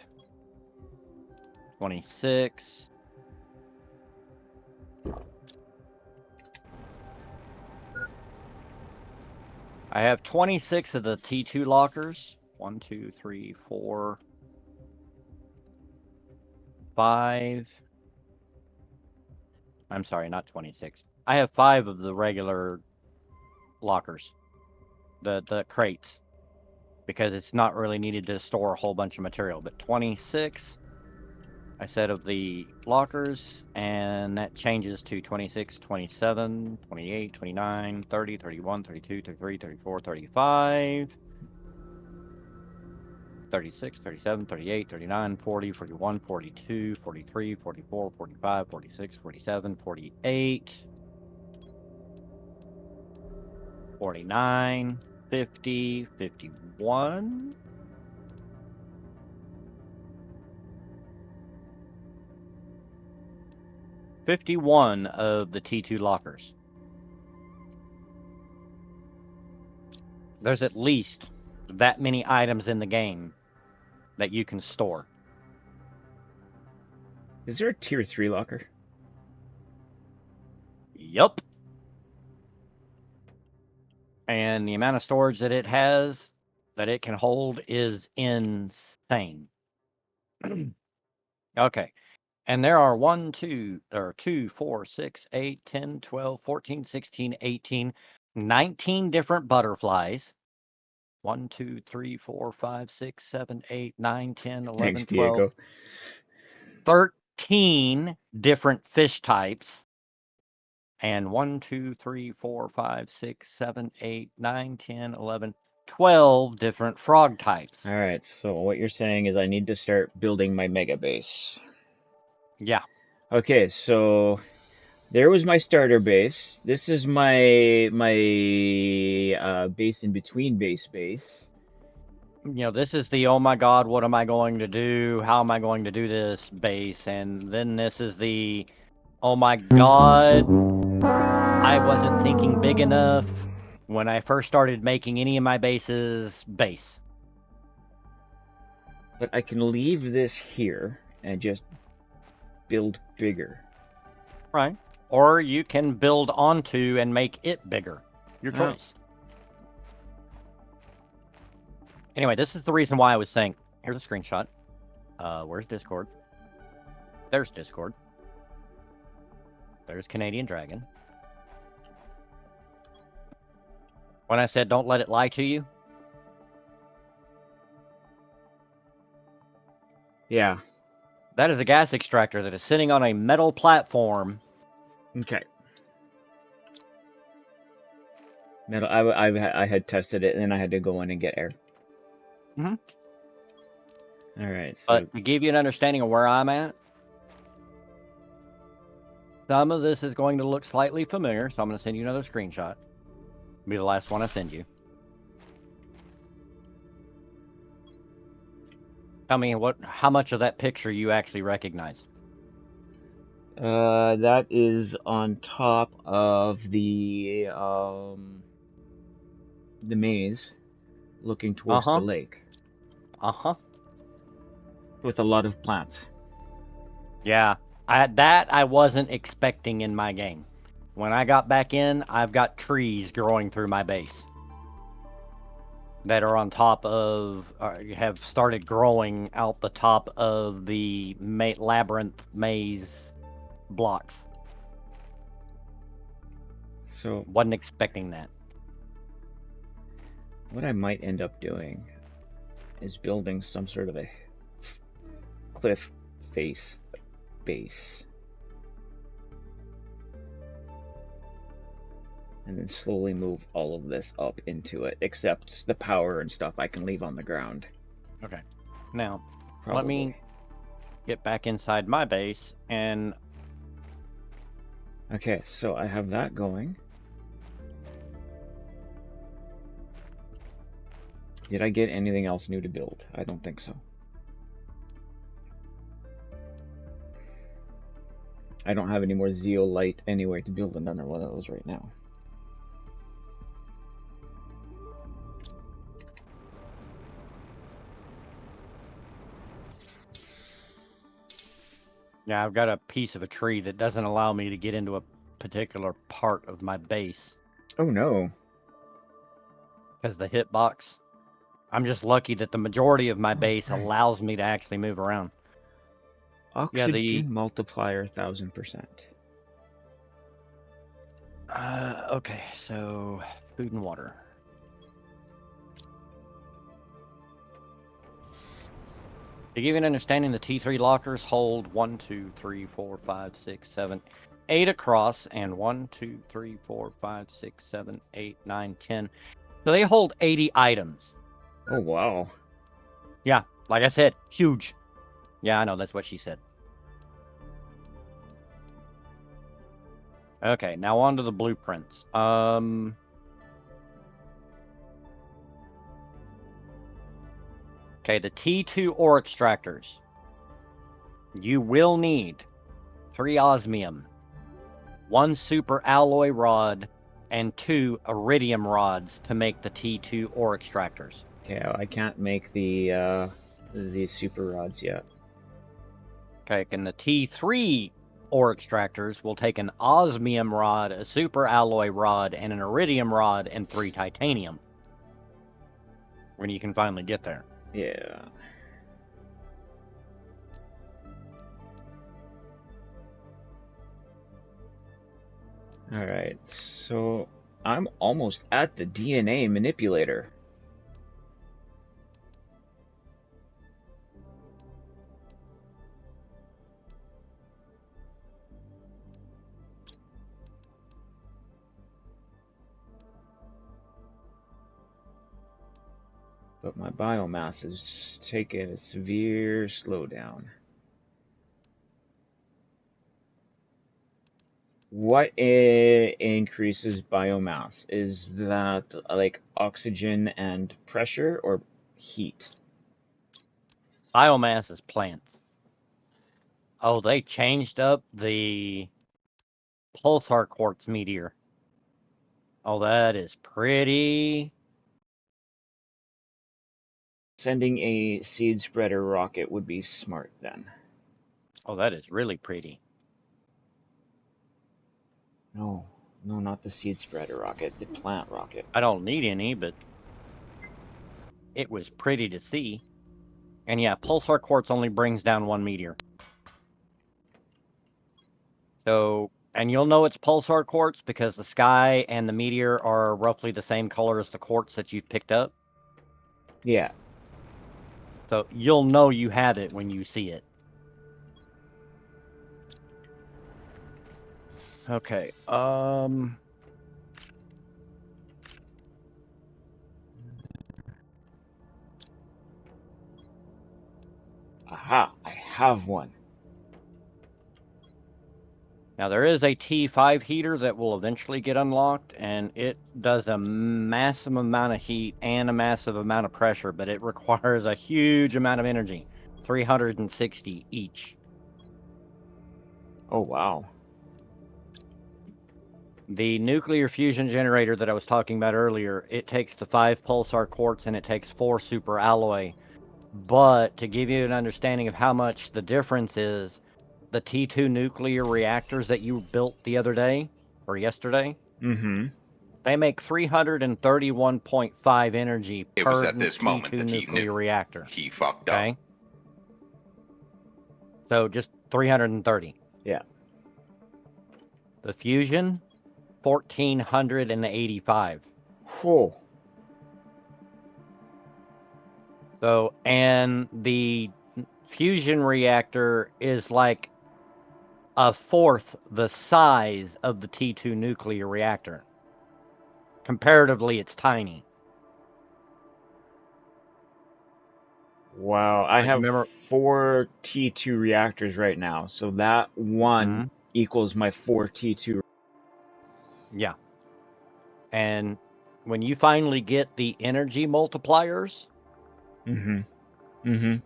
26. I have 26 of the T2 lockers. 1, 2, 3, 4, 5. I'm sorry, not 26. I have 5 of the regular lockers, the crates, because it's not really needed to store a whole bunch of material. But 26, I said, of the lockers, and that changes to 26, 27, 28, 29, 30, 31, 32, 33, 34, 35. 36, 37, 38, 39, 40, 41, 42, 43, 44, 45, 46, 47, 48, 49, 50, 51. "51 of the T2 lockers. There's at least that many items in the game that you can store. Is there a tier 3 locker? Yup. And the amount of storage that it has, that it can hold, is insane. Okay. And there are 2, 4, 6, 8, 10, 12, 14, 16, 18, 19 different butterflies. 1, 2, 3, 4, 5, 6, 7, 8, 9, 10, 11, Thanks, 12, Diego. 13 different fish types. And 1, 2, 3, 4, 5, 6, 7, 8, 9, 10, 11, 12 different frog types. Alright, so what you're saying is I need to start building my mega base. Yeah. Okay, so there was my starter base. This is my base in between base. This is the, oh my God, what am I going to do? How am I going to do this base? And then this is the, oh my God, I wasn't thinking big enough when I first started making any of my bases base. But I can leave this here and just build bigger. Right. Or you can build onto and make it bigger. Your Oh. choice. Anyway, this is the reason why I was saying, here's a screenshot. Where's Discord? There's Discord. There's Canadian Dragon. When I said don't let it lie to you. Yeah. That is a gas extractor that is sitting on a metal platform. Okay. Metal. I had tested it, and then I had to go in and get air. Mhm. All right. So But to give you an understanding of where I'm at, some of this is going to look slightly familiar, so I'm going to send you another screenshot. It'll be the last one I send you. Tell me how much of that picture you actually recognize. that is on top of the maze, looking towards the lake, with a lot of plants. Yeah, I wasn't expecting in my game. When I got back in, I've got trees growing through my base that are on top of, have started growing out the top of the labyrinth maze blocks. So Wasn't expecting that. what I might end up doing is building some sort of a cliff face base. And then slowly move all of this up into it, except the power and stuff I can leave on the ground. Okay. Now, Probably. let me get back inside my base and... Okay, so I have that going. Did I get anything else new to build? I don't think so. I don't have any more zeolite anywhere to build another one of those right now. Yeah, I've got a piece of a tree that doesn't allow me to get into a particular part of my base Oh no. because the hitbox. I'm just lucky that the majority of my base Right. allows me to actually move around. Yeah, Oxygen multiplier 1000%. Okay, so food and water. To give you an understanding, the T3 lockers hold 1, 2, 3, 4, 5, 6, 7, 8 across, and 1, 2, 3, 4, 5, 6, 7, 8, 9, 10. So they hold 80 items. Oh wow. Yeah, like I said, huge. Yeah, I know, that's what she said. Okay, now on to the blueprints. Okay, the T2 ore extractors. You will need 3 osmium, 1 super alloy rod, and 2 iridium rods to make the T2 ore extractors. Okay, I can't make the super rods yet. Okay, and the T3 ore extractors will take an osmium rod, a super alloy rod, and an iridium rod, and 3 titanium. When you can finally get there. Yeah. Alright, so I'm almost at the DNA manipulator. But my biomass is taking a severe slowdown. What increases biomass? Is that like oxygen and pressure or heat? Biomass is plants. Oh, they changed up the pulsar quartz meteor. Oh, that is pretty. Sending a seed spreader rocket would be smart then. Oh, that is really pretty. No, no, not the seed spreader rocket, the plant rocket. I don't need any, but it was pretty to see. And yeah, pulsar quartz only brings down 1 meteor. So, and you'll know it's pulsar quartz because the sky and the meteor are roughly the same color as the quartz that you've picked up. Yeah. So you'll know you have it when you see it. Okay. Aha, I have one. Now there is a T5 heater that will eventually get unlocked, and it does a massive amount of heat and a massive amount of pressure, but it requires a huge amount of energy, 360 each. Oh wow. The nuclear fusion generator that I was talking about earlier, it takes the 5 pulsar quartz and it takes 4 super alloy. But to give you an understanding of how much the difference is, the T2 nuclear reactors that you built the other day, or yesterday, Mm-hmm. they make 331.5 energy It was per at this moment T2 that he nuclear knew reactor. he fucked up. Okay? So just 330. Yeah. The fusion, 1485. Whoa. So, and the fusion reactor is like a fourth the size of the T2 nuclear reactor. Comparatively, it's tiny. Wow, I have Remember, 4 T2 reactors right now, so that one equals my 4 T2. yeah. And when you finally get the energy multipliers, Mm-hmm. Mm-hmm.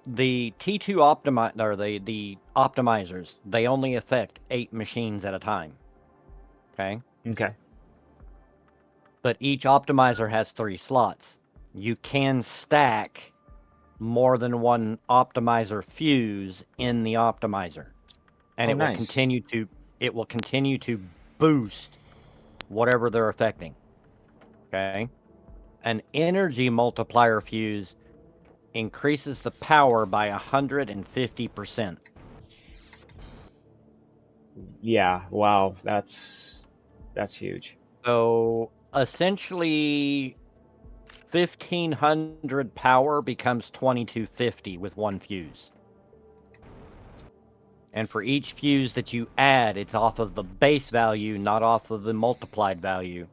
the T2 the optimizers, they only affect 8 machines at a time. Okay? Okay. But each optimizer has 3 slots. You can stack more than one optimizer fuse in the optimizer. And Oh, it will nice. continue to boost whatever they're affecting. Okay? An energy multiplier fuse increases the power by 150%. Yeah. Wow. That's huge. So essentially 1500 power becomes 2250 with one fuse. And for each fuse that you add, it's off of the base value, not off of the multiplied value.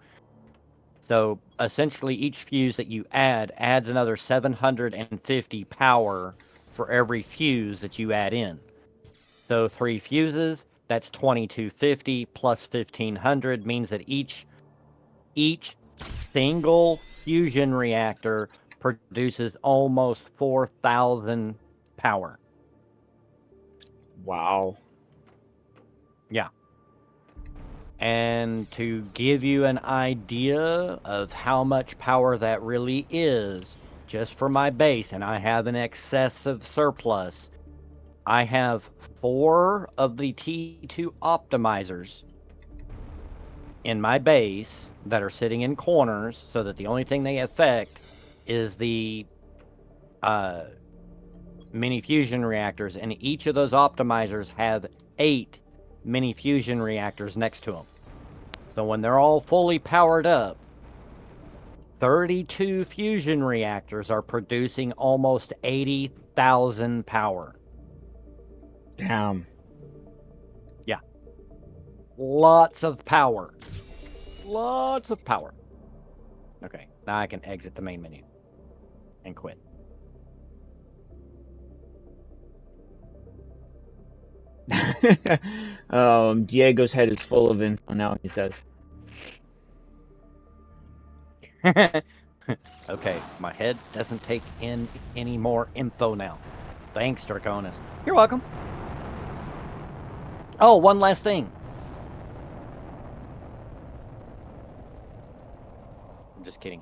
So essentially each fuse that you add adds another 750 power for every fuse that you add in. So 3 fuses, that's 2250 plus 1500 means that each single fusion reactor produces almost 4,000 power. Wow. Yeah. And to give you an idea of how much power that really is, just for my base, and I have an excessive surplus, I have 4 of the T2 optimizers in my base that are sitting in corners so that the only thing they affect is the mini fusion reactors, and each of those optimizers have 8 mini fusion reactors next to them. So when they're all fully powered up, 32 fusion reactors are producing almost 80,000 power. Damn. Yeah. Lots of power. Lots of power. Okay, now I can exit the main menu and quit. Diego's head is full of info now, he says. Okay, my head doesn't take in any more info now. Thanks, Draconis. You're welcome. Oh, one last thing. I'm just kidding.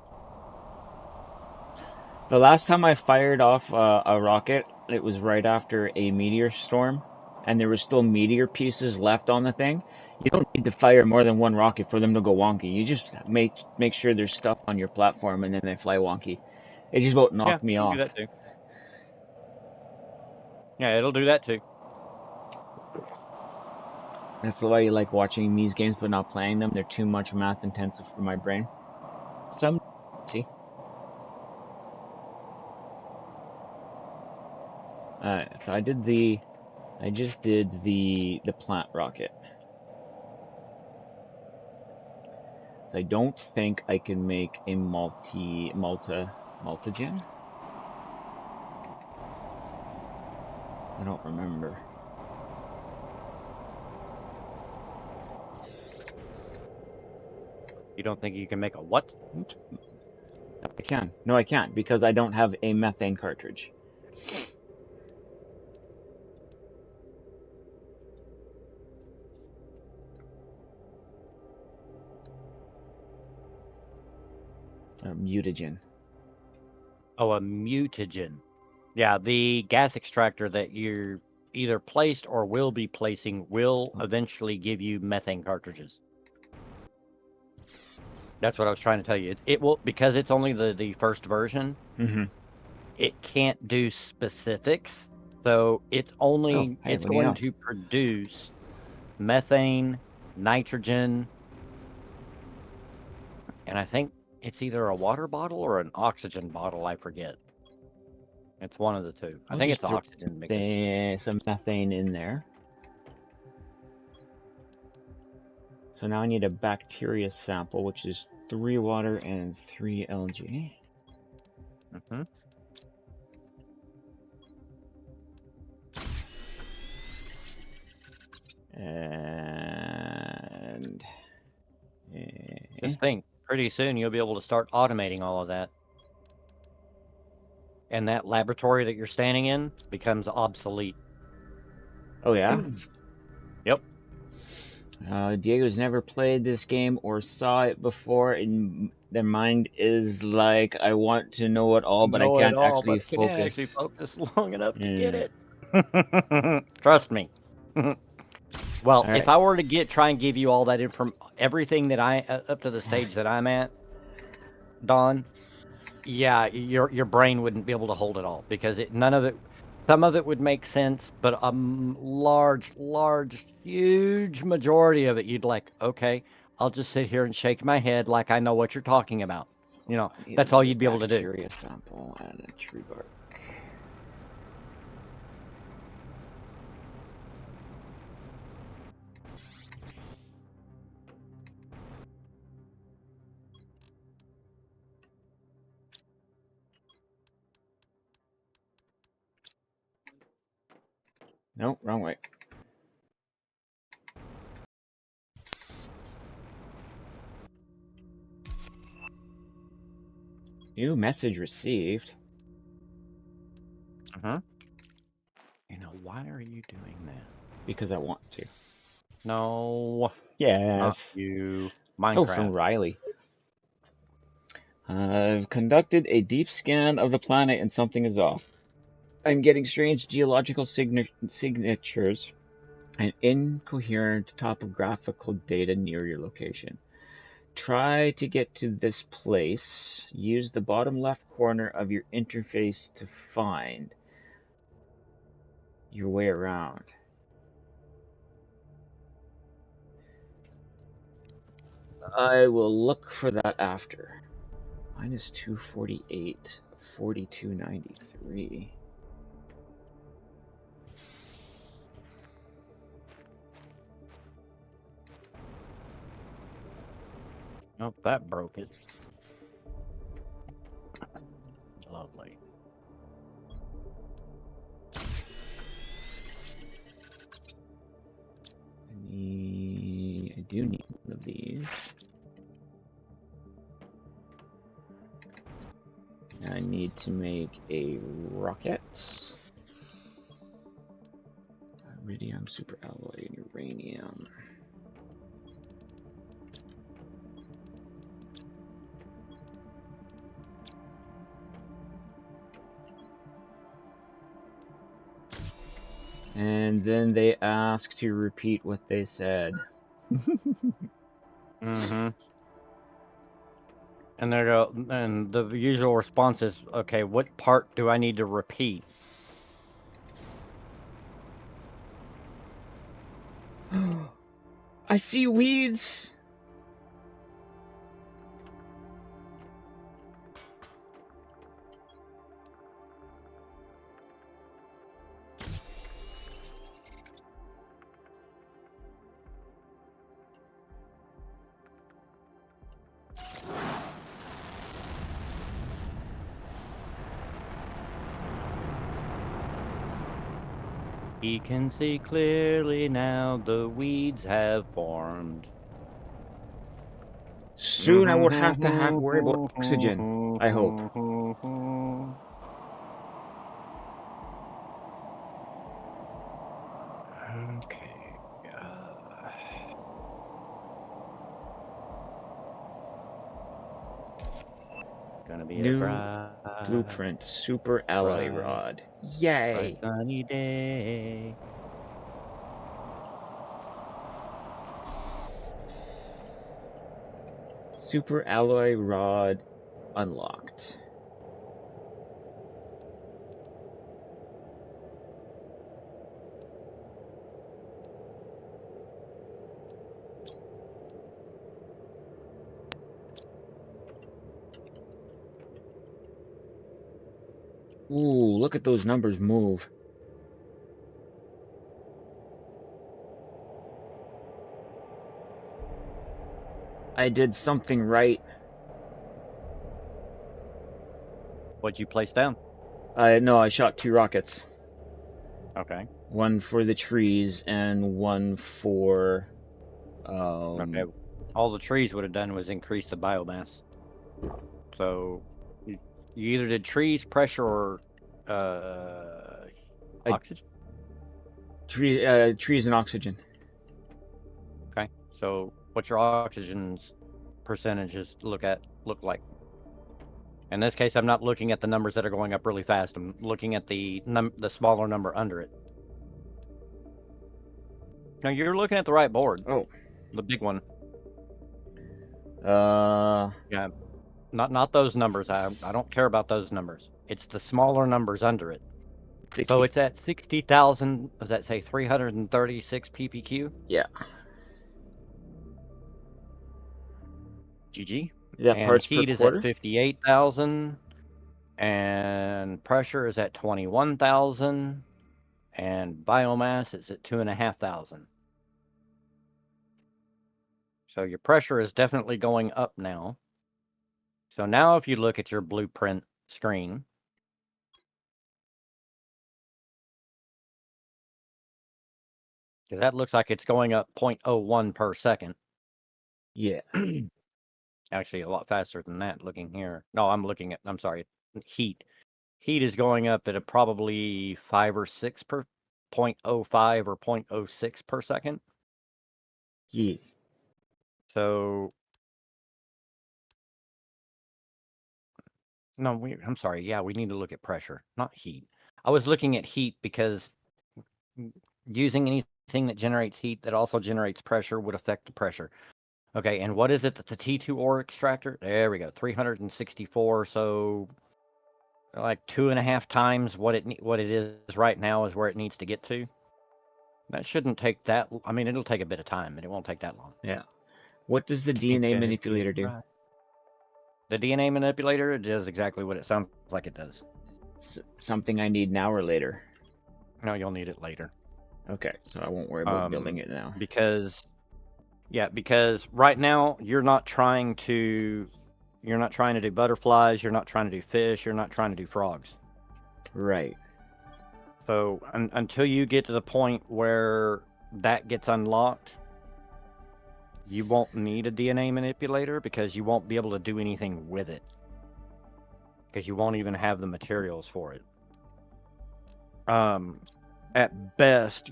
The last time I fired off a rocket, it was right after a meteor storm, and there were still meteor pieces left on the thing. You don't need to fire more than one rocket for them to go wonky. You just make sure there's stuff on your platform, and then they fly wonky. It just about knocked me You can off. do that too. Yeah, it'll do that too. That's why you like watching these games but not playing them. They're too much math intensive for my brain. Some see. So I just did the plant rocket. So I don't think I can make a multigen. I don't remember. You don't think you can make a what? I can. No, I can't because I don't have a methane cartridge. Mutagen. Oh, a mutagen. Yeah, the gas extractor that you're either placed or will be placing will eventually give you methane cartridges. That's what I was trying to tell you. It will, because it's only the first version, Mm-hmm. it can't do specifics. So it's Oh, only hey, it's what do you going know? to produce methane, nitrogen, and I think it's either a water bottle or an oxygen bottle, I forget. It's one of the two. I I'll think just it's throw oxygen because some methane in there. So now I need a bacteria sample, which is 3 water and 3 LG. Mhm. And This just think, pretty soon you'll be able to start automating all of that. And that laboratory that you're standing in becomes obsolete. Oh yeah. Yep. Diego's never played this game or saw it before, and their mind is like, I want to know it all, but I can't actually focus. long enough to get Yeah. it. Trust me. Well, Alright. if I were to try and give you all that everything that up to the stage that I'm at, Don, yeah, your brain wouldn't be able to hold it all because none of it. Some of it would make sense, but a large, huge majority of it, you'd like, okay, I'll just sit here and shake my head like I know what you're talking about. You know, I need that's all another you'd be able to do. bacteria sample and a tree bark. Nope, wrong way. New message received. You know, why are you doing that? Because I want to. No. Yes. Not you. Minecraft. Oh, from Riley. I've conducted a deep scan of the planet and something is off. I'm getting strange geological signatures and incoherent topographical data near your location. Try to get to this place. Use the bottom left corner of your interface to find your way around. I will look for that after. Minus 248, 4293. Nope, that broke it. Lovely. I do need one of these. I need to make a rocket. Iridium, superalloy, and uranium. And then they ask to repeat what they said. And and the usual response is, okay, what part do I need to repeat? I see weeds! He can see clearly now the weeds have formed. Soon I won't have to worry about oxygen, I hope. Okay. Gonna be New a bright blueprint, super alloy rod. Yay! sunny day. Super alloy rod unlocked. Ooh, look at those numbers move. I did something right. What'd you place down? No, I shot 2 rockets. Okay. One for the trees and one for Okay. all the trees would have done was increase the biomass. So you either did trees, pressure, or oxygen. Trees and oxygen. Okay. So what's your oxygen's percentages look like? In this case, I'm not looking at the numbers that are going up really fast. I'm looking at the smaller number under it. No, you're looking at the right board. Oh. The big one. Yeah. Not those numbers. I don't care about those numbers. It's the smaller numbers under it. So it's at 60,000. Does that say 336 ppq? Yeah. GG. Is that And parts per heat is quarter? at 58,000. And pressure is at 21,000. And biomass is at 2,500. So your pressure is definitely going up now. So now if you look at your blueprint screen, because that looks like it's going up 0.01 per second. Yeah. Actually, a lot faster than that looking here. No, I'm sorry, heat. Heat is going up at a probably 5 or 6 per 0.05 or 0.06 per second. Yeah. So no, I'm sorry. Yeah, we need to look at pressure, not heat. I was looking at heat because using anything that generates heat that also generates pressure would affect the pressure. Okay, and what is it that the T2 ore extractor? There we go, 364. So like 2.5 times what it is right now is where it needs to get to. That shouldn't take that. I mean, it'll take a bit of time, but it won't take that long. Yeah. What does the DNA manipulator do? The DNA manipulator does exactly what it sounds like it does. Something I need now or later? No, you'll need it later. Okay, so I won't worry about building it now. Because right now you're not trying to do butterflies, you're not trying to do fish, you're not trying to do frogs. Right. So until you get to the point where that gets unlocked, you won't need a DNA manipulator because you won't be able to do anything with it. Because you won't even have the materials for it. At best,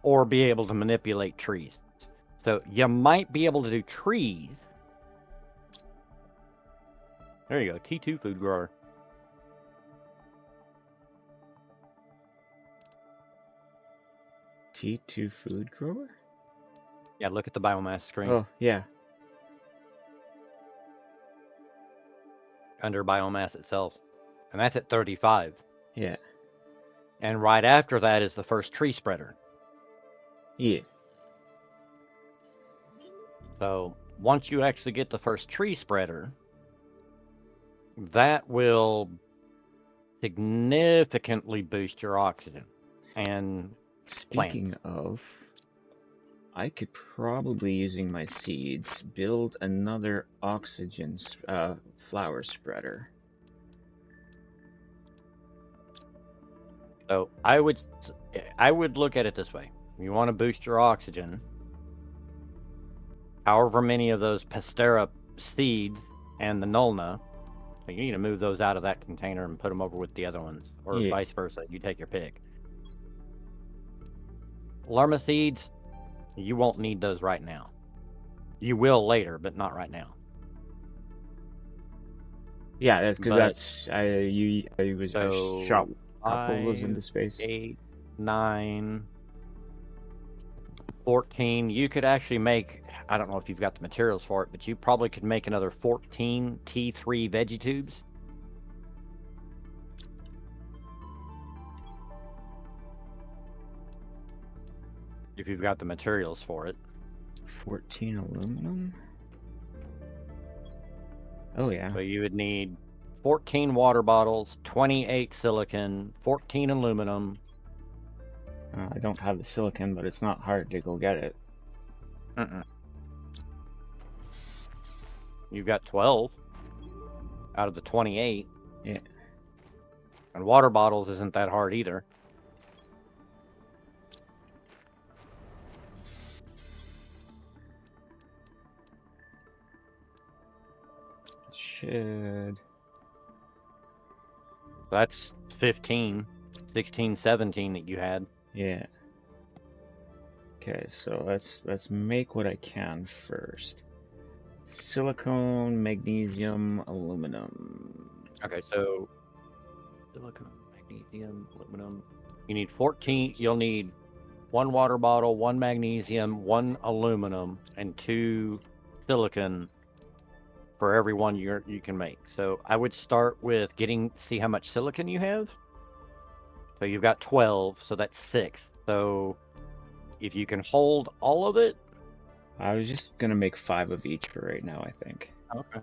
or be able to manipulate trees. So you might be able to do trees. There you go, T2 food grower. T2 food grower? Yeah, look at the biomass screen. Oh, yeah. Under biomass itself. And that's at 35. Yeah. And right after that is the first tree spreader. Yeah. So once you actually get the first tree spreader, that will significantly boost your oxygen. And speaking of, I could probably, using my seeds, build another oxygen flower spreader. So I would look at it this way. You want to boost your oxygen. However many of those Pastera seeds and the Nulna, so you need to move those out of that container and put them over with the other ones, or vice versa. You take your pick. Lerma seeds, you won't need those right now. You will later, but not right now. Yeah, that's because I shot a couple of those into space. 8, 9, 14. You could actually make, I don't know if you've got the materials for it, but you probably could make another 14 T3 veggie tubes. If you've got the materials for it. 14 aluminum? Oh, yeah. So you would need 14 water bottles, 28 silicon, 14 aluminum. I don't have the silicon, but it's not hard to go get it. You've got 12 out of the 28. Yeah. And water bottles isn't that hard either. should. That's 15, 16, 17 that you had. Yeah. Okay, so let's make what I can first. Silicone, magnesium, aluminum. Okay, so silicon, magnesium, aluminum. You need 14. You'll need 1 water bottle, 1 magnesium, 1 aluminum, and 2 silicon for every one you can make. So I would start with see how much silicon you have. So you've got 12, so that's 6. So if you can hold all of it. I was just gonna make 5 of each for right now, I think. Okay.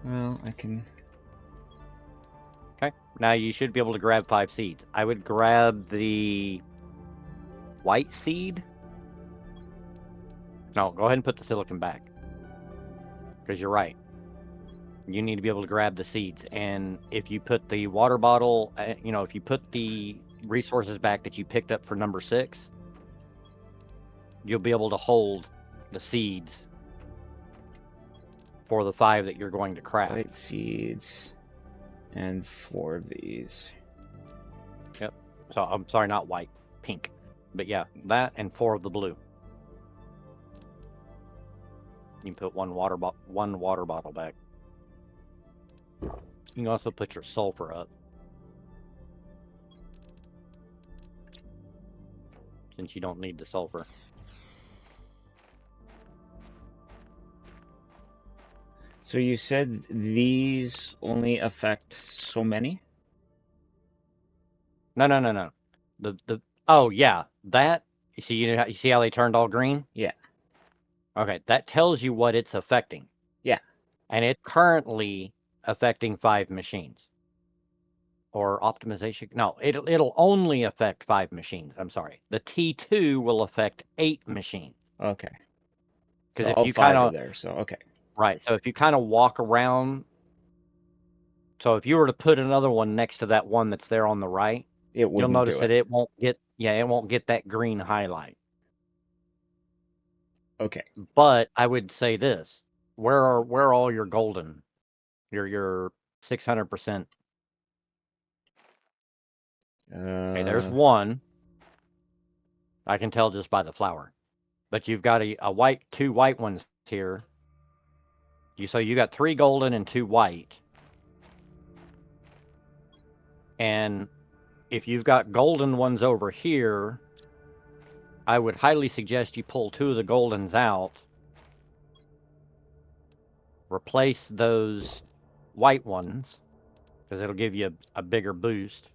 Well, I can. Okay. Now you should be able to grab 5 seeds. I would grab the white seed. No, go ahead and put the silicon back. Because you're right. You need to be able to grab the seeds. And if you put the water bottle, if you put the resources back that you picked up for number 6, you'll be able to hold the seeds for the 5 that you're going to craft. White seeds. And 4 of these. Yep. So I'm sorry, not white, pink. But yeah, that and 4 of the blue. You can put one water bottle back. You can also put your sulfur up. Since you don't need the sulfur. So you said these only affect so many? No. Oh yeah, that you see how they turned all green? Yeah. Okay, that tells you what it's affecting. Yeah. And it's currently affecting 5 machines. Or optimization. No, it'll only affect 5 machines. I'm sorry. The T2 will affect 8 machines. Okay. Because So if all you 5 kind are of there, so okay. right, so if you kind of walk around, so if you were to put another one next to that one that's there on the right, It wouldn't you'll notice do that it. it won't get that green highlight. Okay. But I would say this: where are all your golden? Your 600%. Okay, there's one. I can tell just by the flower. But you've got a 2 white ones here. So you got 3 golden and 2 white. And if you've got golden ones over here, I would highly suggest you pull 2 of the goldens out. Replace those white ones, because it'll give you a bigger boost.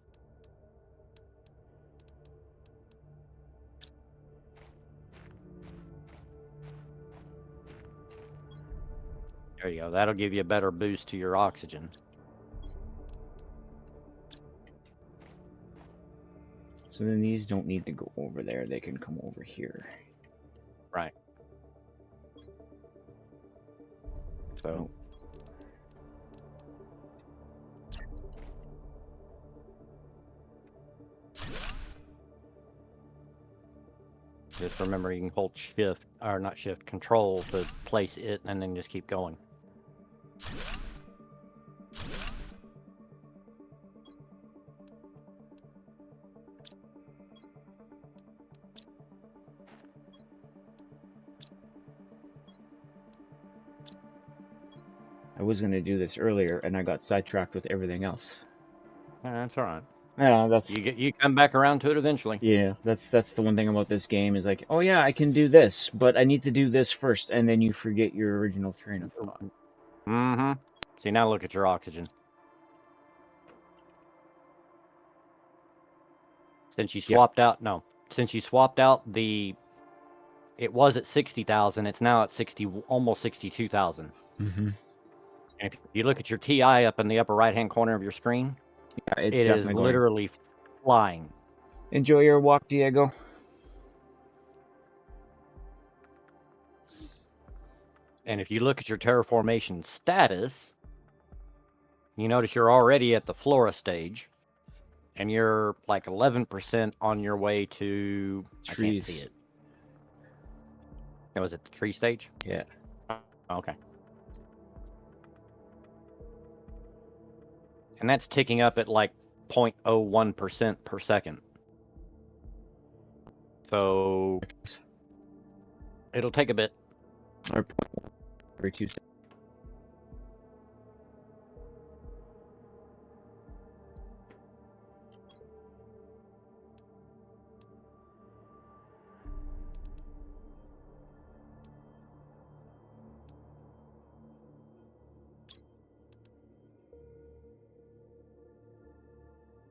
There you go. That'll give you a better boost to your oxygen. So then these don't need to go over there. They can come over here. Right. So. Just remember you can hold shift, or not shift, control to place it and then just keep going. I was going to do this earlier and I got sidetracked with everything else. That's all right. Yeah, that's You come back around to it eventually. yeah, that's the one thing about this game is like, oh yeah, I can do this, but I need to do this first, and then you forget your original train of thought. Mm-hmm. See, now look at your oxygen. Since you swapped out, since you swapped out it was at 60,000, it's now at almost 62,000. Mm-hmm. And if you look at your TI up in the upper right-hand corner of your screen, Yeah, it's it is definitely going. literally flying. Enjoy your walk, Diego. And if you look at your terraformation status, you notice you're already at the flora stage, and you're like 11% on your way to Trees. I can't see it. Was it the tree stage? Yeah. Okay. And that's ticking up at like 0.01% per second. So it'll take a bit. Or every 2 seconds.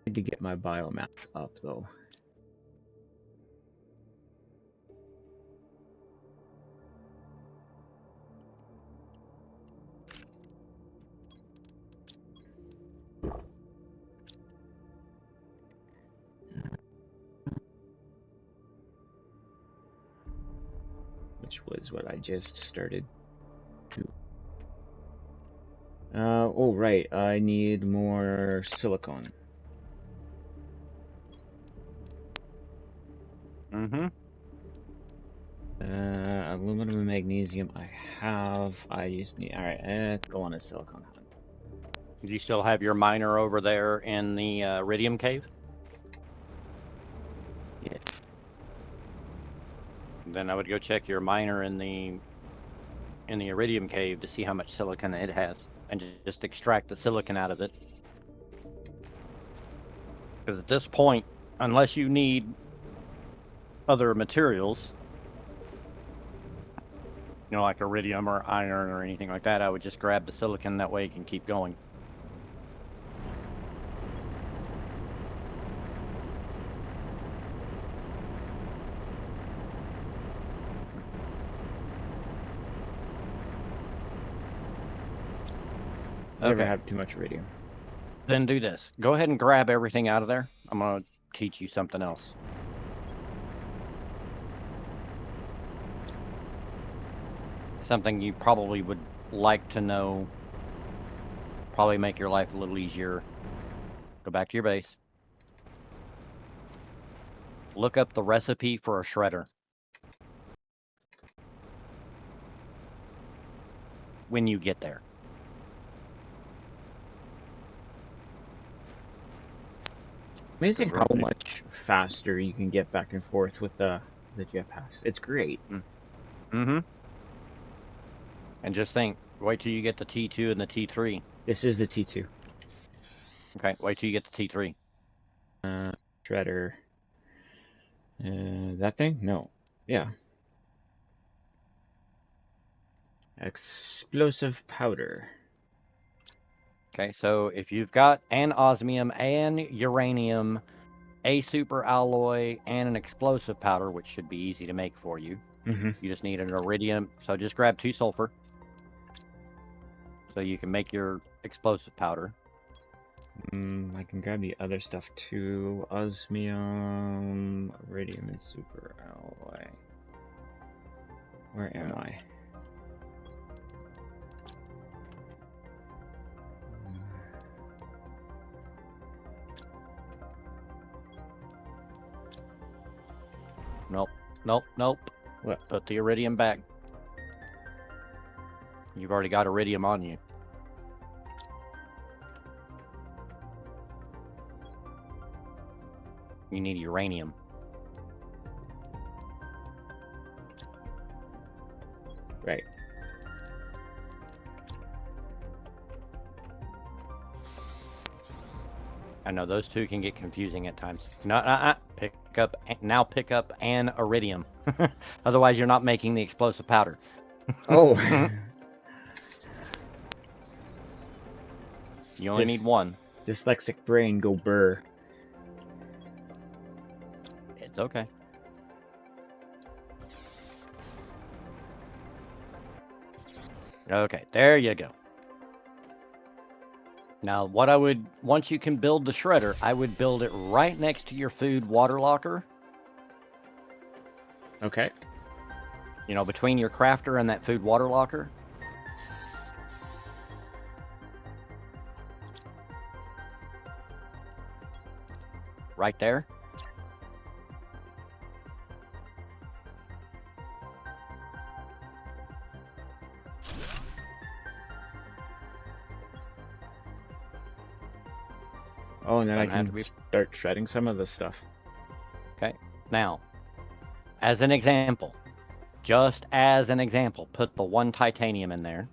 Need to get my biomass up though. Which was what I just started to. Oh right, I need more silicone. Mm-hmm. Aluminum and magnesium I have. I just need. All right, let's go on a silicone hunt. Do you still have your miner over there in the Iridium cave? Yeah. Then I would go check your miner in the Iridium cave to see how much silicon it has, and just extract the silicon out of it. Because at this point, unless you need other materials, you know, like iridium or iron or anything like that, I would just grab the silicon. That way you can keep going. Never Okay. have too much iridium. Then do this. Go ahead and grab everything out of there. I'm going to teach you something else. Something you probably would like to know. Probably make your life a little easier. Go back to your base. Look up the recipe for a shredder. When you get there. Amazing how Right. much faster you can get back and forth with the jetpacks. It's great. Mm-hmm. And just think, wait till you get the T2 and the T3. This is the T2. Okay, wait till you get the T3. Shredder. That thing? No. Yeah. Explosive powder. Okay, so if you've got an osmium and uranium, a super alloy, and an explosive powder, which should be easy to make for you, Mm-hmm. you just need an iridium. So just grab 2 sulfur. So you can make your explosive powder. I can grab the other stuff too. Osmium, iridium, and super alloy. Where am I? Nope, nope, nope. What? Put the iridium back. You've already got iridium on you. You need uranium. Right. I know those two can get confusing at times. No, pick up an iridium. Otherwise, you're not making the explosive powder. Oh. You only need one. Dyslexic brain go burr. It's okay. Okay, there you go. Now, what I would, once you can build the shredder, I would build it right next to your food water locker. Okay. You know, between your crafter and that food water locker. Right there. and then I Doesn't have can to be- start shredding some of this stuff. Now, as an example, just as an example, put the 1 titanium in there.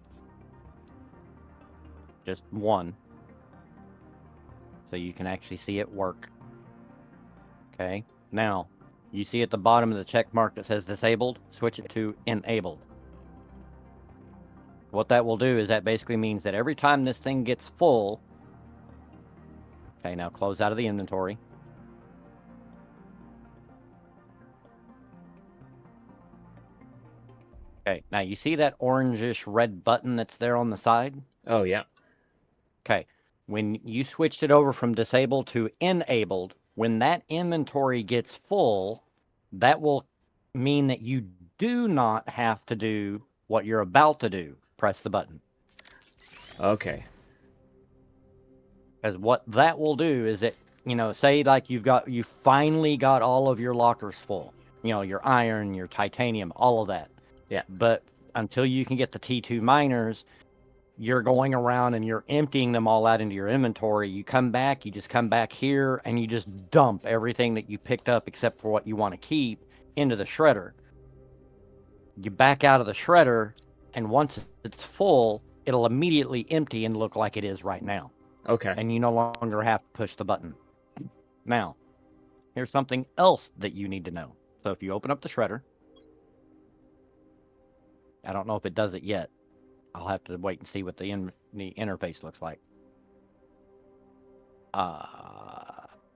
Just 1. So you can actually see it work. Okay. Now, you see at the bottom of the check mark that says disabled, switch it to enabled. What that will do is that basically means that every time this thing gets full, okay, now close out of the inventory. Okay, now you see that orangish red button that's there on the side? Oh, yeah. Okay, when you switched it over from disabled to enabled, when that inventory gets full, that will mean that you do not have to do what you're about to do. Press the button. Okay. Because what that will do is it, say like you finally got all of your lockers full. Your iron, your titanium, all of that. Yeah. But until you can get the T2 miners, you're going around and you're emptying them all out into your inventory. You just come back here and you just dump everything that you picked up except for what you want to keep into the shredder. You back out of the shredder, and once it's full, it'll immediately empty and look like it is right now. Okay. And you no longer have to push the button. Now, here's something else that you need to know. So if you open up the shredder, I don't know if it does it yet. I'll have to wait and see what the interface looks like.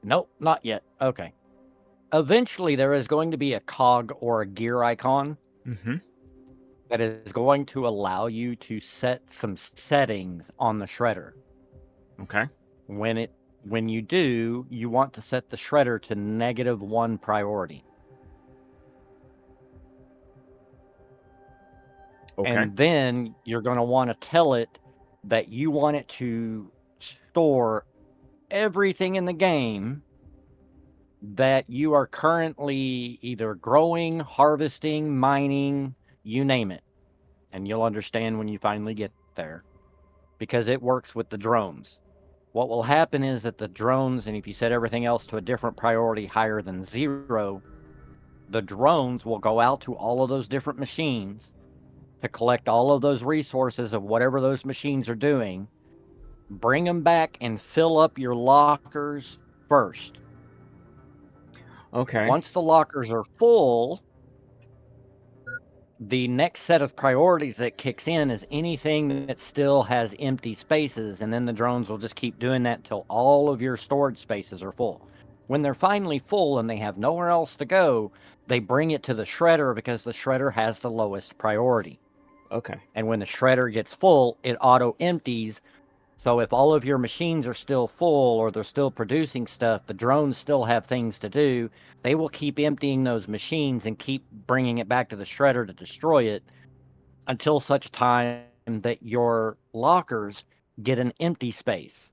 Nope, not yet. Okay. Eventually, there is going to be a cog or a gear icon Mm-hmm. that is going to allow you to set some settings on the shredder. Okay. When you do, you want to set the shredder to -1 priority. Okay. And then you're going to want to tell it that you want it to store everything in the game that you are currently either growing, harvesting, mining, you name it. And you'll understand when you finally get there, because it works with the drones. What will happen is that the drones, and if you set everything else to a different priority higher than 0, the drones will go out to all of those different machines to collect all of those resources of whatever those machines are doing, bring them back and fill up your lockers first. Okay. Once the lockers are full, the next set of priorities that kicks in is anything that still has empty spaces, and then the drones will just keep doing that until all of your storage spaces are full. When they're finally full and they have nowhere else to go, they bring it to the shredder because the shredder has the lowest priority. Okay. And when the shredder gets full, it auto empties. So if all of your machines are still full or they're still producing stuff, the drones still have things to do. They will keep emptying those machines and keep bringing it back to the shredder to destroy it until such time that your lockers get an empty space.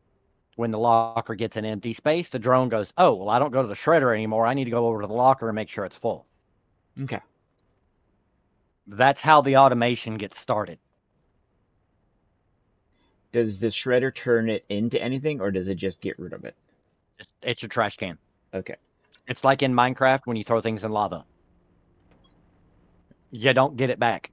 When the locker gets an empty space, the drone goes, oh, well, I don't go to the shredder anymore. I need to go over to the locker and make sure it's full. Okay. That's how the automation gets started. Does the shredder turn it into anything, or does it just get rid of it? It's your trash can. Okay. It's like in Minecraft when you throw things in lava. You don't get it back.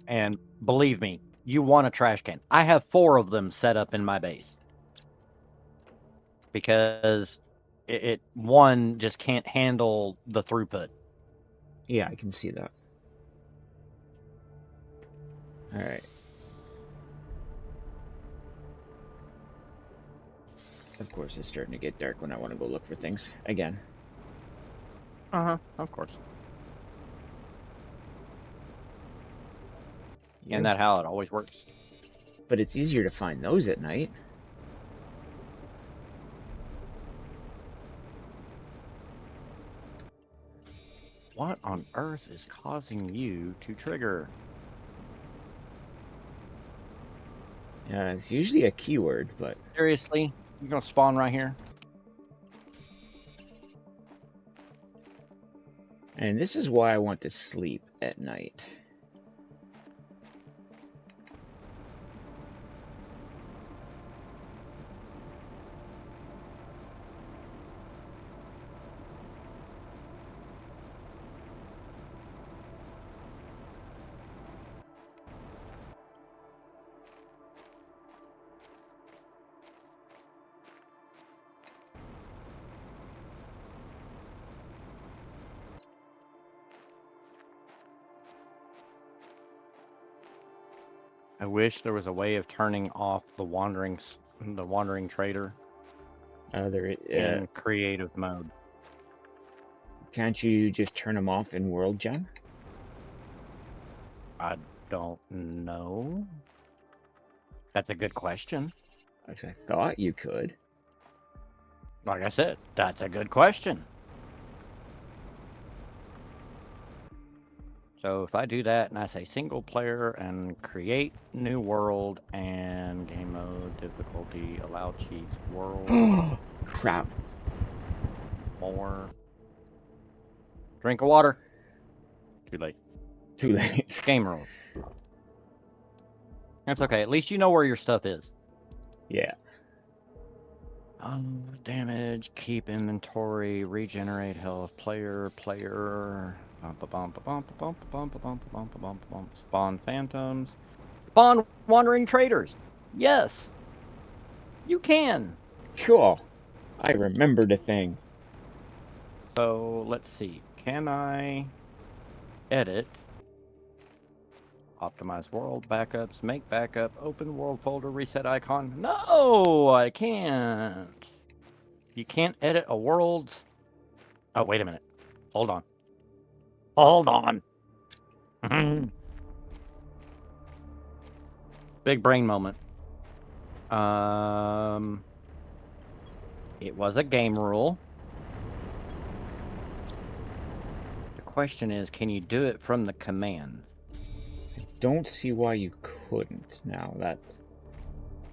And believe me, you want a trash can. I have 4 of them set up in my base. Because one just can't handle the throughput. Yeah, I can see that. All right. Of course, it's starting to get dark when I want to go look for things again. Of course. Yeah. Isn't that how it always works? But it's easier to find those at night. What on earth is causing you to trigger? Yeah, it's usually a keyword, but Seriously? You're gonna spawn right here? And this is why I want to sleep at night. I wish there was a way of turning off the wandering trader in creative mode. Can't you just turn them off in World Gen? I don't know. That's a good question. Because I thought you could. Like I said, that's a good question. So if I do that and I say single player and create new world and game mode difficulty, allow cheats, world, Crap. more. Drink of water. Too late. Too late. It's game rules. That's okay. At least you know where your stuff is. Yeah. Damage, keep inventory, regenerate health, player. Spawn phantoms. Spawn wandering traders. Yes. You can. Cool. I remembered a thing. So let's see. Can I edit? Optimize world backups, make backup, open world folder, reset icon. No, I can't. You can't edit a world's. Oh, wait a minute. Hold on. Hold on. Big brain moment. It was a game rule. The question is, can you do it from the command? Don't see why you couldn't now. That.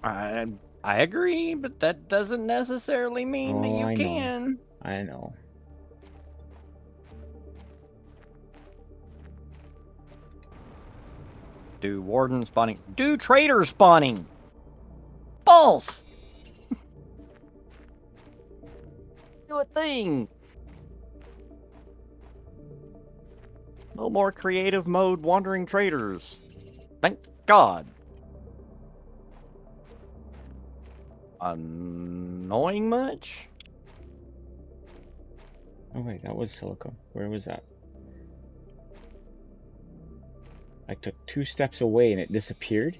I agree, but that doesn't necessarily mean that you I can. know. I know. Do warden spawning. Do trader spawning. False. Do a thing. No more creative mode wandering traders. Thank God. Annoying much? Oh wait, that was silicone. Where was that? I took 2 steps away and it disappeared?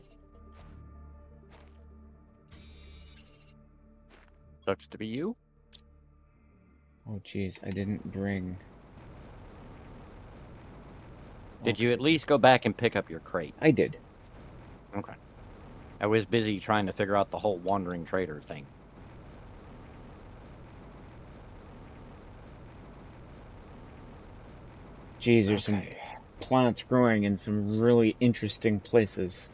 Sucks to be you. Oh jeez, I didn't bring... Did you at least go back and pick up your crate? I did. Okay. I was busy trying to figure out the whole wandering trader thing. Jeez, there's some plants growing in some really interesting places.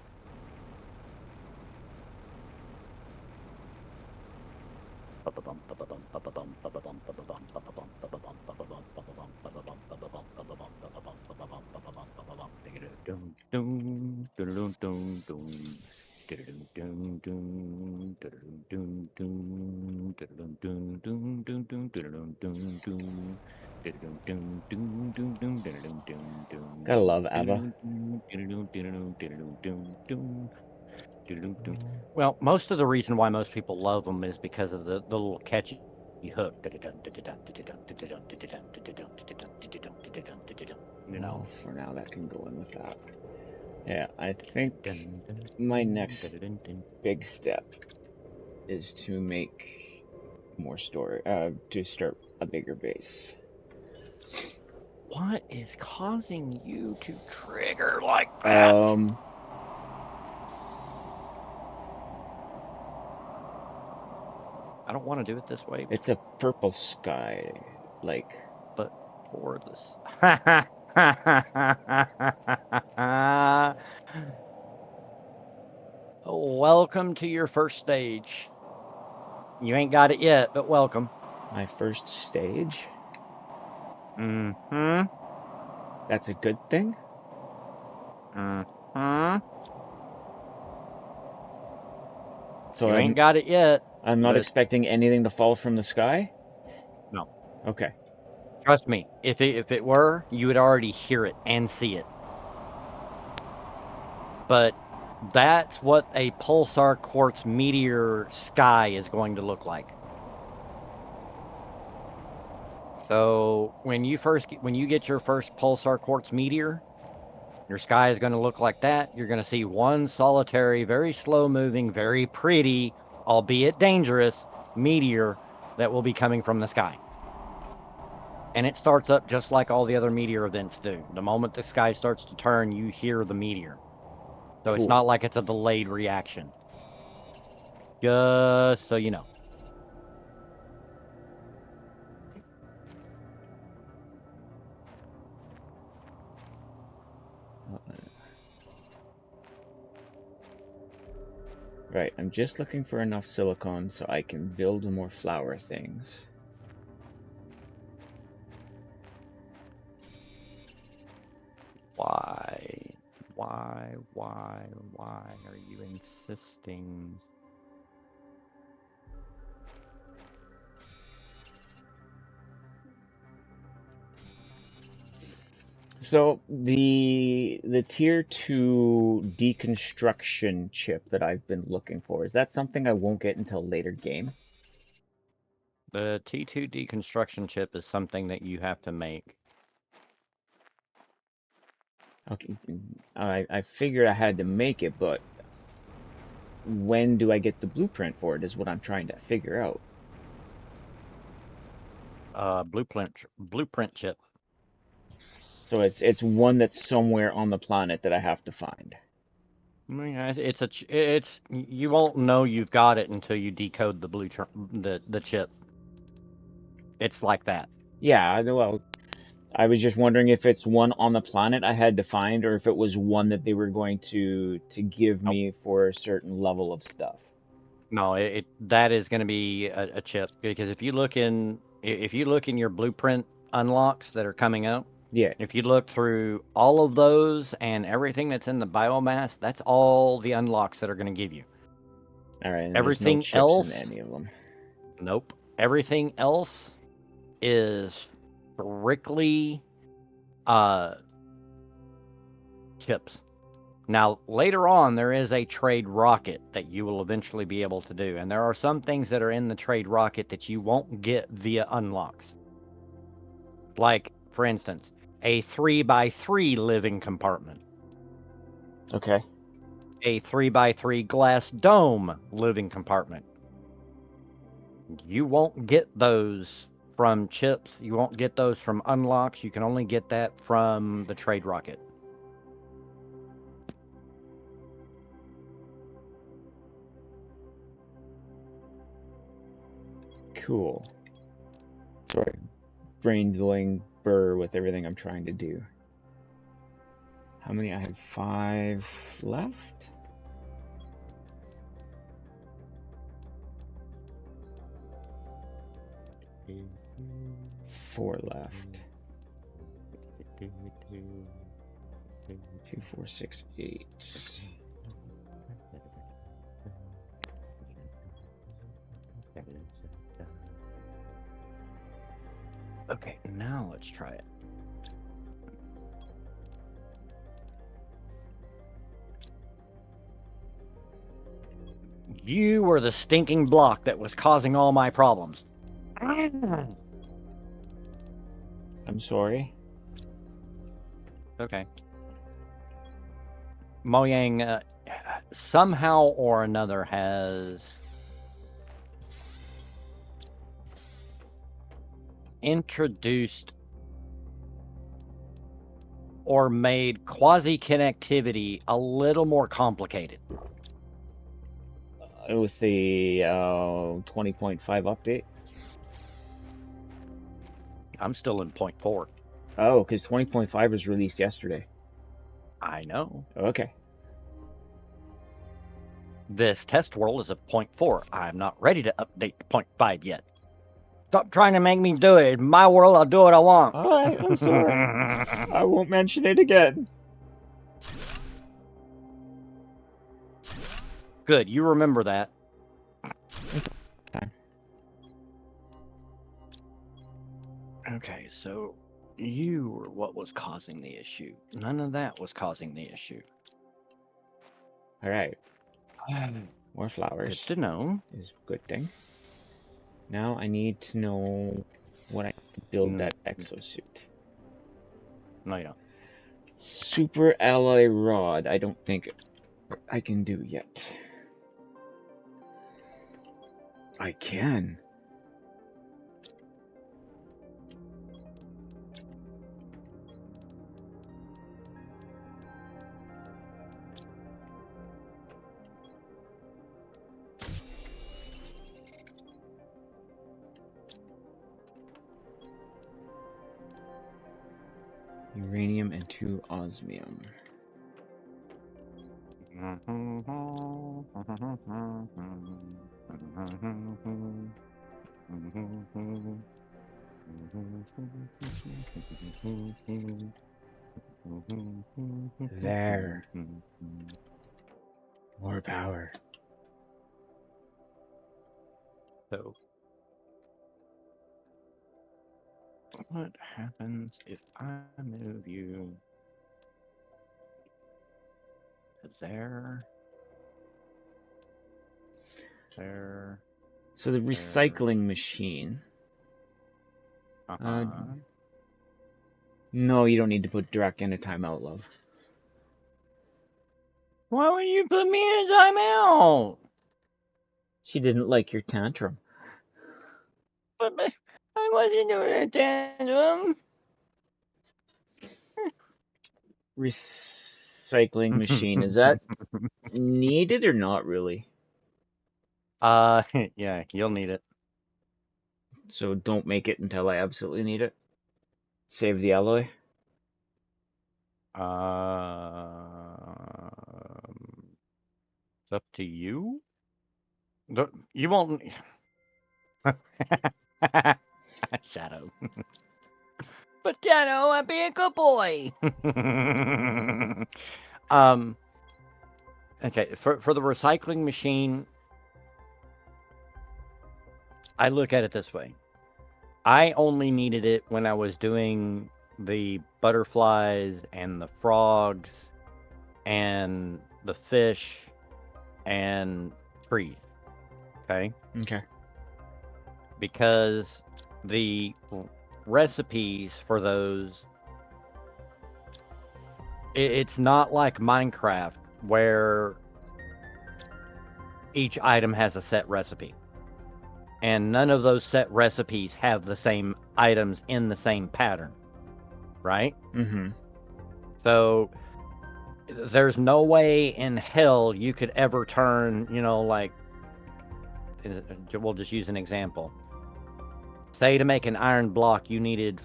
Gotta love ABBA. Well, most of the reason why most people love them is because of the little catchy hook. You know. Well, for now, that can go in with that. Yeah, I think my next big step is to make more storage, to start a bigger base. What is causing you to trigger like that? I don't want to do it this way. It's a purple sky, like. But for this. Welcome to your first stage. You ain't got it yet, but welcome. My first stage? Mm-hmm. That's a good thing? Mm-hmm. So You ain't got it yet, I'm not but expecting anything to fall from the sky? no. Okay. Trust me, if it were, you would already hear it and see it. But that's what a pulsar quartz meteor sky is going to look like. So when you get your first pulsar quartz meteor, your sky is going to look like that. You're going to see one solitary, very slow moving, very pretty, albeit dangerous, meteor that will be coming from the sky. And it starts up just like all the other meteor events do. The moment the sky starts to turn, you hear the meteor. So it's Cool. not like it's a delayed reaction. Just so you know. Right, I'm just looking for enough silicon so I can build more flower things. Why are you insisting? So the tier 2 deconstruction chip that I've been looking for, is that something I won't get until later game? The T2 deconstruction chip is something that you have to make. Okay, I figured I had to make it, but when do I get the blueprint for it is what I'm trying to figure out. Blueprint chip. So it's one that's somewhere on the planet that I have to find. I mean, it's you won't know you've got it until you decode the chip. It's like that. Yeah, well, I was just wondering if it's one on the planet I had to find, or if it was one that they were going to give Nope. me for a certain level of stuff. No, that is going to be a chip because if you look in your blueprint unlocks that are coming up, Yeah. if you look through all of those and everything that's in the biomass, that's all the unlocks that are going to give you. All right, and there's no Everything chips in else, any of them. nope. Everything else is strictly chips. Now, later on, there is a trade rocket that you will eventually be able to do. And there are some things that are in the trade rocket that you won't get via unlocks. Like, for instance, a 3x3 living compartment, Okay. a 3x3 glass dome living compartment. You won't get those from chips. You won't get those from unlocks. You can only get that from the trade rocket. Cool. Sorry. Brain going burr with everything I'm trying to do. How many? I have 5 left? Four left. 2, 4, 6, 8. Okay, now let's try it. You were the stinking block that was causing all my problems. I'm sorry. Okay. Mojang somehow or another has introduced or made quasi-connectivity a little more complicated. With the 20.5 update? I'm still in 0.4. Oh, because 20.5 was released yesterday. I know. Okay. This test world is a 0.4. I'm not ready to update to 0.5 yet. Stop trying to make me do it. In my world, I'll do what I want. Alright, I'm sorry. I won't mention it again. Good, you remember that. Okay. Okay, so you were what was causing the issue. None of that was causing the issue. Alright, more Good flowers to know. is a good thing. Now I need to know what I can build that exosuit. No, you don't. Super alloy rod, I don't think I can do yet. I can. Uranium and 2 osmium. There. More power. So, what happens if I move you to there? There. So the recycling machine. Uh-huh. No, you don't need to put Drek in a timeout, love. Why would you put me in a timeout? She didn't like your tantrum. But I wasn't doing a tantrum. Recycling machine, is that needed or not really? Yeah, you'll need it. So don't make it until I absolutely need it. Save the alloy. It's up to you. You won't. Shadow. But Shadow, I'm being a good boy. Okay, for the recycling machine, I look at it this way. I only needed it when I was doing the butterflies and the frogs and the fish and trees. Okay? Okay. Because the recipes for those, it's not like Minecraft where each item has a set recipe. And none of those set recipes have the same items in the same pattern, right? Mm-hmm. So there's no way in hell you could ever turn, like, we'll just use an example. Say to make an iron block, you needed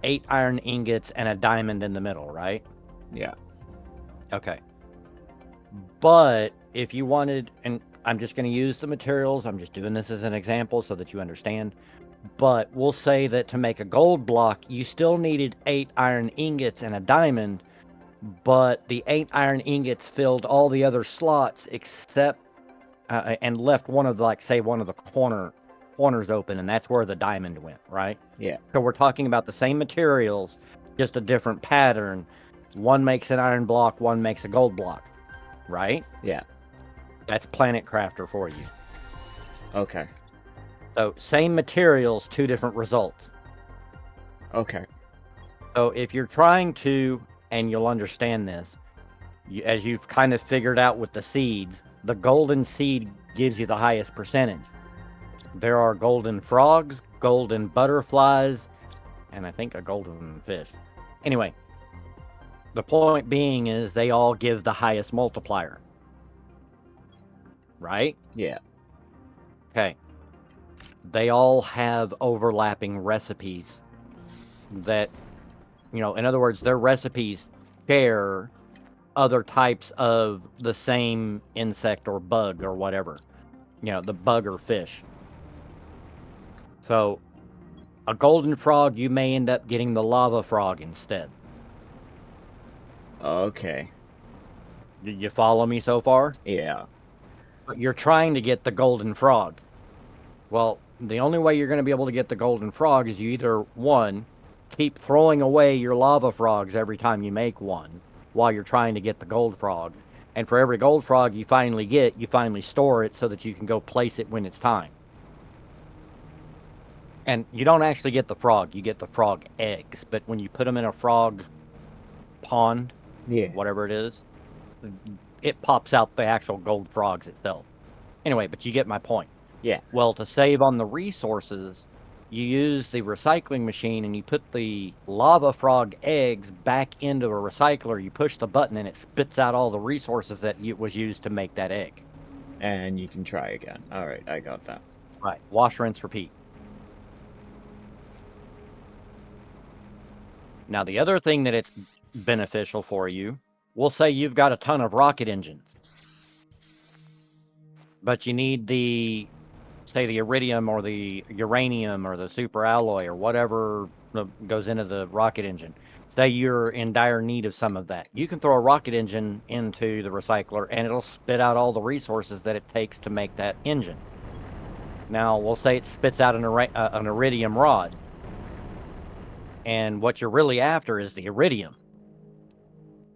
8 iron ingots and a diamond in the middle, right? Yeah. Okay. But if you wanted, and I'm just going to use the materials, I'm just doing this as an example so that you understand. But we'll say that to make a gold block, you still needed 8 iron ingots and a diamond, but the 8 iron ingots filled all the other slots except, and left one of the corners open, and that's where the diamond went, right? Yeah. So we're talking about the same materials, just a different pattern. One makes an iron block, one makes a gold block, right? Yeah. That's Planet Crafter for you. Okay. So same materials, 2 different results. Okay. So if you're trying to, and you'll understand this, as you've kind of figured out with the seeds, the golden seed gives you the highest percentage. There are golden frogs, golden butterflies, and I think a golden fish. Anyway, the point being is they all give the highest multiplier. Right? Yeah. Okay. They all have overlapping recipes that, in other words, their recipes share other types of the same insect or bug or whatever. The bug or fish. So a golden frog, you may end up getting the lava frog instead. Okay. You follow me so far? Yeah. But you're trying to get the golden frog. Well, the only way you're going to be able to get the golden frog is you either, one, keep throwing away your lava frogs every time you make one while you're trying to get the gold frog. And for every gold frog you finally get, you finally store it so that you can go place it when it's time. And you don't actually get the frog, you get the frog eggs. But when you put them in a frog pond, Yeah. whatever it is, it pops out the actual gold frogs itself. Anyway, but you get my point. Yeah. Well, to save on the resources, you use the recycling machine and you put the lava frog eggs back into a recycler. You push the button and it spits out all the resources that was used to make that egg. And you can try again. All right, I got that. Right. Wash, rinse, repeat. Now, the other thing that it's beneficial for you, we'll say you've got a ton of rocket engines, but you need the, say, the iridium or the uranium or the super alloy or whatever goes into the rocket engine. Say you're in dire need of some of that. You can throw a rocket engine into the recycler and it'll spit out all the resources that it takes to make that engine. Now, we'll say it spits out an iridium rod. And what you're really after is the iridium,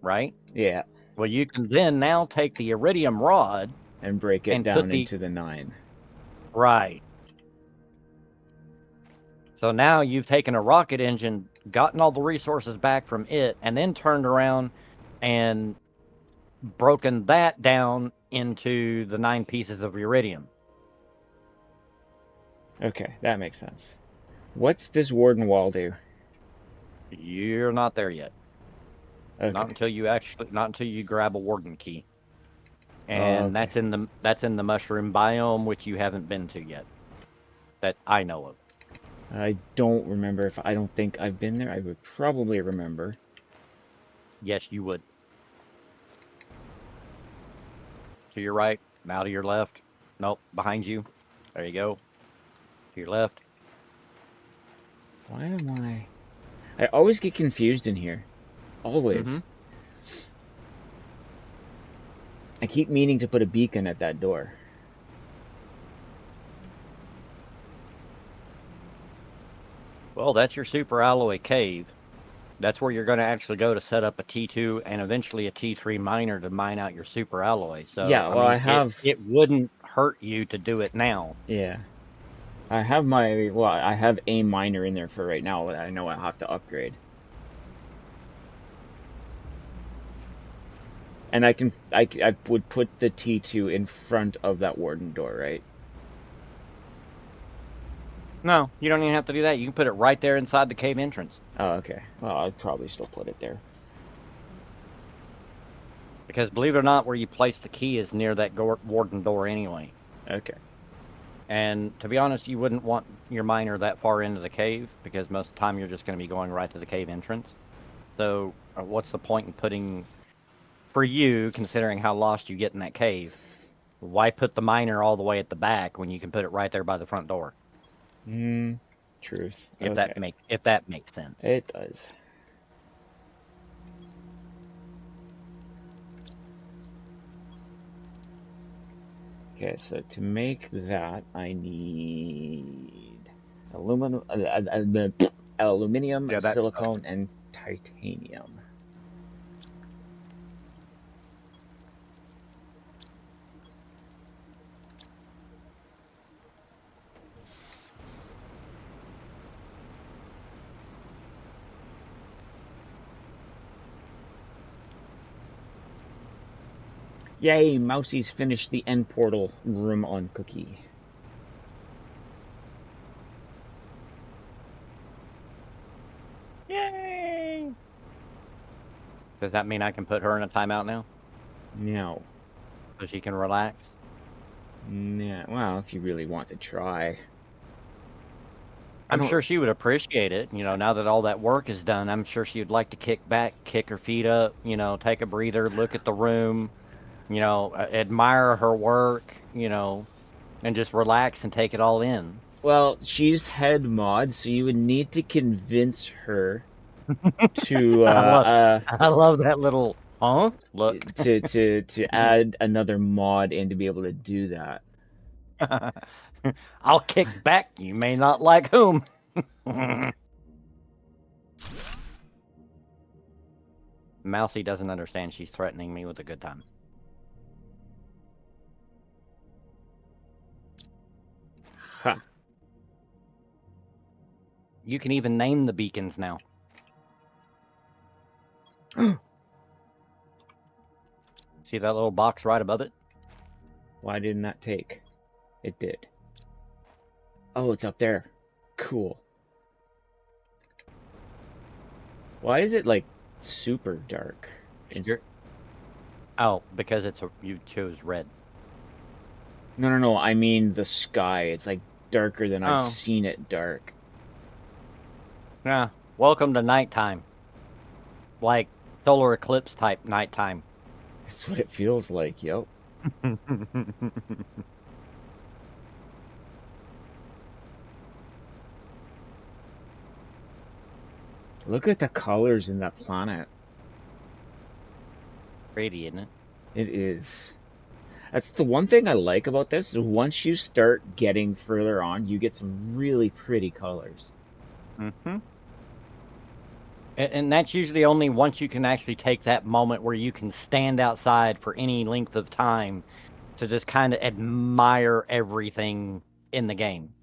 right? Yeah. Well, you can then now take the iridium rod And break it and down put the, into the 9. right. So now you've taken a rocket engine, gotten all the resources back from it, and then turned around and broken that down into the 9 pieces of iridium. Okay, that makes sense. What's this warden wall do? You're not there yet. Okay. Not until you grab a warden key. And okay. that's in the mushroom biome, which you haven't been to yet. That I know of. I don't remember I don't think I've been there. I would probably remember. Yes, you would. To your right, now to your left. Nope, behind you. There you go. To your left. Why am I always get confused in here. Always. Mhm. I keep meaning to put a beacon at that door. Well, that's your super alloy cave. That's where you're going to actually go to set up a T2 and eventually a T3 miner to mine out your super alloy. So, Yeah, well, I have... it wouldn't hurt you to do it now. Yeah. I have I have a miner in there for right now that I know I have to upgrade. And I would put the T2 in front of that warden door, right? No, you don't even have to do that. You can put it right there inside the cave entrance. Oh, okay. Well, I'd probably still put it there. Because believe it or not, where you place the key is near that warden door anyway. Okay. And to be honest, you wouldn't want your miner that far into the cave because most of the time you're just going to be going right to the cave entrance. So what's the point in putting, for you, considering how lost you get in that cave, why put the miner all the way at the back when you can put it right there by the front door? Truth. If Okay. that makes sense. It does. Okay, so to make that, I need aluminum, Yeah, that's silicone, and titanium. Yay, Mousie's finished the end portal room on Cookie. Yay! Does that mean I can put her in a timeout now? No. So she can relax? Yeah, well, if you really want to try. I'm sure she would appreciate it. You know, now that all that work is done, I'm sure she would like to kick back, kick her feet up, you know, take a breather, look at the room, you know, admire her work, you know, and just relax and take it all in. Well, she's head mod, so you would need to convince her to I love that little look. to add another mod in to be able to do that. I'll kick back. You may not like whom. Mousy doesn't understand she's threatening me with a good time. Ha. You can even name the beacons now. See that little box right above it? Why didn't that take? It did. Oh, it's up there. Cool. Why is it like super dark? Oh, because you chose red. No. I mean the sky. It's like darker than I've Oh. seen it dark. Yeah. Welcome to nighttime. Like solar eclipse type nighttime. That's what it feels like. Yep. Look at the colors in that planet. Pretty, isn't it? It is. That's the one thing I like about this is once you start getting further on, you get some really pretty colors. Mm-hmm. And that's usually only once you can actually take that moment where you can stand outside for any length of time to just kind of admire everything in the game.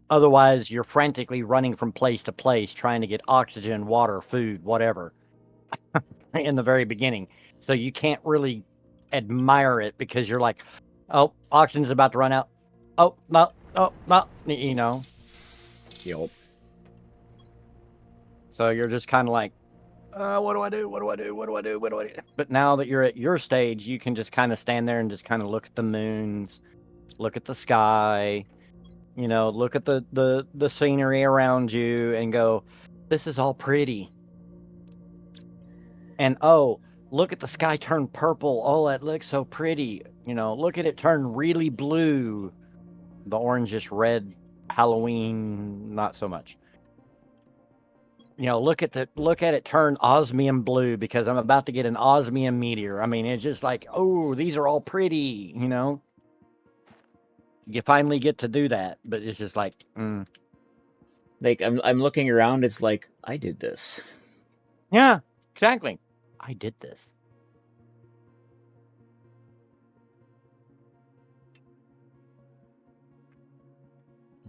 Otherwise, you're frantically running from place to place trying to get oxygen, water, food, whatever in the very beginning. So you can't really admire it because you're like, oh, oxygen's about to run out. Oh, no, you know. Yep. So you're just kind of like, what do I do? What do I do? What do I do? What do I do? But now that you're at your stage, you can just kind of stand there and just kind of look at the moons, look at the sky, you know, look at the scenery around you and go, this is all pretty. And oh, look at the sky turn purple. Oh, that looks so pretty. You know, look at it turn really blue. The orangish red Halloween, not so much. You know, look at it turn osmium blue because I'm about to get an osmium meteor. I mean, it's just like, oh, these are all pretty, you know. You finally get to do that, but it's just like, Like I'm looking around, it's like I did this. yeah, exactly. I did this.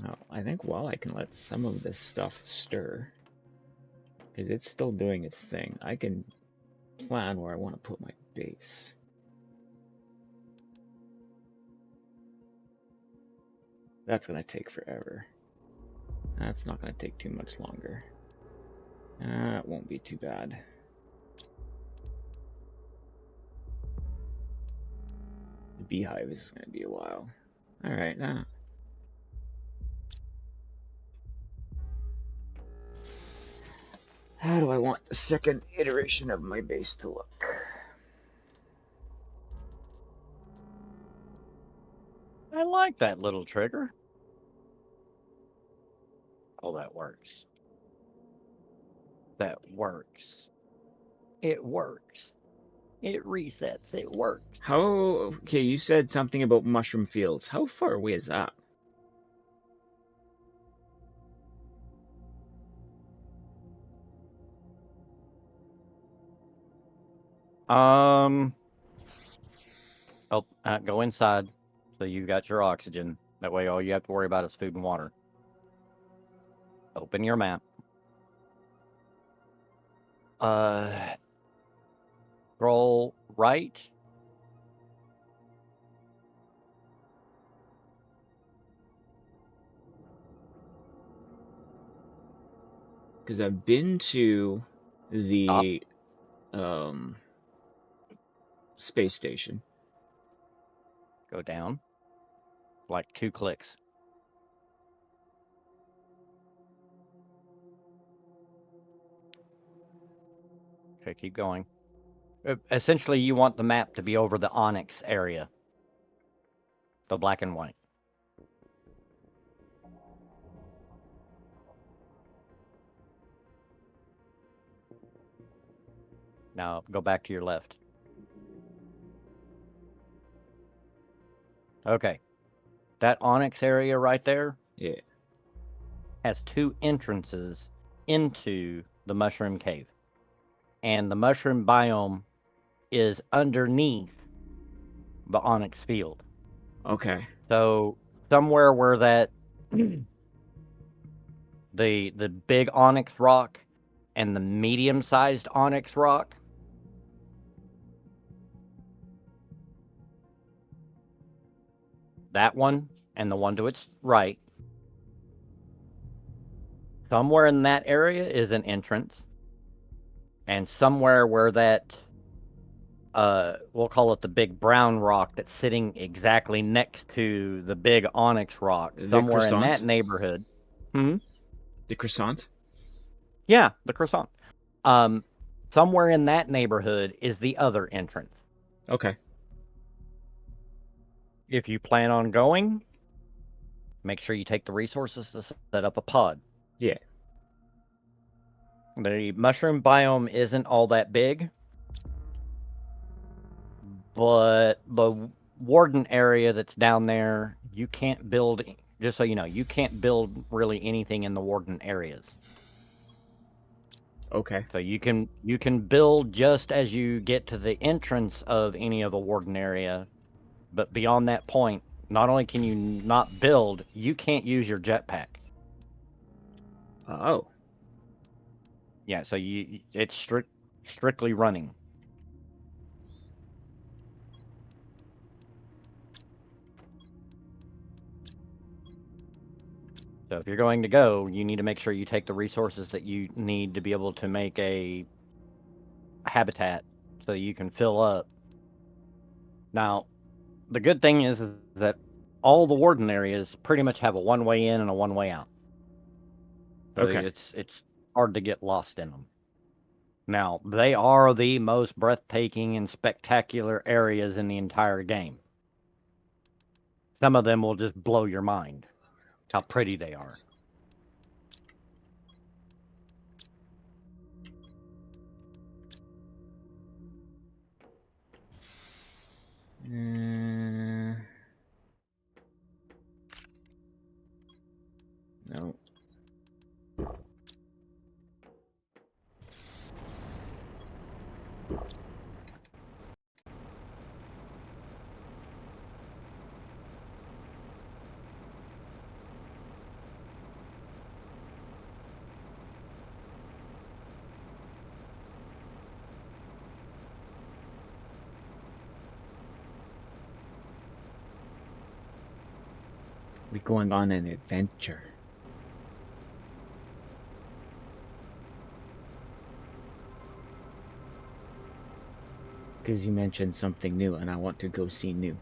Now, I think while I can let some of this stuff stir, because it's still doing its thing, I can plan where I want to put my base. That's going to take forever. That's not going to take too much longer. It won't be too bad. The beehive is going to be a while. Alright, how do I want the second iteration of my base to look? I like that little trigger. Oh, that works. That works. It works. It resets. It works. Okay, you said something about mushroom fields. How far away is that? Go inside. So you got your oxygen. That way all you have to worry about is food and water. Open your map. Scroll right. Because I've been to the space station. Go down. Like 2 clicks. Okay, keep going. Essentially, you want the map to be over the Onyx area. The black and white. Now go back to your left. Okay. That onyx area right there Yeah. has 2 entrances into the mushroom cave. And the mushroom biome is underneath the onyx field. Okay. So somewhere where that the big onyx rock and the medium-sized onyx rock, that one and the one to its right, somewhere in that area is an entrance. And somewhere where that we'll call it the big brown rock that's sitting exactly next to the big onyx rock, The somewhere in that croissant? neighborhood. Hmm? The croissant? Yeah, the croissant. Somewhere in that neighborhood is the other entrance. Okay. If you plan on going, make sure you take the resources to set up a pod. Yeah. The mushroom biome isn't all that big, but the warden area that's down there, you can't build, just so you know, you can't build really anything in the warden areas. Okay. So you can build just as you get to the entrance of any of the warden area, but beyond that point, not only can you not build, you can't use your jetpack. Oh. Yeah, so it's strictly running. So if you're going to go, you need to make sure you take the resources that you need to be able to make a habitat so you can fill up. Now, the good thing is that all the warden areas pretty much have a one-way in and a one-way out. So Okay. it's hard to get lost in them. Now, they are the most breathtaking and spectacular areas in the entire game. Some of them will just blow your mind, how pretty they are. No. We're going on an adventure. Because you mentioned something new, and I want to go see new.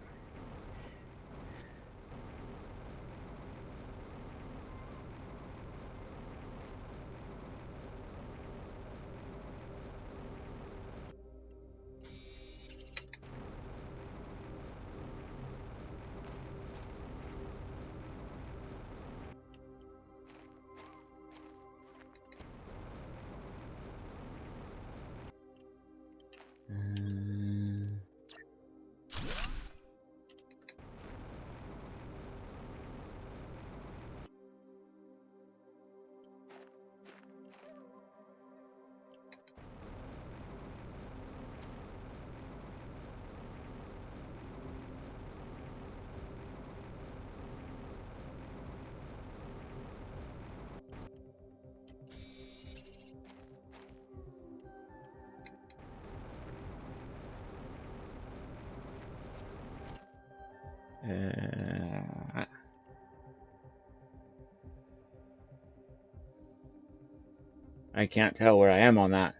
I can't tell where I am on that.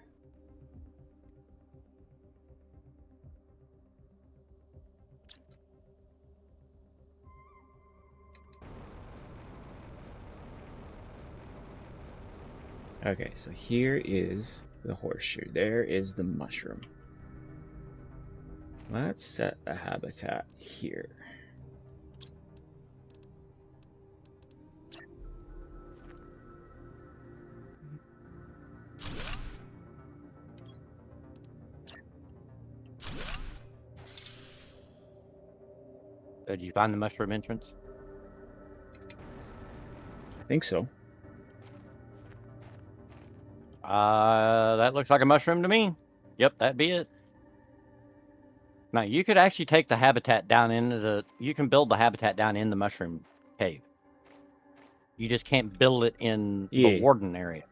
Okay, so here is the horseshoe. There is the mushroom. Let's set a habitat here. Did you find the mushroom entrance? I think so. That looks like a mushroom to me. Yep, that'd be it. Now, you could actually take the habitat down into the... You can build the habitat down in the mushroom cave. You just can't build it in the Yeah. warden area.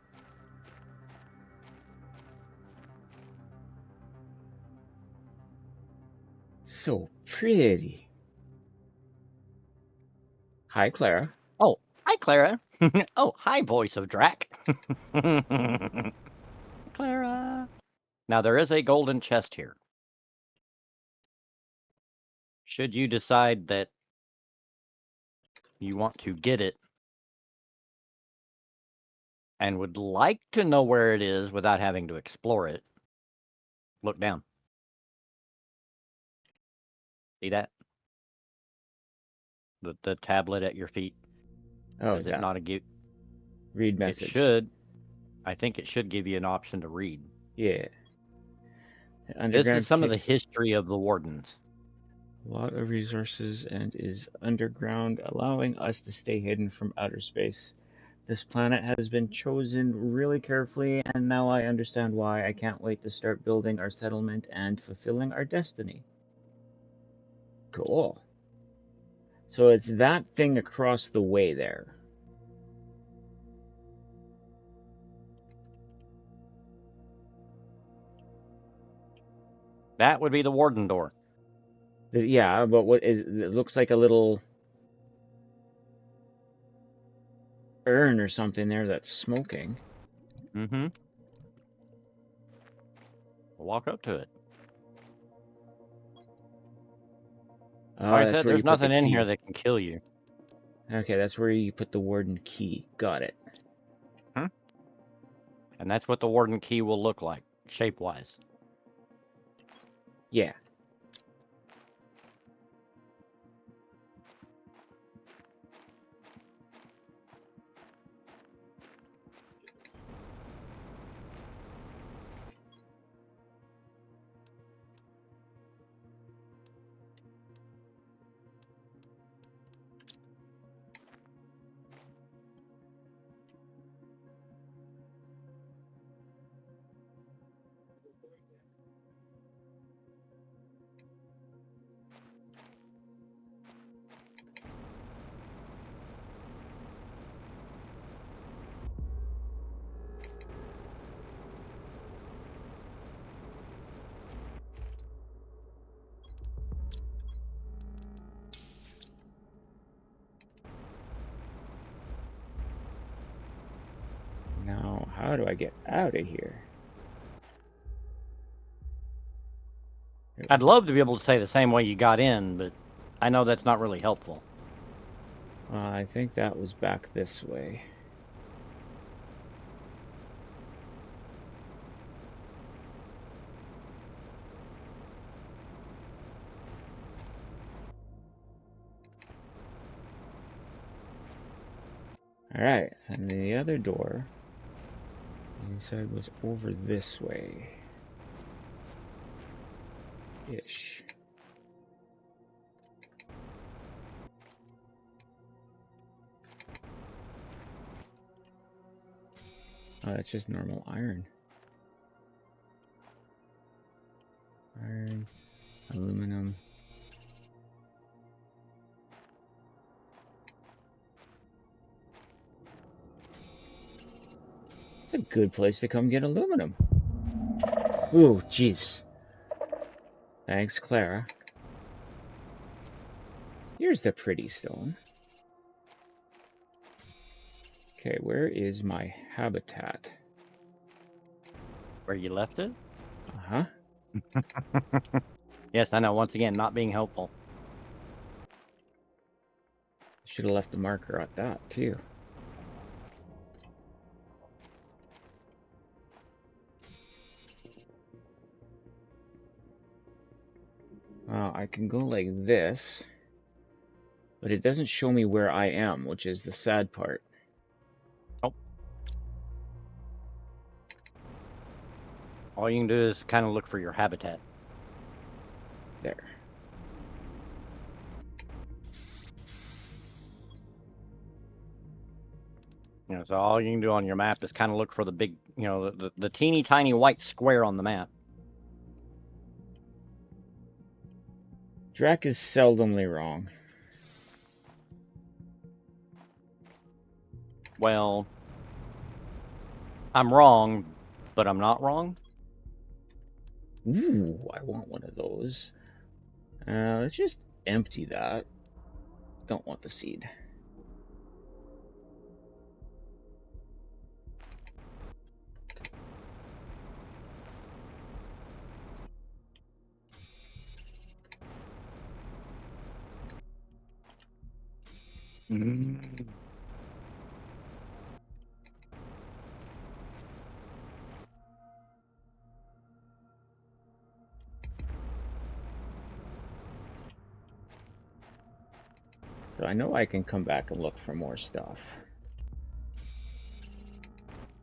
So pretty. Hi, Clara. Oh, hi, Clara. Oh, hi, voice of Drac. Clara. Now, there is a golden chest here. Should you decide that you want to get it and would like to know where it is without having to explore it, look down. See that? The tablet at your feet. Oh, Does it yeah. not give? Read It message. should. I think it should give you an option to read. Yeah. This Underground is some of the cave. history of the wardens. A lot of resources and is underground, allowing us to stay hidden from outer space. This planet has been chosen really carefully, and now I understand why. I can't wait to start building our settlement and fulfilling our destiny. Cool. So it's that thing across the way there. That would be the warden door. Yeah, but what is it? Looks like a little urn or something there that's smoking. Mm-hmm. We'll walk up to it. Oh, Like I that's said, where you there's put the nothing in key. here that can kill you. Okay, that's where you put the warden key. Got it. And that's what the warden key will look like, shape-wise. Yeah. Now, how do I get out of here? I'd love to be able to say the same way you got in, but I know that's not really helpful. I think that was back this way. Alright, so the other door, you said was over this way. Ish. Oh, that's just normal iron. Iron, aluminum. It's a good place to come get aluminum. Ooh, jeez. Thanks, Clara. Here's the pretty stone. Okay, where is my habitat? Where you left it? Uh-huh. Yes, I know, once again, not being helpful. Should have left the marker at that, too. I can go like this, but it doesn't show me where I am, which is the sad part. Oh. All you can do is kind of look for your habitat. There. You know, so all you can do on your map is kind of look for the big, you know, the teeny tiny white square on the map. Drac is seldomly wrong. Well, I'm wrong, but I'm not wrong. Ooh, I want one of those. Let's just empty that. Don't want the seed. So I know I can come back and look for more stuff.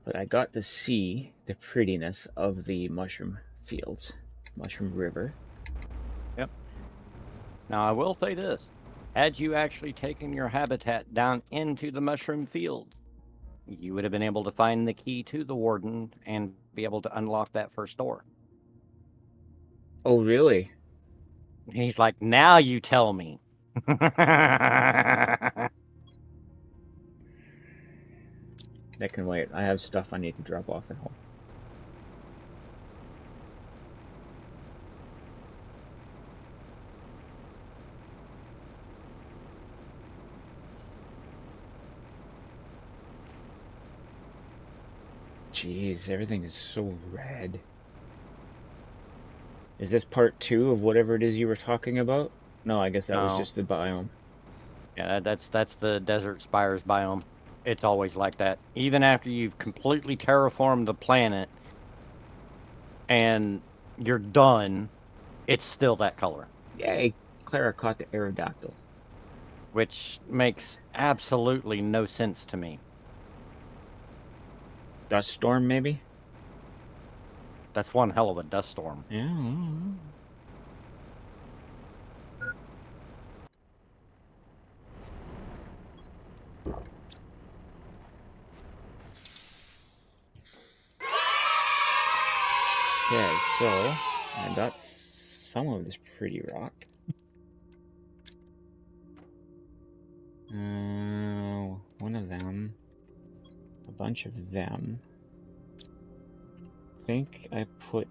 But I got to see the prettiness of the mushroom fields, mushroom river. Yep. Now I will say this: had you actually taken your habitat down into the mushroom field, you would have been able to find the key to the warden and be able to unlock that first door. Oh, really? And he's like, "Now you tell me." That can wait. I have stuff I need to drop off at home. Jeez, everything is so red. Is this part 2 of whatever it is you were talking about? No, I guess that was No. just the biome. Yeah, that's the Desert Spires biome. It's always like that. Even after you've completely terraformed the planet and you're done, it's still that color. Yay! Clara caught the Aerodactyl. Which makes absolutely no sense to me. Dust storm, maybe? That's one hell of a dust storm. Yeah. Okay, so I got some of this pretty rock. One of them, a bunch of them. I think I put,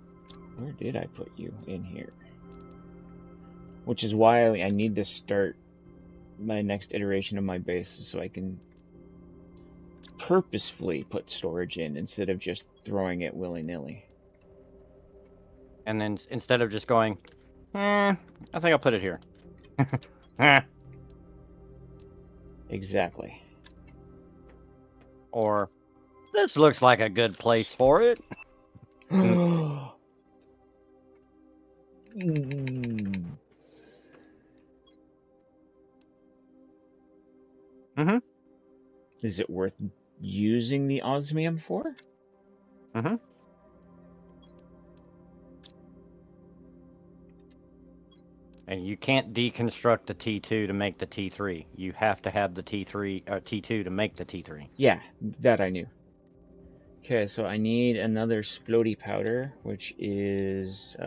where did I put you in here? Which is why I need to start my next iteration of my base so I can purposefully put storage in instead of just throwing it willy-nilly. And then instead of just going, I think I'll put it here. Exactly. Or, this looks like a good place for it. Mm. Mm-hmm. Is it worth using the osmium for? Mm-hmm. And you can't deconstruct the T2 to make the T3. You have to have the T2 to make the T3. Yeah, that I knew. Okay, so I need another splody powder, which is 2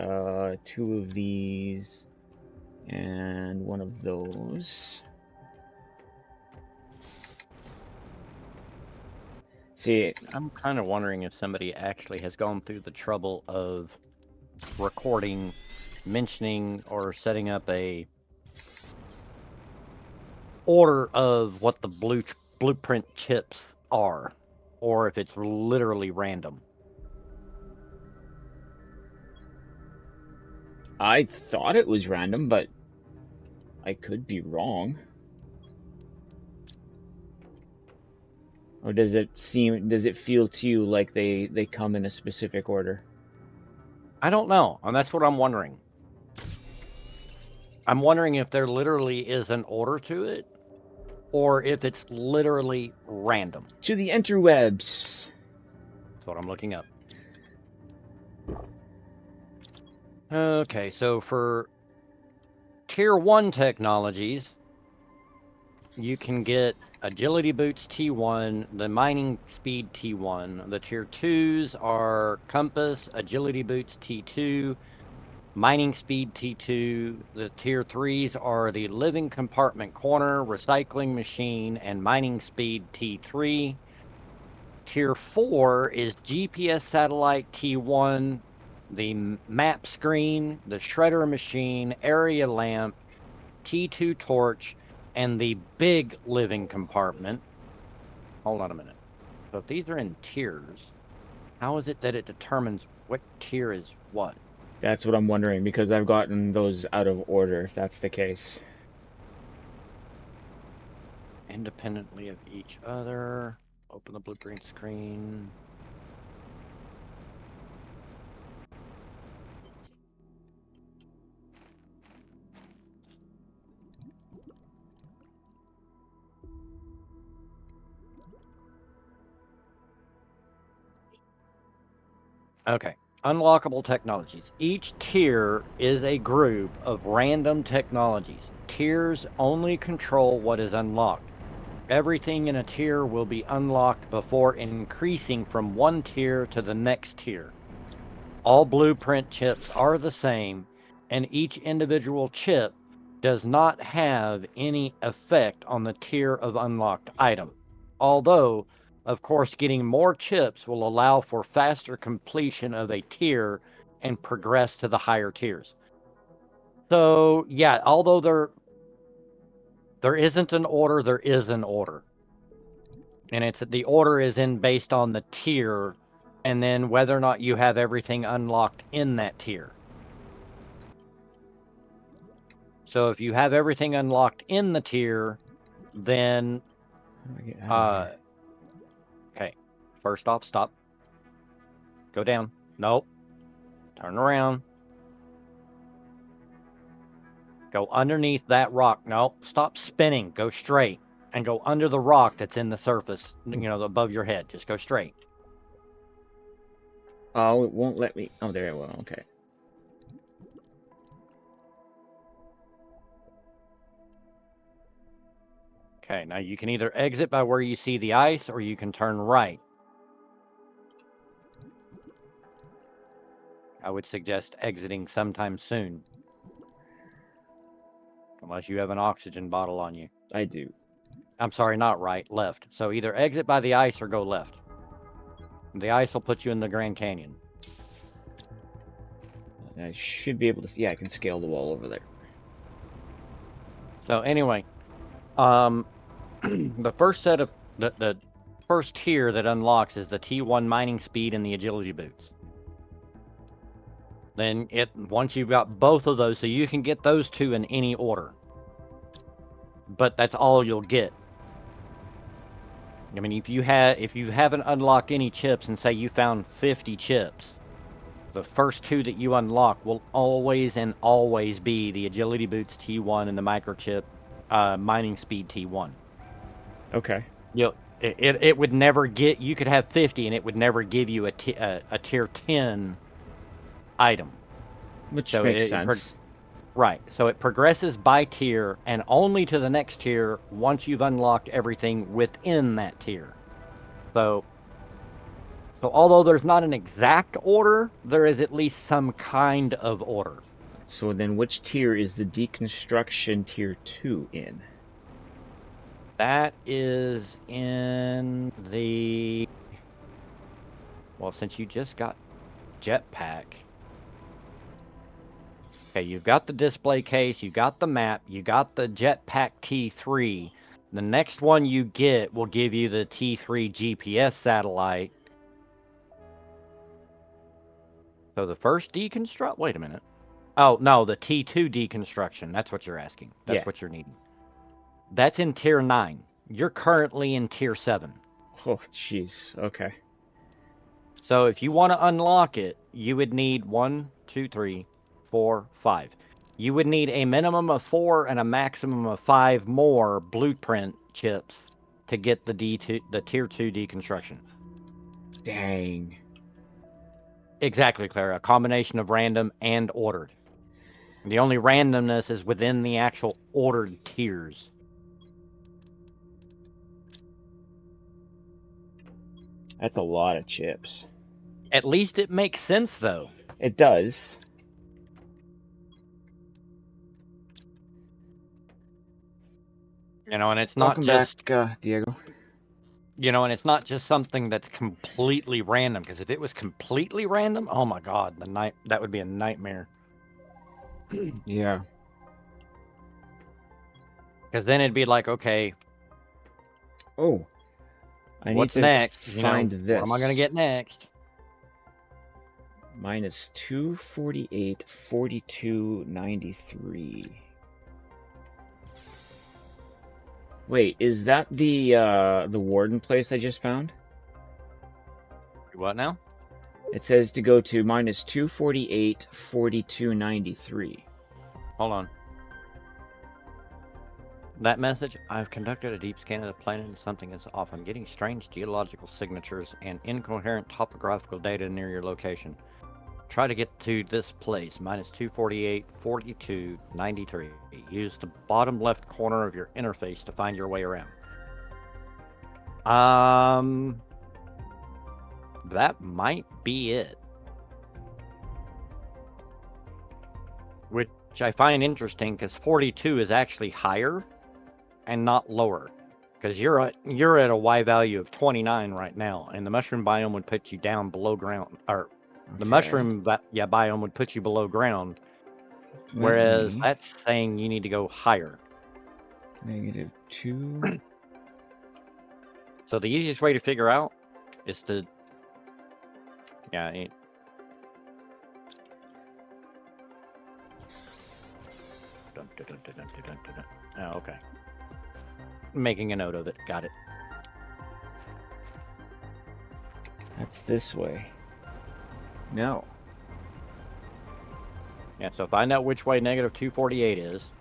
of these and 1 of those. See, I'm kind of wondering if somebody actually has gone through the trouble of recording, mentioning, or setting up a order of what the blueprint chips are, or if it's literally random. I thought it was random, but I could be wrong. Or does it feel to you like they come in a specific order? I don't know, and that's what I'm wondering. I'm wondering if there literally is an order to it, or if it's literally random. To the interwebs. That's what I'm looking up. Okay, so for Tier 1 technologies, you can get agility boots T1, the mining speed T1. The tier 2s are compass, agility boots T2, mining speed T2. The tier 3s are the living compartment corner, recycling machine, and mining speed T3. Tier 4 is GPS satellite T1, the map screen, the shredder machine, area lamp, T2 torch, and the big living compartment. Hold on a minute. So if these are in tiers, how is it that it determines what tier is what? That's what I'm wondering, because I've gotten those out of order, if that's the case. Independently of each other. Open the blueprint screen. Okay. Unlockable technologies. Each tier is a group of random technologies. Tiers only control what is unlocked. Everything in a tier will be unlocked before increasing from one tier to the next tier. All blueprint chips are the same, and each individual chip does not have any effect on the tier of unlocked item. Although, of course, getting more chips will allow for faster completion of a tier and progress to the higher tiers. So, yeah, although there isn't an order, there is an order. And it's the order is in based on the tier and then whether or not you have everything unlocked in that tier. So if you have everything unlocked in the tier, then How do I get out of here? okay. First off, stop. Go down. Nope. Turn around. Go underneath that rock. Nope. Stop spinning. Go straight. And go under the rock that's in the surface, above your head. Just go straight. Oh, it won't let me. Oh, there it will. Okay. Okay, now you can either exit by where you see the ice or you can turn right. I would suggest exiting sometime soon. Unless you have an oxygen bottle on you. I do. I'm sorry, not right, left. So either exit by the ice or go left. The ice will put you in the Grand Canyon. I should be able to. Yeah, I can scale the wall over there. So anyway, the first set of the first tier that unlocks is the T1 mining speed and the agility boots. Then once you've got both of those, so you can get those two in any order. But that's all you'll get. I mean, if you haven't unlocked any chips and say you found 50 chips, the first two that you unlock will always and always be the agility boots T1 and the microchip mining speed T1. Okay. It would never get. You could have 50 and it would never give you a tier 10 item. Which So makes sense. right. So it progresses by tier and only to the next tier once you've unlocked everything within that tier. So although there's not an exact order, there is at least some kind of order. So then which tier is the deconstruction tier 2 in? That is in the... Well, since you just got jetpack... Okay, you've got the display case, you got the map, you got the jetpack T3. The next one you get will give you the T3 GPS satellite. So the first deconstruct... Wait a minute. Oh, no, the T2 deconstruction. That's what you're asking. That's what you're needing. That's in tier 9. You're currently in tier 7. Oh, jeez. Okay. So if you want to unlock it, you would need 1, 2, 3, 4, 5. You would need a minimum of 4 and a maximum of 5 more blueprint chips to get the tier 2 deconstruction. Dang. Exactly, Clara. A combination of random and ordered. The only randomness is within the actual ordered tiers. That's a lot of chips. At least it makes sense, though. It does. You know, and it's not Welcome just, back, Diego. you know, and it's not just something that's completely random. Because if it was completely random, oh my God, that would be a nightmare. Yeah. Because then it'd be like, okay, Oh, I need what's to next? You know, find this. what am I gonna get next? Minus 248, 42, 93. Wait, is that the warden place I just found? What now? It says to go to minus 248, 42, 93. Hold on. That message, I've conducted a deep scan of the planet and something is off. I'm getting strange geological signatures and incoherent topographical data near your location. Try to get to this place, minus 248, 42, 93. Use the bottom left corner of your interface to find your way around. That might be it. Which I find interesting because 42 is actually higher and not lower. Because you're at a Y value of 29 right now, and the mushroom biome would put you down below ground, or the mushroom biome would put you below ground, whereas that's saying you need to go higher. Negative 2. So the easiest way to figure out is to, oh, okay. Making a note of it. Got it. That's this way. No. Yeah, so find out which way negative 248 is.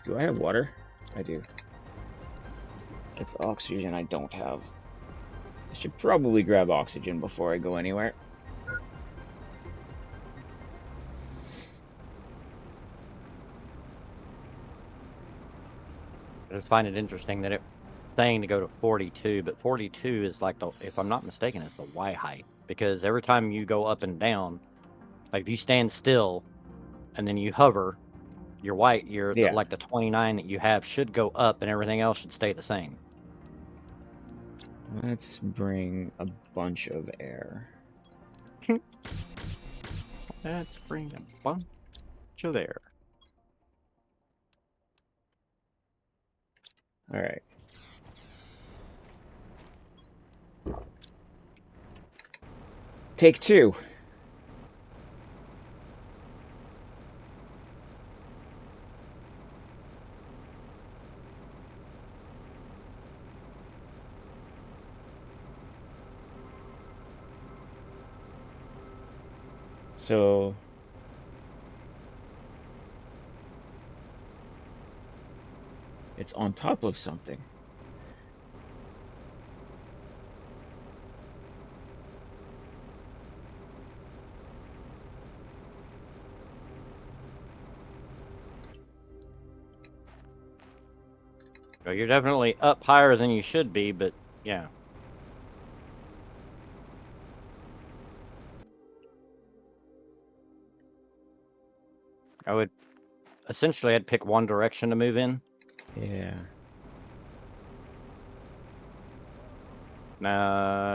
Do I have water? I do. It's oxygen I don't have. I should probably grab oxygen before I go anywhere. I just find it interesting that it's saying to go to 42, but 42 is like the, if I'm not mistaken, it's the Y height. Because every time you go up and down, like if you stand still and then you hover, your white, like the 29 that you have should go up and everything else should stay the same. Let's bring a bunch of air. Let's bring a bunch of air. All right. Take 2. So it's on top of something. So you're definitely up higher than you should be, but yeah. I would essentially, I'd pick one direction to move in. Yeah.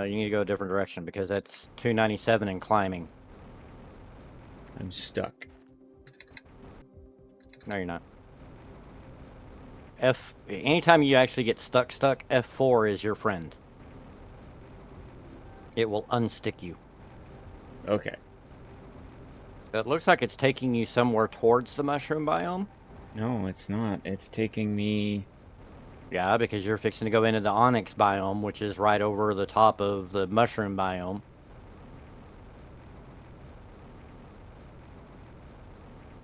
You need to go a different direction because that's 297 and climbing. I'm stuck. No, you're not. Anytime you actually get stuck, F4 is your friend. It will unstick you. Okay. It looks like it's taking you somewhere towards the mushroom biome. No, it's not. It's taking me... Yeah, because you're fixing to go into the onyx biome, which is right over the top of the mushroom biome.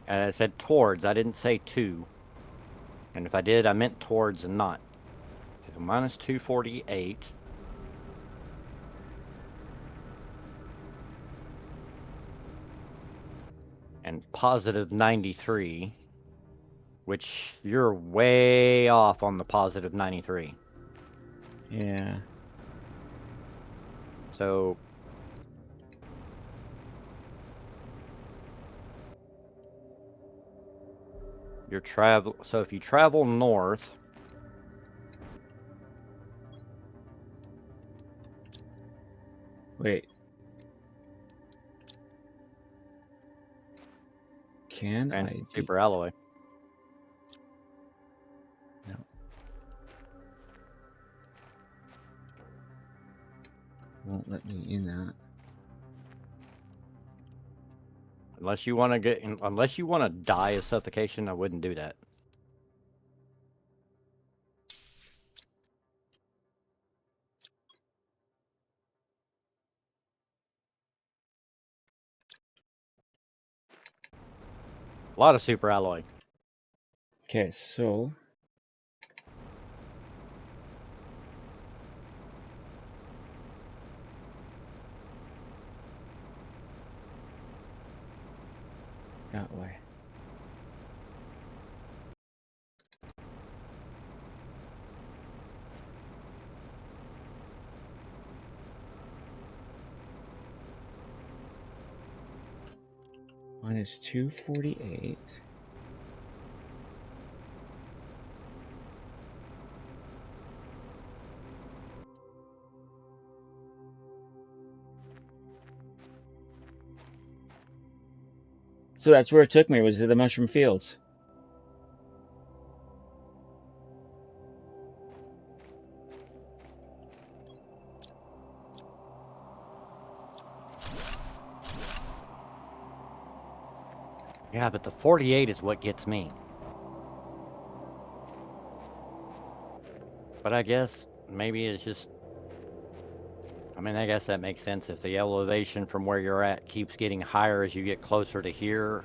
I said towards, I didn't say to. And if I did, I meant towards and not. So minus 248. And positive 93. which you're way off on the positive 93. Yeah. So so if you travel north, Wait. Can and I super alloy. No. Won't let me in that. Unless you want to die of suffocation, I wouldn't do that. A lot of super alloy. Okay, so that way. Mine is 248. So that's where it took me, was to the mushroom fields. Yeah, but the 48 is what gets me. But I guess maybe it's just... I mean, I guess that makes sense. If the elevation from where you're at keeps getting higher as you get closer to here,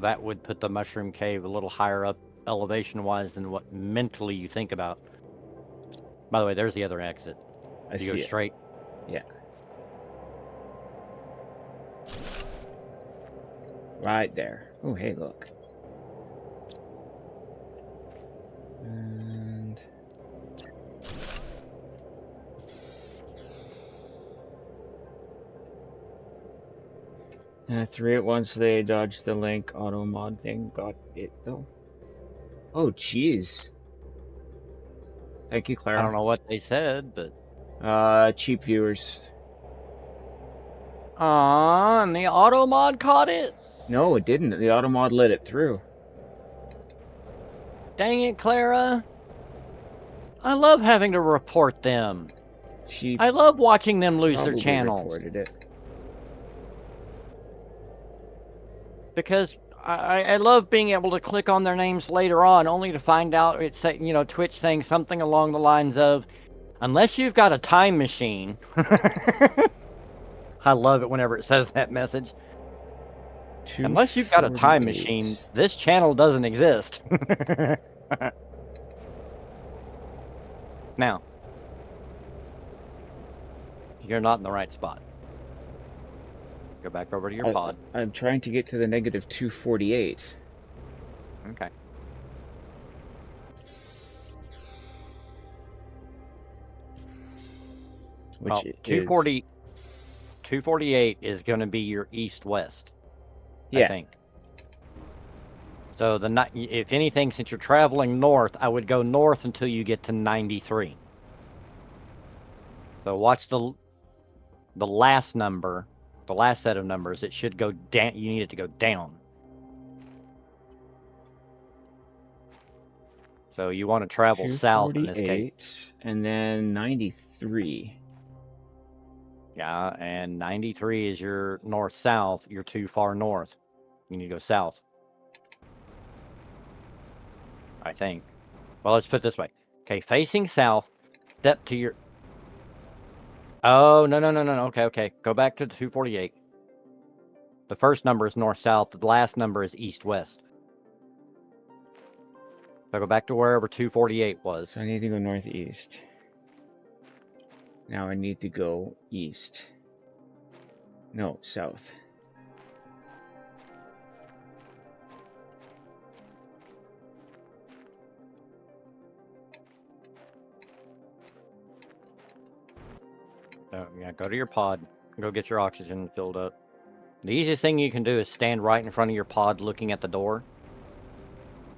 that would put the mushroom cave a little higher up elevation-wise than what mentally you think about. By the way, there's the other exit. I You see go it. straight. Yeah. Right there. Oh, hey, look. And 3 at once, they dodged the link auto mod thing. Got it though. Oh, jeez. Thank you, I don't Clara. know what they said, but... Cheap viewers. And the auto mod caught it? No, it didn't. The auto mod let it through. Dang it, Clara. I love having to report them. She I love watching them lose their probably channels. reported it. Because I love being able to click on their names later on, only to find out it's Twitch saying something along the lines of, unless you've got a time machine. I love it whenever it says that message. Unless you've got a time 248. machine, this channel doesn't exist. Now, you're not in the right spot. Go back over to your pod. I'm trying to get to the negative 248. Okay. Which Well, is 248 is going to be your east-west, I yeah. think. So if anything, since you're traveling north, I would go north until you get to 93. So watch the last number, the last set of numbers. It should go down. You need it to go down. So you want to travel south in this case. 248 and then 93. Yeah, and 93 is your north-south. You're too far north. You need to go south. I think. Well, let's put it this way. Okay, facing south, step to your... Oh, no. Okay. Go back to the 248. The first number is north-south. The last number is east-west. So go back to wherever 248 was. So I need to go northeast. Now I need to go east. No, south. So, yeah, go to your pod. Go get your oxygen filled up. The easiest thing you can do is stand right in front of your pod looking at the door.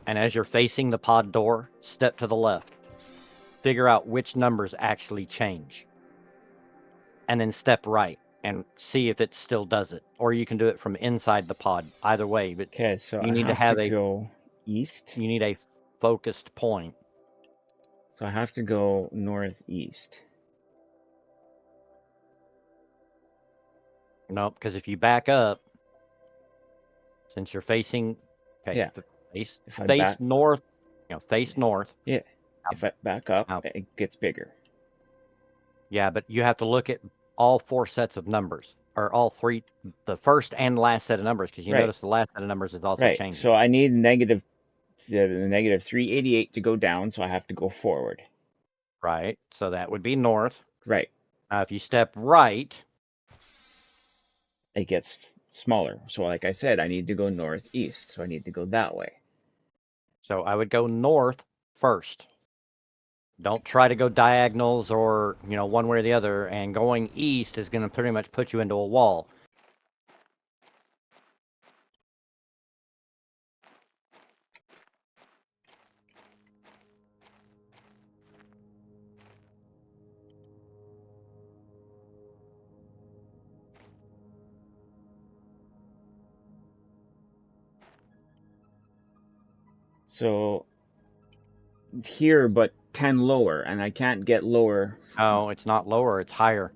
And as you're facing the pod door, step to the left. Figure out which numbers actually change. And then step right and see if it still does it. Or you can do it from inside the pod. Either way, but Okay, so you I need to have have to go east. you need a focused point. So I have to go northeast. No, because if you back up, since you're facing, okay, Yeah. face If I face back, north, face north. yeah. If I back up, Now, it gets bigger. yeah, but you have to look at all 4 sets of numbers, or all 3, the first and last set of numbers, because you Right. notice the last set of numbers is also Right. changing. So I need the negative 388 to go down, so I have to go forward. Right. So that would be north. Right. Now, if you step right, It gets smaller. So like I said, I need to go northeast. So I need to go that way. so I would go north first. Don't try to go diagonals or, one way or the other, and going east is going to pretty much put you into a wall. So here, but 10 lower, and I can't get lower. No, it's not lower, it's higher.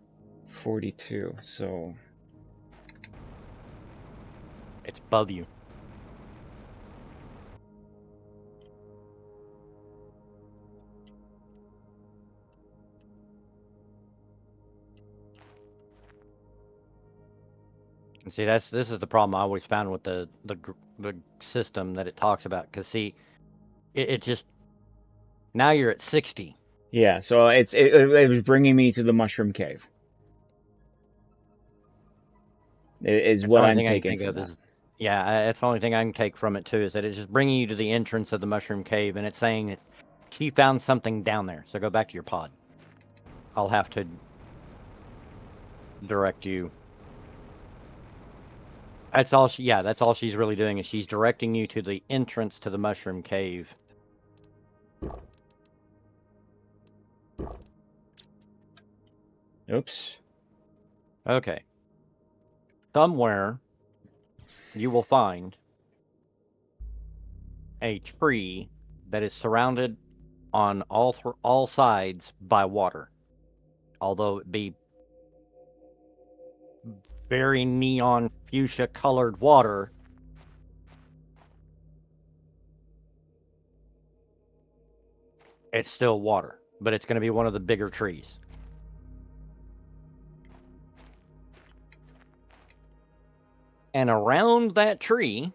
42. So It's above you. And see, this is the problem I always found with the system that it talks about. Because see, it just, now you're at 60. yeah, so it was bringing me to the mushroom cave. Is That's what the only I'm thing I can taking think from of that. is, yeah, that's the only thing I can take from it too, is that it's just bringing you to the entrance of the mushroom cave, and it's saying she found something down there. So go back to your pod. I'll have to direct you. That's all that's all she's really doing, is she's directing you to the entrance to the mushroom cave. Oops. Okay. Somewhere you will find a tree that is surrounded on all sides by water. Although it be very neon fuchsia colored water, it's still water, but it's going to be one of the bigger trees. And around that tree,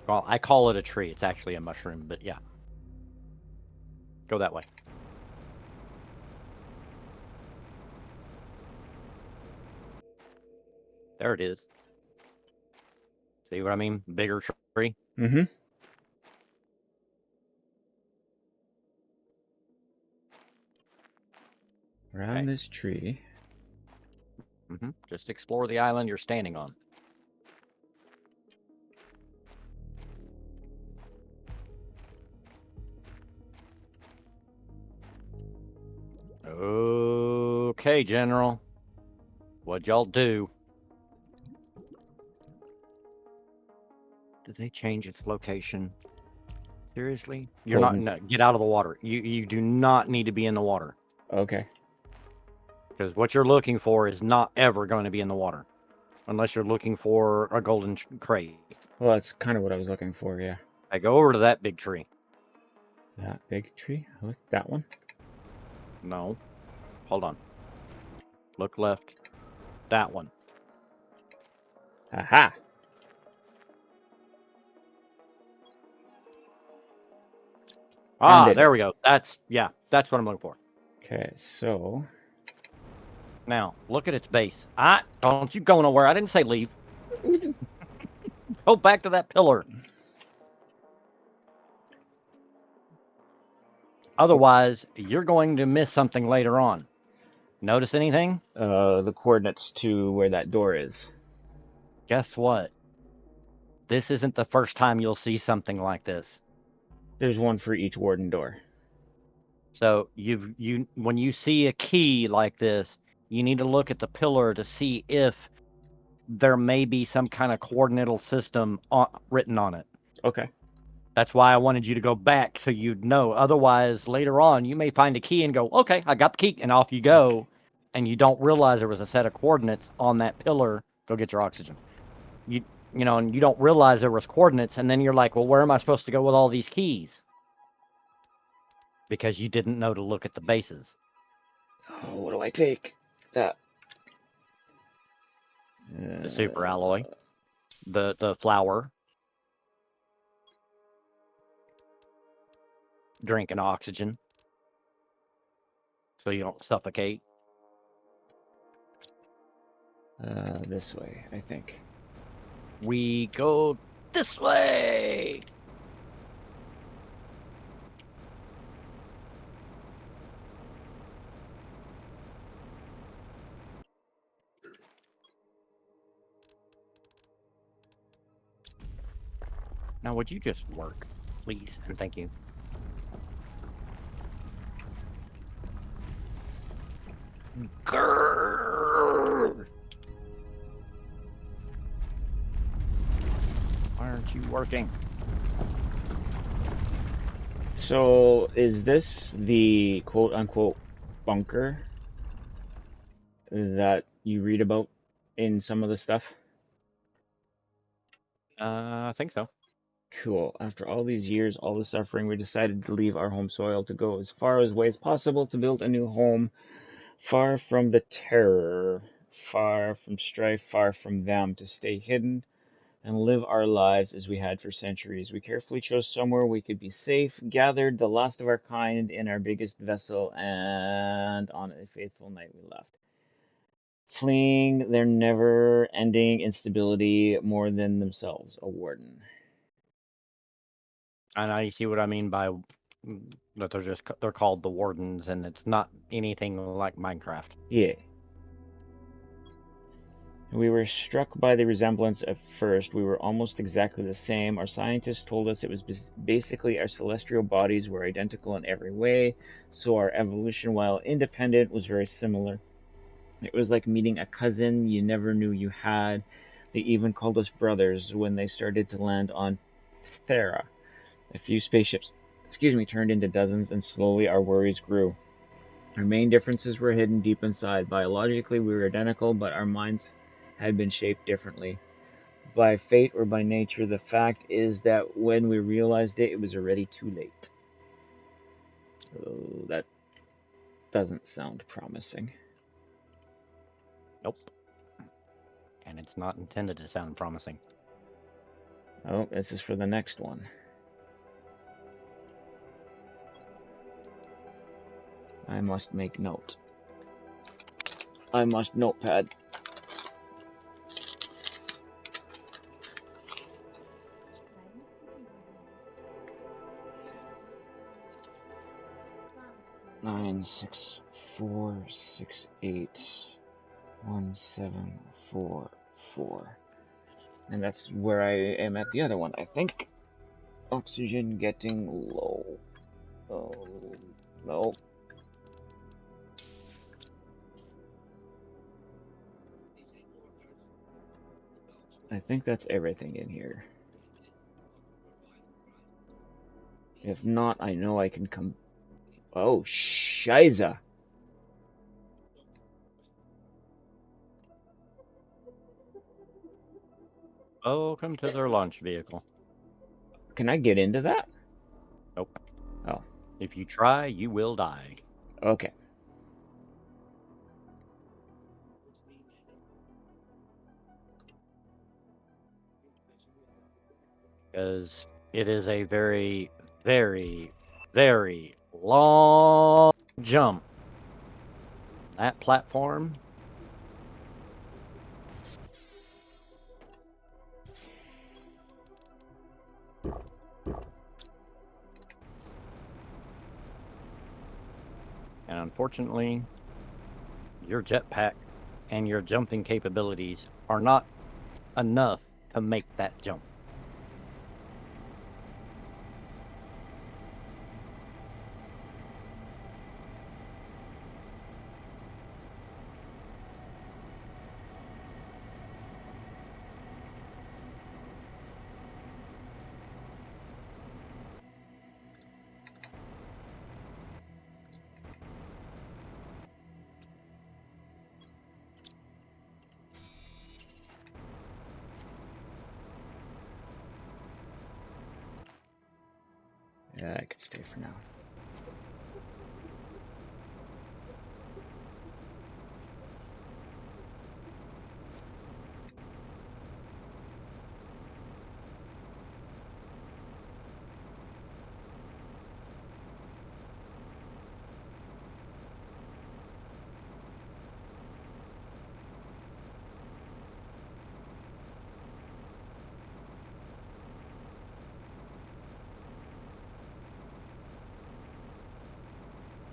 well, I call it a tree. It's actually a mushroom, but yeah. Go that way. There it is. See what I mean? Bigger tree. Mm-hmm. Around Okay. this tree. Just explore the island you're standing on. Okay, General. What'd y'all do? Did they change its location? Seriously? You're Hold not. on. No, get out of the water. You do not need to be in the water. Okay. Because what you're looking for is not ever going to be in the water. Unless you're looking for a golden crate. Well, that's kind of what I was looking for, yeah. I go over to that big tree. That big tree? Oh, that one? No. Hold on. Look left. That one. Aha! Ah, it. there we go. That's what I'm looking for. Okay, so... Now, look at its base. Don't you go nowhere. I didn't say leave. Go back to that pillar. Otherwise, you're going to miss something later on. Notice anything? The coordinates to where that door is. Guess what? This isn't the first time you'll see something like this. There's one for each warden door. So when you see a key like this, you need to look at the pillar to see if there may be some kind of coordinatal system written on it. Okay. That's why I wanted you to go back so you'd know. Otherwise, later on, you may find a key and go, okay, I got the key, and off you go, and you don't realize there was a set of coordinates on that pillar. Go get your oxygen. And you don't realize there was coordinates, and then you're like, well, where am I supposed to go with all these keys? Because you didn't know to look at the bases. Oh, what do I take? That. The super alloy, the flour, drinking oxygen, so you don't suffocate. This way, I think. We go this way. Now, would you just work, please, and thank you. Grrr. Why aren't you working? So, is this the quote-unquote bunker that you read about in some of the stuff? I think so. Cool. After all these years, all the suffering, we decided to leave our home soil to go as far away as possible to build a new home, far from the terror, far from strife, far from them, to stay hidden and live our lives as we had for centuries. We carefully chose somewhere we could be safe, gathered the last of our kind in our biggest vessel, and on a faithful night we left, fleeing their never-ending instability more than themselves, a warden. And I see what I mean by that they're called the Wardens, and it's not anything like Minecraft. Yeah. We were struck by the resemblance at first. We were almost exactly the same. Our scientists told us it was basically our celestial bodies were identical in every way, so our evolution, while independent, was very similar. It was like meeting a cousin you never knew you had. They even called us brothers when they started to land on Thera. A few spaceships, turned into dozens, and slowly our worries grew. Our main differences were hidden deep inside. Biologically, we were identical, but our minds had been shaped differently. By fate or by nature, the fact is that when we realized it, it was already too late. Oh, that doesn't sound promising. Nope. And it's not intended to sound promising. Oh, this is for the next one. I must make note. I must notepad. Nine 6 4 6 8 1 7 4 4, and that's where I am at the other one, I think. Oxygen getting low. Oh no. I think that's everything in here. If not, I know I can come. Oh, Shiza. Welcome to their launch vehicle. Can I get into that? Nope. Oh. If you try, you will die. Okay. Because it is a very, very, very long jump. That platform. And unfortunately, your jetpack and your jumping capabilities are not enough to make that jump. Yeah, I could stay for now.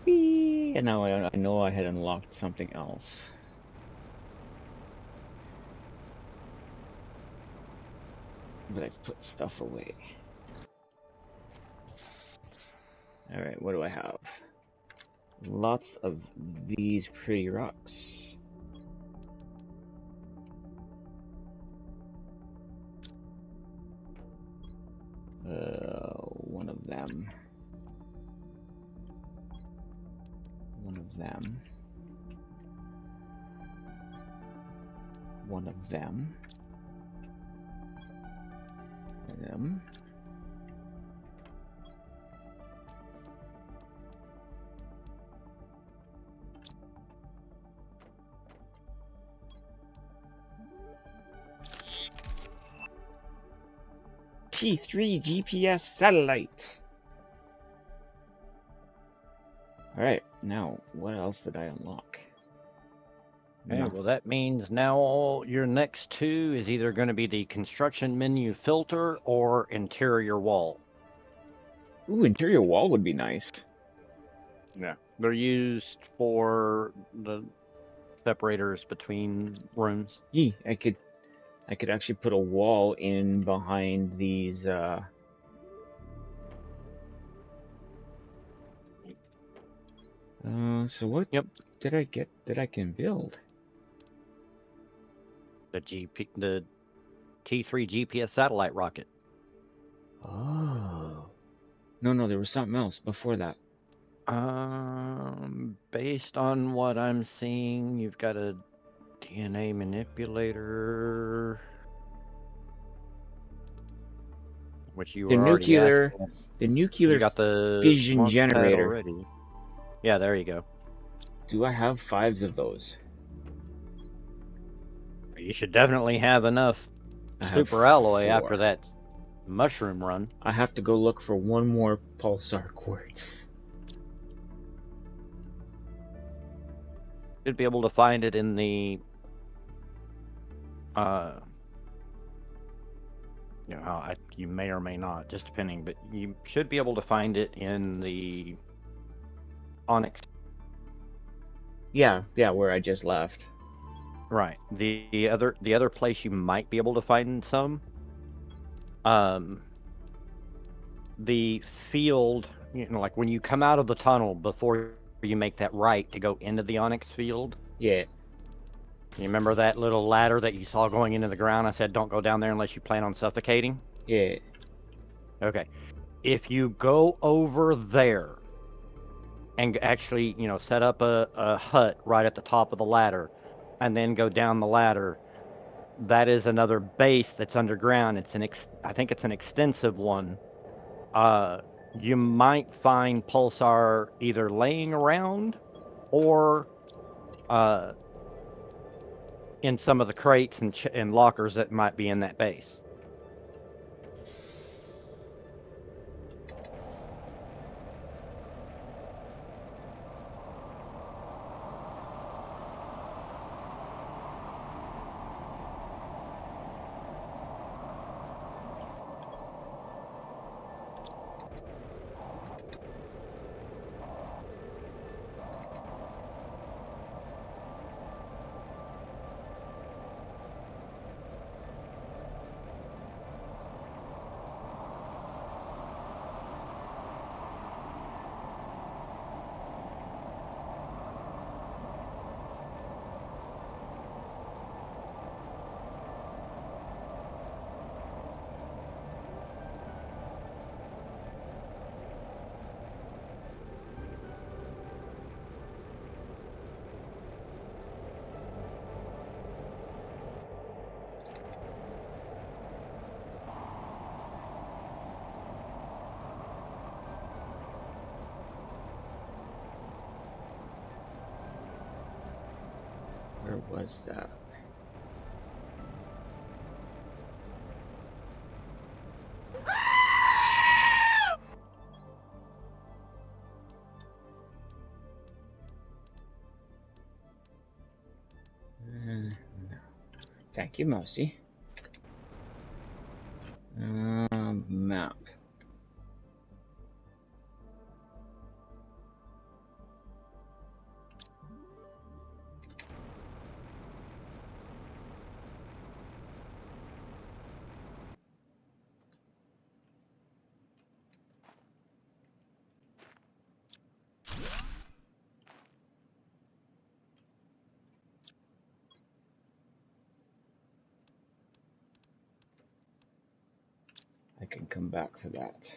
Whee! And now I know I had unlocked something else. But I've put stuff away. Alright, what do I have? Lots of these pretty rocks. One of them. One of them. One of them. Them. T3 GPS satellite. Alright, now what else did I unlock? Okay, No. well that means now your next two is either going to be the construction menu filter or interior wall. Ooh, interior wall would be nice. Yeah. They're used for the separators between rooms. Yee, I could actually put a wall in behind these so what Yep. did I get that I can build? The T3 GPS satellite rocket. Oh. No, there was something else before that. Based on what I'm seeing, you've got a DNA manipulator, which you The were already nuclear asking. the nuclear You got the fission launch pad generator. already. Yeah, there you go. Do I have 5 of those? You should definitely have enough I have super alloy 4. after that mushroom run. I have to go look for one more pulsar quartz. You'd be able to find it in the you may or may not, just depending, but you should be able to find it in the Onyx. Yeah, where I just left. Right. The other place you might be able to find some, the field, like when you come out of the tunnel before you make that right to go into the Onyx field. Yeah. You remember that little ladder that you saw going into the ground? I said don't go down there unless you plan on suffocating. Yeah. Okay. If you go over there and actually, set up a hut right at the top of the ladder and then go down the ladder, that is another base that's underground. I think it's an extensive one. You might find Pulsar either laying around or in some of the crates and lockers that might be in that base. Where was that? No. Thank you, Mousy. Map. I can come back for that.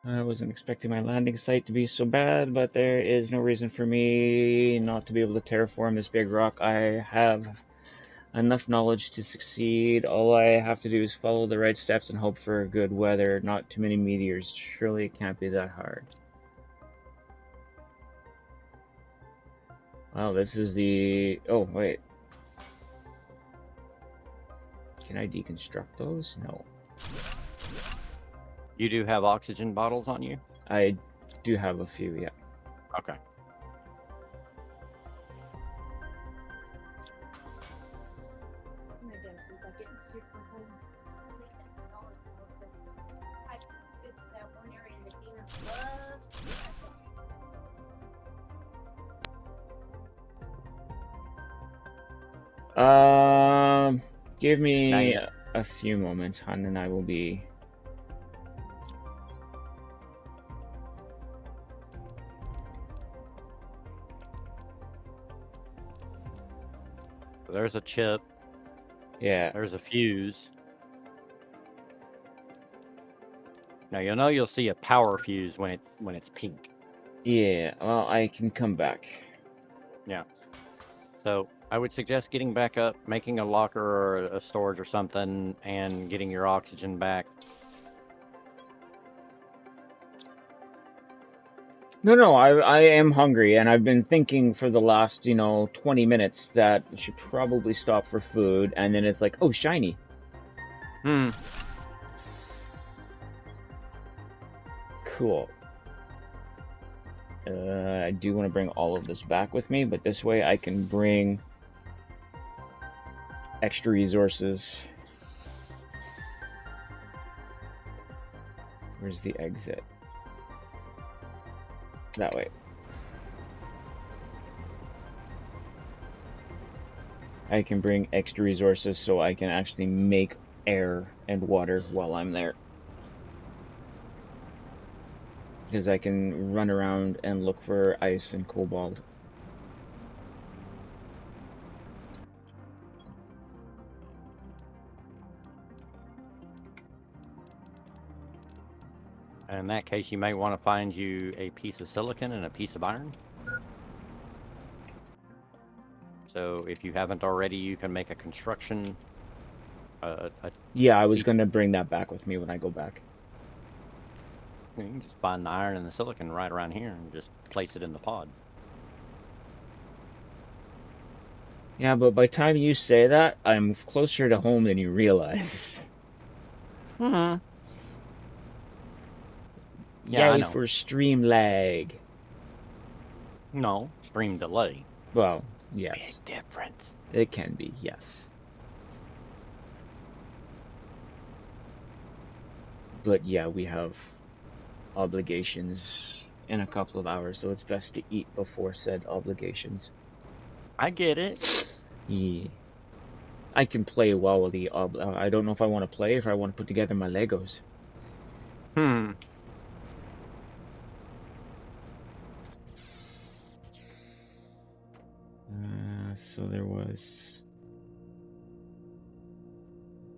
I wasn't expecting my landing site to be so bad, but there is no reason for me not to be able to terraform this big rock. I have enough knowledge to succeed. All I have to do is follow the right steps and hope for good weather, not too many meteors. Surely it can't be that hard. Wow, this is the... Oh, wait. Can I deconstruct those? No. You do have oxygen bottles on you? I do have a few, yeah. Okay. Give me Now a few moments, hon, and I will be... There's a chip. Yeah. There's a fuse. Now you'll see a power fuse when it's pink. Yeah, well, I can come back. Yeah. So I would suggest getting back up, making a locker or a storage or something, and getting your oxygen back. No, I am hungry, and I've been thinking for the last, 20 minutes that I should probably stop for food, and then it's like, oh, shiny. Cool. I do want to bring all of this back with me, but this way I can bring extra resources. Where's the exit? That way. I can bring extra resources so I can actually make air and water while I'm there. Because I can run around and look for ice and cobalt. And in that case, you may want to find you a piece of silicon and a piece of iron. So if you haven't already, you can make a construction. Yeah, I was going to bring that back with me when I go back. You can just find the iron and the silicon right around here and just place it in the pod. Yeah, but by the time you say that, I'm closer to home than you realize. Yeah, Yay I know. for stream lag. No, stream delay. Well, yes. Big difference. It can be, yes. But yeah, we have obligations in a couple of hours, so it's best to eat before said obligations. I get it. Yeah. I can play well with the I don't know if I want to play, if I want to put together my Legos. So there was.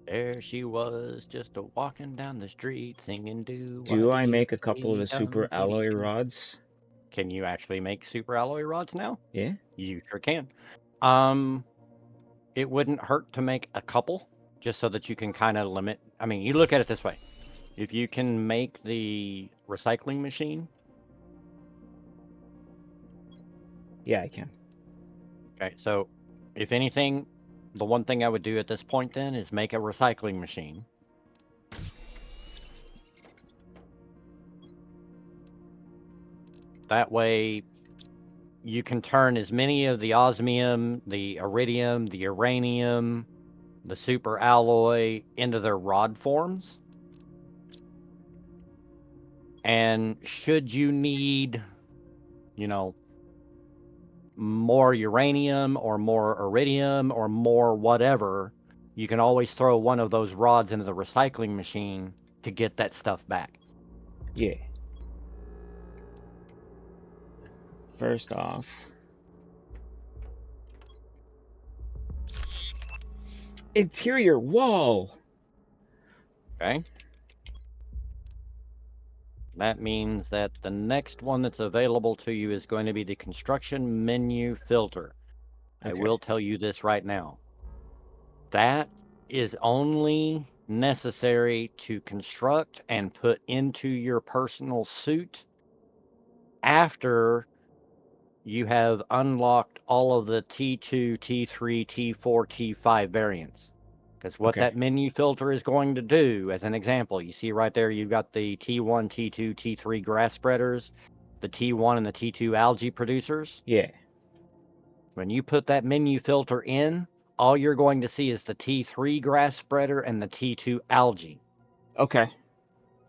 There she was, just a walking down the street singing Do I make a couple of the super alloy rods? rods? Can you actually make super alloy rods now? Yeah. You sure can. It wouldn't hurt to make a couple, just so that you can kind of limit. I mean, you look at it this way. If you can make the recycling machine, Yeah, I can. okay, so if anything, the one thing I would do at this point then is make a recycling machine. That way you can turn as many of the osmium, the iridium, the uranium, the super alloy into their rod forms. And should you need, you know, more uranium or more iridium or more whatever, you can always throw one of those rods into the recycling machine to get that stuff back. Yeah. First off, interior wall. Okay. That means that the next one that's available to you is going to be the construction menu filter. I Okay. will tell you this right now. That is only necessary to construct and put into your personal suit after you have unlocked all of the T2, T3, T4, T5 variants. Because what Okay. that menu filter is going to do, as an example, you see right there, you've got the T1, T2, T3 grass spreaders, the T1 and the T2 algae producers. Yeah. When you put that menu filter in, all you're going to see is the T3 grass spreader and the T2 algae. Okay.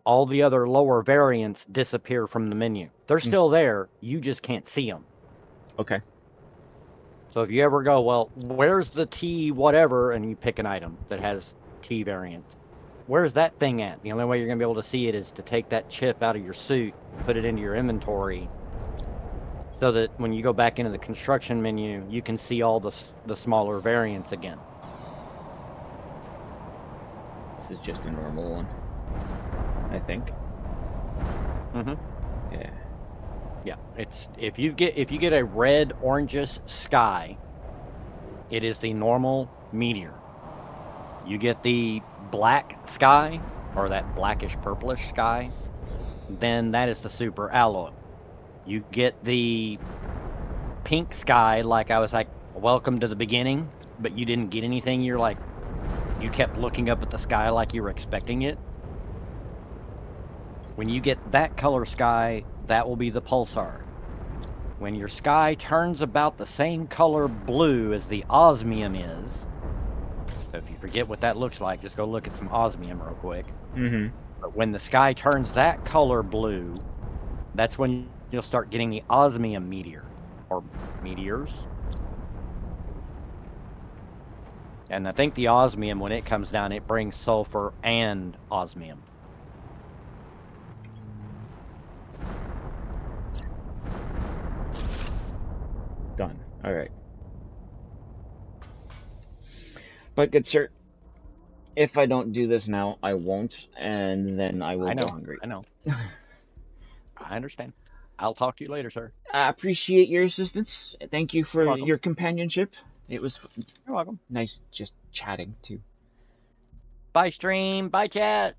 All the other lower variants disappear from the menu. They're still there, you just can't see them. Okay. So if you ever go, well, where's the T whatever, and you pick an item that has T variant, where's that thing at? The only way you're going to be able to see it is to take that chip out of your suit, put it into your inventory, so that when you go back into the construction menu, you can see all the smaller variants again. This is just a normal one, I think. Mm-hmm. Yeah. Yeah, it's if you get a red orangish sky, it is the normal meteor. You get the black sky or that blackish purplish sky, then that is the super alloy. You get the pink sky, like I was like, welcome to the beginning, but you didn't get anything. You're like, you kept looking up at the sky like you were expecting it. When you get that color sky, that will be the pulsar. When your sky turns about the same color blue as the osmium is, so if you forget what that looks like, just go look at some osmium real quick. Mm-hmm. But when the sky turns that color blue, that's when you'll start getting the osmium meteor, or meteors. And I think the osmium, when it comes down, it brings sulfur and osmium. Done. All right. But good sir, if I don't do this now, I won't, and then I will I know, go hungry. I know. I understand. I'll talk to you later, sir. I appreciate your assistance. Thank you for You're welcome. your companionship. It was You're welcome. nice just chatting too. Bye, stream. Bye, chat.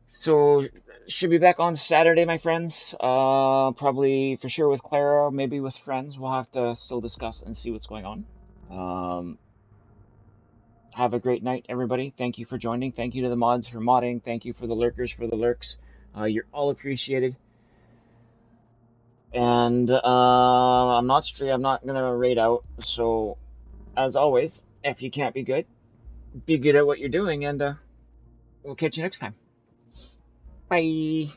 So, should be back on Saturday, my friends. Probably for sure with Clara, maybe with friends. We'll have to still discuss and see what's going on. Have a great night, everybody. Thank you for joining. Thank you to the mods for modding. Thank you for the lurkers for the lurks. You're all appreciated. And I'm not gonna raid out. So, as always, if you can't be good at what you're doing, and we'll catch you next time. Bye.